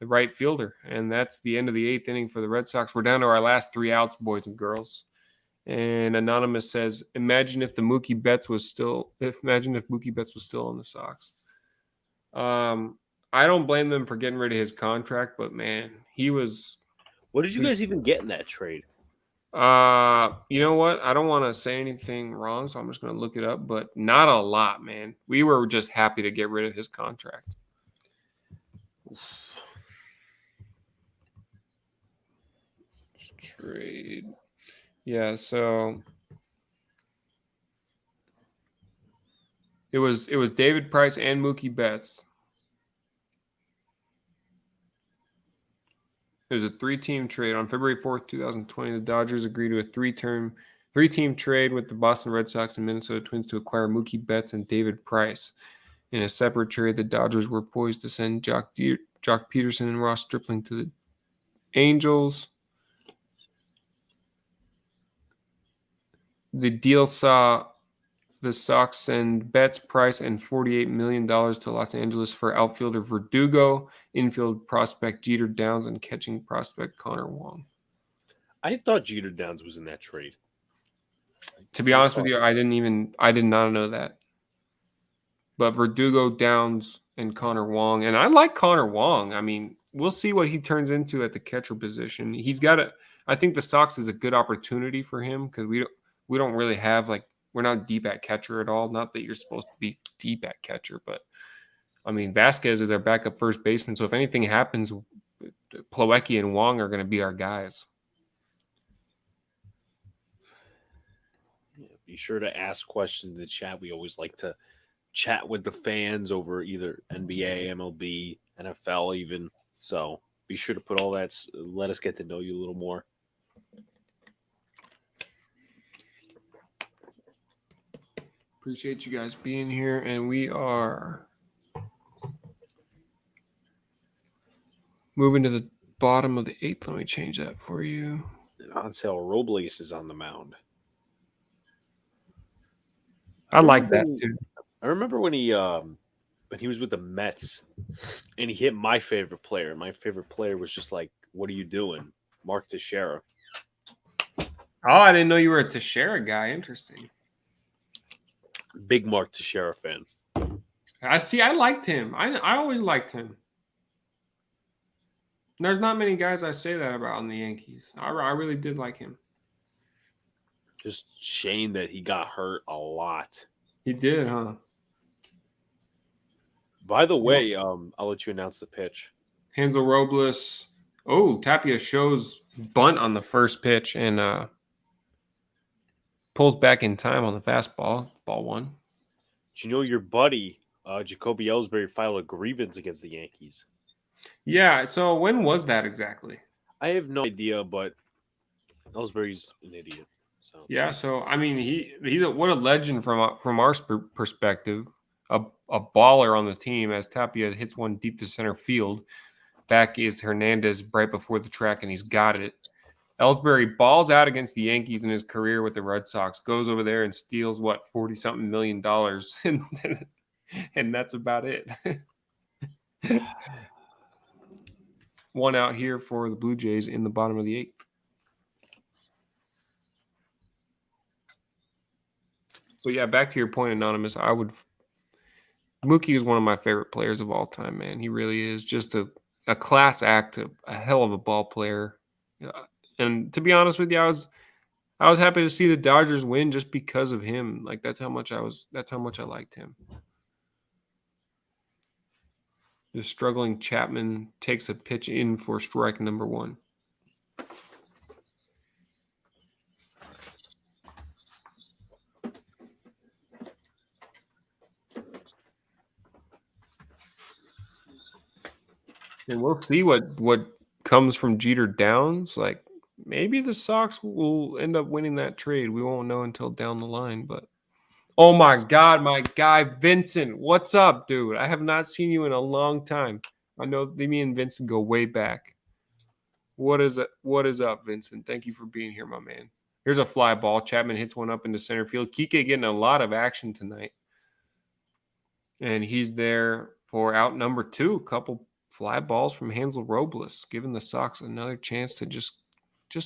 the right fielder. And that's the end of the 8th inning for the Red Sox. We're down to our last 3 outs, boys and girls. And Anonymous says, imagine if Mookie Betts was still on the Sox. I don't blame them for getting rid of his contract, but man, he was. What did you guys even get in that trade? You know what? I don't want to say anything wrong, so I'm just going to look it up, but not a lot, man. We were just happy to get rid of his contract. Trade. Yeah, so it was David Price and Mookie Betts. It was a 3-team trade on February 4th, 2020. The Dodgers agreed to a 3-team trade with the Boston Red Sox and Minnesota Twins to acquire Mookie Betts and David Price. In a separate trade, the Dodgers were poised to send Jock Peterson and Ross Stripling to the Angels. The deal saw the Sox send Betts, Price, and $48 million to Los Angeles for outfielder Verdugo, infield prospect Jeter Downs, and catching prospect Connor Wong. I thought Jeter Downs was in that trade. To be honest with you, I did not know that. But Verdugo, Downs, and Connor Wong. And I like Connor Wong. I mean, we'll see what he turns into at the catcher position. He's got a. I think the Sox is a good opportunity for him because we don't really have like we're not deep at catcher at all. Not that you're supposed to be deep at catcher, but I mean Vasquez is our backup first baseman. So if anything happens, Plawecki and Wong are going to be our guys. Be sure to ask questions in the chat. We always like to chat with the fans over either NBA, MLB, NFL, even. So be sure to put all that. Let us get to know you a little more. Appreciate you guys being here, and we are moving to the bottom of the 8th. Let me change that for you. And Ansel Robles is on the mound. I like that too. I remember when he was with the Mets, and he hit my favorite player. My favorite player was just like, "What are you doing, Mark Teixeira?" Oh, I didn't know you were a Teixeira guy. Interesting. Big Mark Teixeira fan. I see. I liked him. I always liked him. There's not many guys I say that about in the Yankees. I really did like him. Just shame that he got hurt a lot. He did, huh? By the way, I'll let you announce the pitch. Hansel Robles. Oh, Tapia shows bunt on the first pitch and pulls back in time on the fastball. Ball one. Do you know your buddy, Jacoby Ellsbury, filed a grievance against the Yankees? Yeah, so when was that exactly? I have no idea, but Ellsbury's an idiot. So yeah, so I mean, he's what a legend from our perspective, a baller on the team. As Tapia hits one deep to center field, back is Hernandez right before the track, and he's got it. Ellsbury balls out against the Yankees in his career with the Red Sox, goes over there and steals what $40-something million, and that's about it. One out here for the Blue Jays in the bottom of the 8th. But yeah, back to your point, Anonymous. Mookie is one of my favorite players of all time, man. He really is just a class act, a hell of a ball player. And to be honest with you, I was happy to see the Dodgers win just because of him. Like that's how much I liked him. The struggling Chapman takes a pitch in for strike number 1. And we'll see what comes from Jeter Downs. Like maybe the Sox will end up winning that trade. We won't know until down the line. But oh my God, my guy Vincent, what's up, dude? I have not seen you in a long time. I know me and Vincent go way back. What is up, Vincent? Thank you for being here, my man. Here's a fly ball. Chapman hits one up into center field. Kike getting a lot of action tonight. And he's there for out number 2. A couple fly balls from Hansel Robles, giving the Sox another chance to just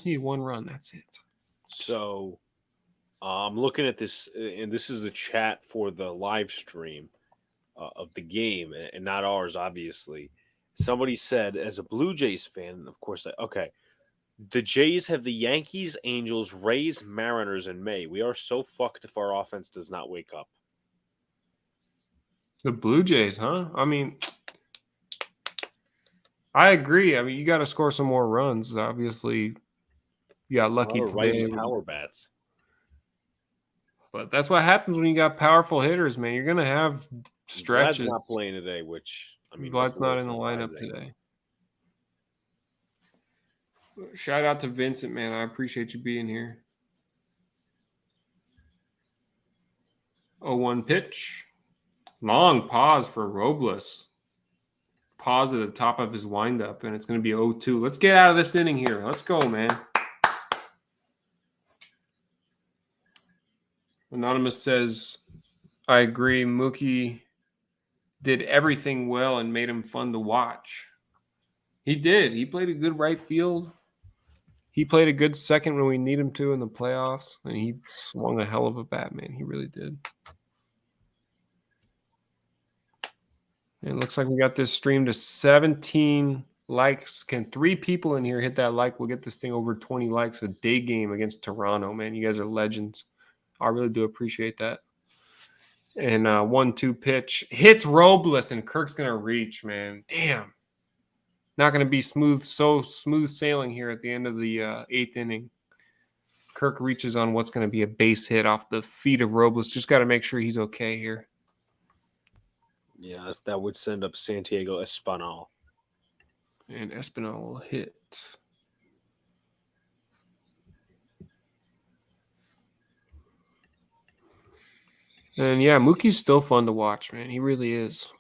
need one run. That's it. So I'm looking at this, and this is the chat for the live stream of the game, and not ours, obviously. Somebody said, as a Blue Jays fan, of course, okay, the Jays have the Yankees, Angels, Rays, Mariners in May. We are so fucked if our offense does not wake up. The Blue Jays, huh? I mean, I agree. I mean, you got to score some more runs. Obviously, you got lucky today. Power bats. But that's what happens when you got powerful hitters, man. You're going to have stretches. Vlad's not playing today, which, I mean, Vlad's not in the lineup today. Shout out to Vincent, man. I appreciate you being here. 0-1 pitch. Long pause for Robles. Pause at the top of his windup, and it's going to be 0-2. Let's get out of this inning here. Let's go, man. Anonymous says, I agree. Mookie did everything well and made him fun to watch. He did. He played a good right field. He played a good second when we need him to in the playoffs, and he swung a hell of a bat, man. He really did. And it looks like we got this stream to 17 likes. Can 3 people in here hit that like? We'll get this thing over 20 likes. A day game against Toronto, man. You guys are legends. I really do appreciate that. And 1-2 pitch hits Robles, and Kirk's gonna reach, man. Damn. Not gonna be smooth sailing here at the end of the 8th inning. Kirk reaches on what's going to be a base hit off the feet of Robles. Just got to make sure he's okay here. Yeah, that would send up Santiago Espinal. And Espinal will hit. And yeah, Mookie's still fun to watch, man. He really is.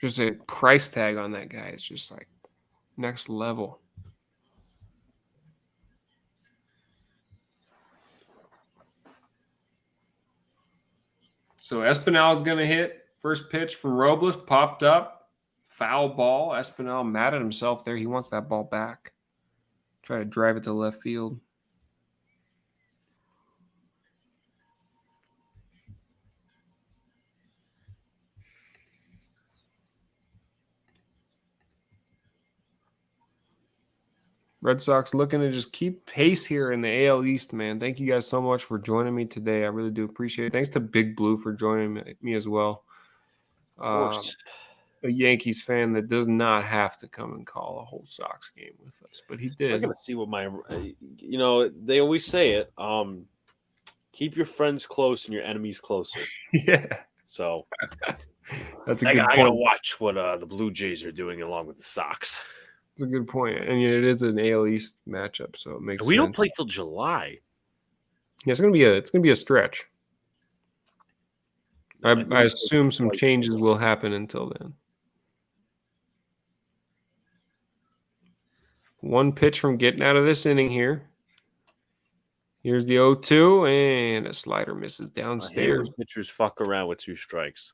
Just a price tag on that guy. It's just like next level. So Espinal is going to hit. First pitch from Robles popped up. Foul ball. Espinal mad at himself there. He wants that ball back. Try to drive it to left field. Red Sox looking to just keep pace here in the AL East, man. Thank you guys so much for joining me today. I really do appreciate it. Thanks to Big Blue for joining me as well. Of course. A Yankees fan that does not have to come and call a whole Sox game with us, but he did. I'm gonna see what my, they always say it. Keep your friends close and your enemies closer. Yeah. So that's a good point. I gotta watch what the Blue Jays are doing along with the Sox. That's a good point. And it is an AL East matchup, so it makes sense. We don't play till July. Yeah, it's gonna be a stretch. I assume some changes will happen until then. One pitch from getting out of this inning here. Here's the 0-2, and a slider misses downstairs. Pitchers fuck around with 2 strikes.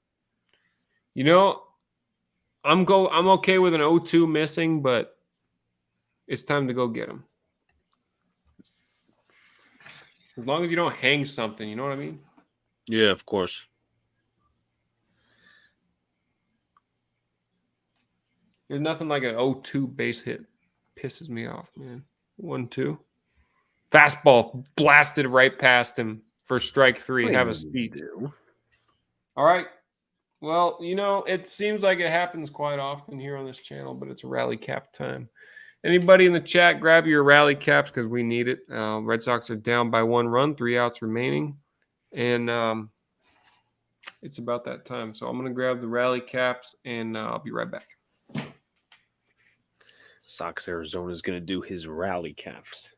I'm okay with an 0-2 missing, but it's time to go get him. As long as you don't hang something, you know what I mean? Yeah, of course. There's nothing like an 0-2 base hit. Pisses me off, man. 1-2. Fastball blasted right past him for strike 3. Have a seat. All right. Well, it seems like it happens quite often here on this channel, but it's rally cap time. Anybody in the chat, grab your rally caps because we need it. Red Sox are down by 1 run, 3 outs remaining. And it's about that time. So I'm going to grab the rally caps, and I'll be right back. SoxArizona is going to do his rally caps.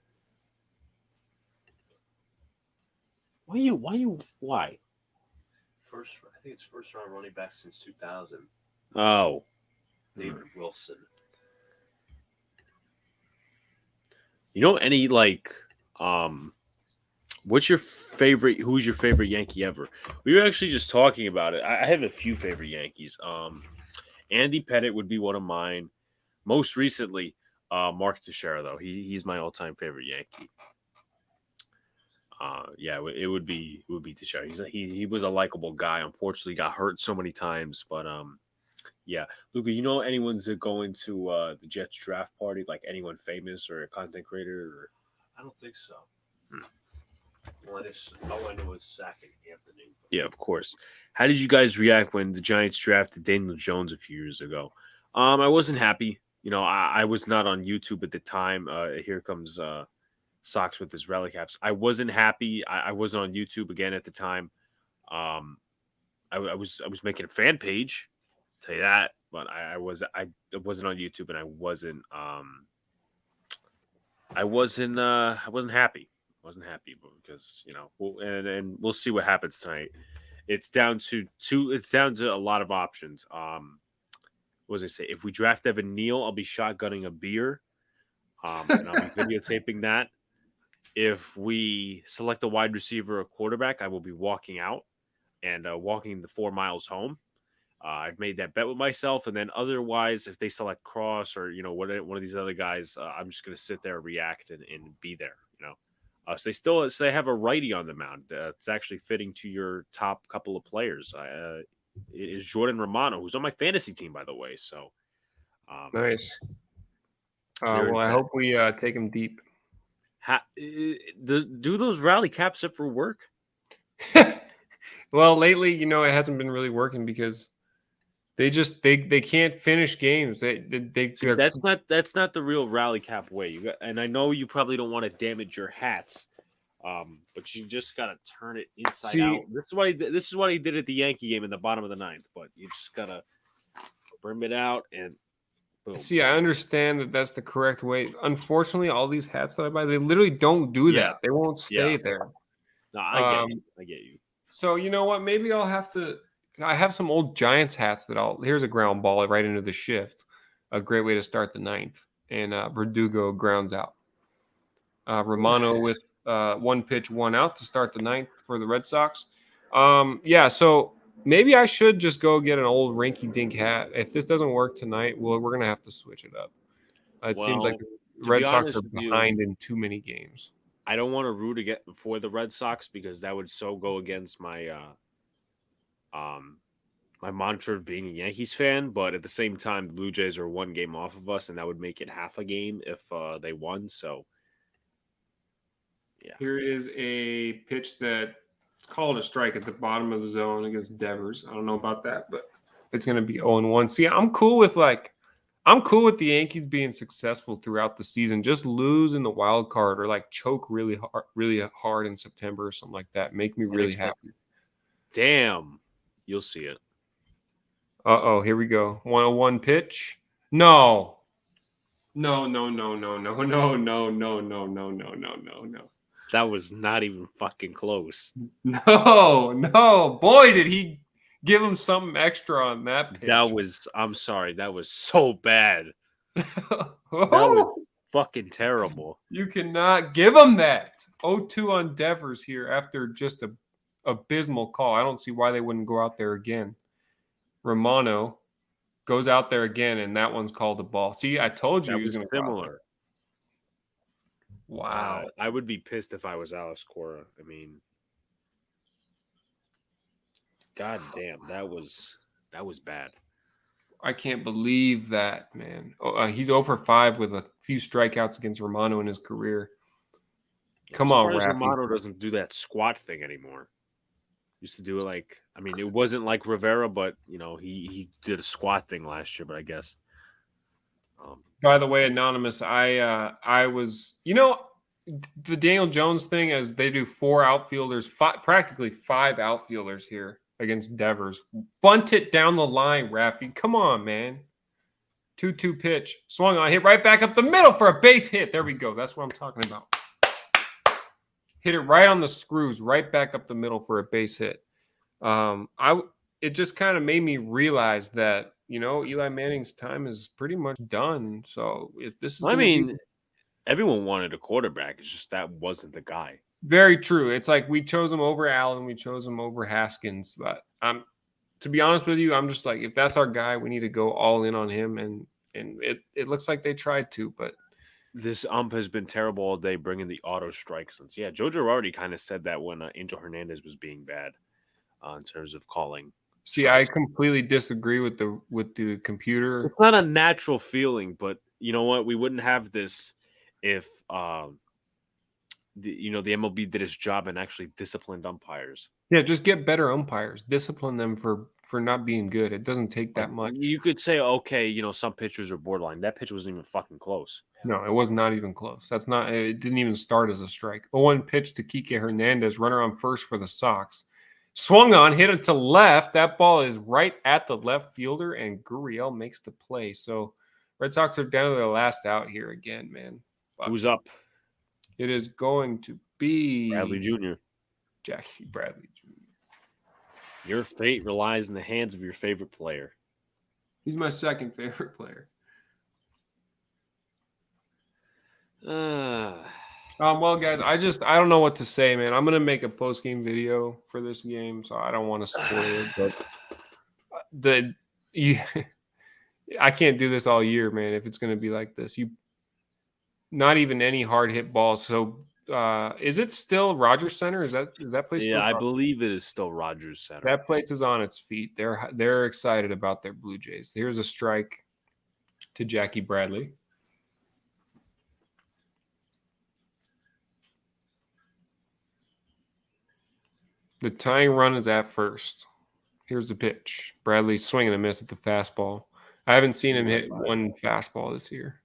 Why? I think it's first round running back since 2000. Oh. David Wilson. Any who's your favorite Yankee ever? We were actually just talking about it. I have a few favorite Yankees. Andy Pettitte would be one of mine. Most recently, Mark Teixeira, though. He's my all-time favorite Yankee. It would be Teixeira. He was a likable guy. Unfortunately, got hurt so many times. But Luca, anyone's going to the Jets draft party? Like anyone famous or a content creator? Or... I don't think so. All I know is Zach and Anthony. Yeah, of course. How did you guys react when the Giants drafted Daniel Jones a few years ago? I wasn't happy. I was not on YouTube at the time. Here comes Sox with his rally caps. I wasn't happy. I wasn't on YouTube again at the time. I was making a fan page, I'll tell you that, but I wasn't on YouTube, and I wasn't happy. I wasn't happy because we'll see what happens tonight. It's down to a lot of options. What does I say? If we draft Evan Neal, I'll be shotgunning a beer, and I'll be videotaping that. If we select a wide receiver or quarterback, I will be walking out and walking the 4 miles home. I've made that bet with myself, and then otherwise, if they select Cross or one of these other guys, I'm just going to sit there, react, and be there. So they have a righty on the mound. It's actually fitting to your top couple of players. is Jordan Romano, who's on my fantasy team, by the way. So, Nice. there's Well, I that. hope we take him deep. Do those rally caps ever work? Well, lately, it hasn't been really working because they can't finish games. See, that's not the real rally cap way. And I know you probably don't want to damage your hats, but you just gotta turn it inside See, out. This is what he did at the Yankee game in the bottom of the ninth. But you just gotta brim it out and boom. See, I understand that that's the correct way. Unfortunately, all these hats that I buy, they literally don't do Yeah. that. They won't stay Yeah. there. No, I get you. So you know what? Maybe I'll have to. I have some old Giants hats that I'll. Here's a ground ball right into the shift. A great way to start the ninth. And Verdugo grounds out. Romano with 1 pitch, 1 out to start the ninth for the Red Sox. Yeah, so maybe I should just go get an old rinky-dink hat. If this doesn't work tonight, we're going to have to switch it up. It seems like the to be Red Sox honest are with you, behind in too many games. I don't want to root again for the Red Sox because that would so go against my my mantra of being a Yankees fan. But at the same time, the Blue Jays are 1 game off of us, and that would make it half a game if they won. So, yeah. Here is a pitch that it's called a strike at the bottom of the zone against Devers. I don't know about that, but it's going to be 0-1. See, I'm cool with the Yankees being successful throughout the season. Just lose in the wild card or choke really hard in September or something like that. Make me really happy. Damn, you'll see it. Here we go. 1-1 pitch. No. No. That was not even fucking close. No. Boy, did he give him something extra on that pitch. I'm sorry, that was so bad. That was fucking terrible. You cannot give him that. 0-2 on Devers here after just a abysmal call. I don't see why they wouldn't go out there again. Romano goes out there again, and that one's called a ball. See, I told you that he was going to similar. Wow. I would be pissed if I was Alex Cora. I mean, god damn, that was bad. I can't believe that, man. He's 0-for-5 with a few strikeouts against Romano in his career. Come on, Rafi. Romano doesn't do that squat thing anymore. Used to do it it wasn't like Rivera, but he did a squat thing last year. But I guess. By the way, Anonymous, I was, the Daniel Jones thing, as they do 4 outfielders, practically 5 outfielders here against Devers. Bunt it down the line, Rafi. Come on, man. 2-2 pitch. Swung on, hit right back up the middle for a base hit. There we go. That's what I'm talking about. Hit it right on the screws, right back up the middle for a base hit. It just kind of made me realize that, Eli Manning's time is pretty much done. So if this is, everyone wanted a quarterback. It's just that wasn't the guy. Very true. It's like we chose him over Allen, we chose him over Haskins. But to be honest with you, I'm just like, if that's our guy, we need to go all in on him. And it looks like they tried to, but this ump has been terrible all day, bringing the auto strike since. Yeah, Joe Girardi kind of said that when Angel Hernandez was being bad in terms of calling. See, strikes. I completely disagree with the computer. It's not a natural feeling, but you know what? We wouldn't have this if the MLB did its job and actually disciplined umpires. Yeah, just get better umpires. Discipline them for not being good. It doesn't take that much. You could say, okay, some pitchers are borderline. That pitch wasn't even fucking close. No, it was not even close. It didn't even start as a strike. 0-1 pitch to Kike Hernandez, runner on first for the Sox. Swung on, hit it to left. That ball is right at the left fielder, and Gurriel makes the play. So Red Sox are down to their last out here again, man. But who's up? It is going to be Bradley Jr. Jackie Bradley Jr. Your fate relies in the hands of your favorite player. He's my second favorite player. Well, guys, I don't know what to say, man. I'm gonna make a post-game video for this game, so I don't want to spoil it. But I can't do this all year, man. If it's gonna be like this, not even any hard hit balls. So Is it still Rogers Center? Is that place Yeah, still? I believe it is still Rogers Center. That place is on its feet. They're excited about their Blue Jays. Here's a strike to Jackie Bradley. The tying run is at first. Here's the pitch. Bradley's swinging a miss at the fastball. I haven't seen him hit one fastball this year.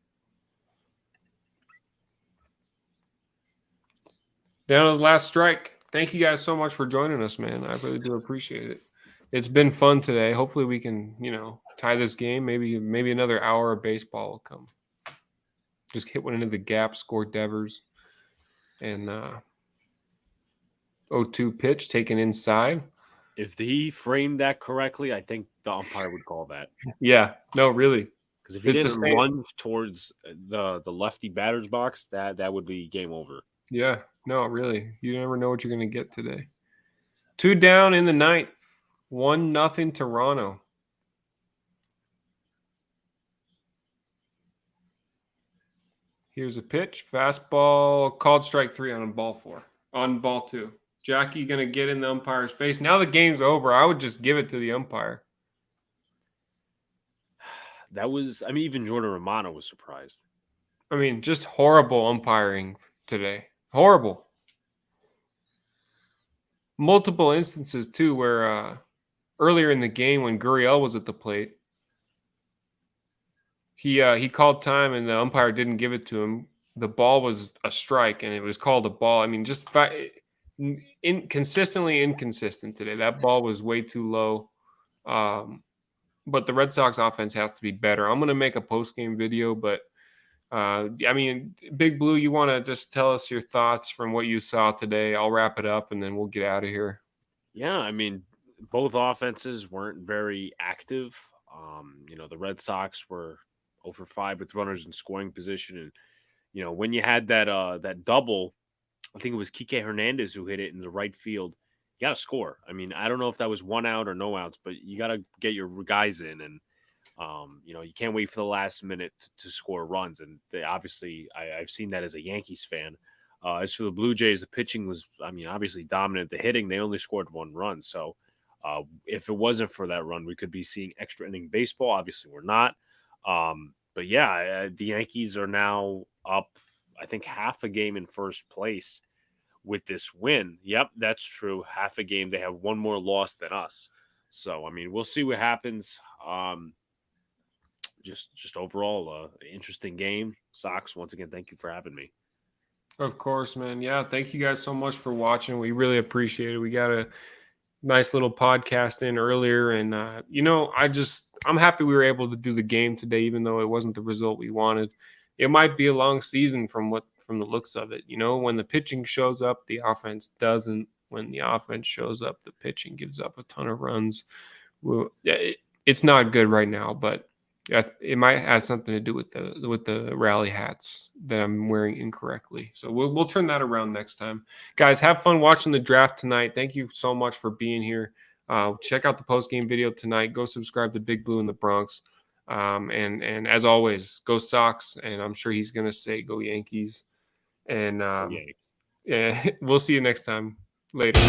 Down to the last strike. Thank you guys so much for joining us, man. I really do appreciate it. It's been fun today. Hopefully we can, tie this game. Maybe another hour of baseball will come. Just hit one into the gap, score Devers. And 0-2 pitch taken inside. If he framed that correctly, I think the umpire would call that. Yeah, no, really. Because if he didn't run towards the lefty batter's box, that would be game over. Yeah, no, really. You never know what you're going to get today. 2 down in the ninth. 1-0 Toronto. Here's a pitch. Fastball. Called strike 3 on ball 4. On ball 2. Jackie going to get in the umpire's face. Now the game's over. I would just give it to the umpire. That was, even Jordan Romano was surprised. Just horrible umpiring today. Horrible. Multiple instances, too, where earlier in the game when Gurriel was at the plate, he called time and the umpire didn't give it to him. The ball was a strike and it was called a ball. Just consistently inconsistent today. That ball was way too low. But the Red Sox offense has to be better. I'm going to make a post-game video, but Big Blue, you want to just tell us your thoughts from what you saw today? I'll wrap it up and then we'll get out of here. Yeah, both offenses weren't very active. The Red Sox were 0 for 5 with runners in scoring position. And, when you had that double, I think it was Kike Hernandez who hit it in the right field. You got to score. I don't know if that was 1 out or no outs, but you got to get your guys in. And, you can't wait for the last minute to score runs. And obviously, I've seen that as a Yankees fan. As for the Blue Jays, the pitching was, obviously dominant. The hitting, they only scored 1 run. So if it wasn't for that run, we could be seeing extra inning baseball. Obviously, we're not. But yeah, the Yankees are now up, I think, half a game in first place with this win. Yep, that's true. Half a game. They have 1 more loss than us. So, we'll see what happens. Just overall, interesting game. Sox, once again, thank you for having me. Of course, man. Yeah, thank you guys so much for watching. We really appreciate it. We got a nice little podcast in earlier, and I'm happy we were able to do the game today, even though it wasn't the result we wanted. It might be a long season from the looks of it. When the pitching shows up, the offense doesn't. When the offense shows up, the pitching gives up a ton of runs. It's not good right now, but it might have something to do with the rally hats that I'm wearing incorrectly. So we'll turn that around next time. Guys, have fun watching the draft tonight. Thank you so much for being here. Check out the post-game video tonight. Go subscribe to Big Blue in the Bronx. And as always, go Sox. And I'm sure he's going to say go Yankees. And yeah, we'll see you next time. Later.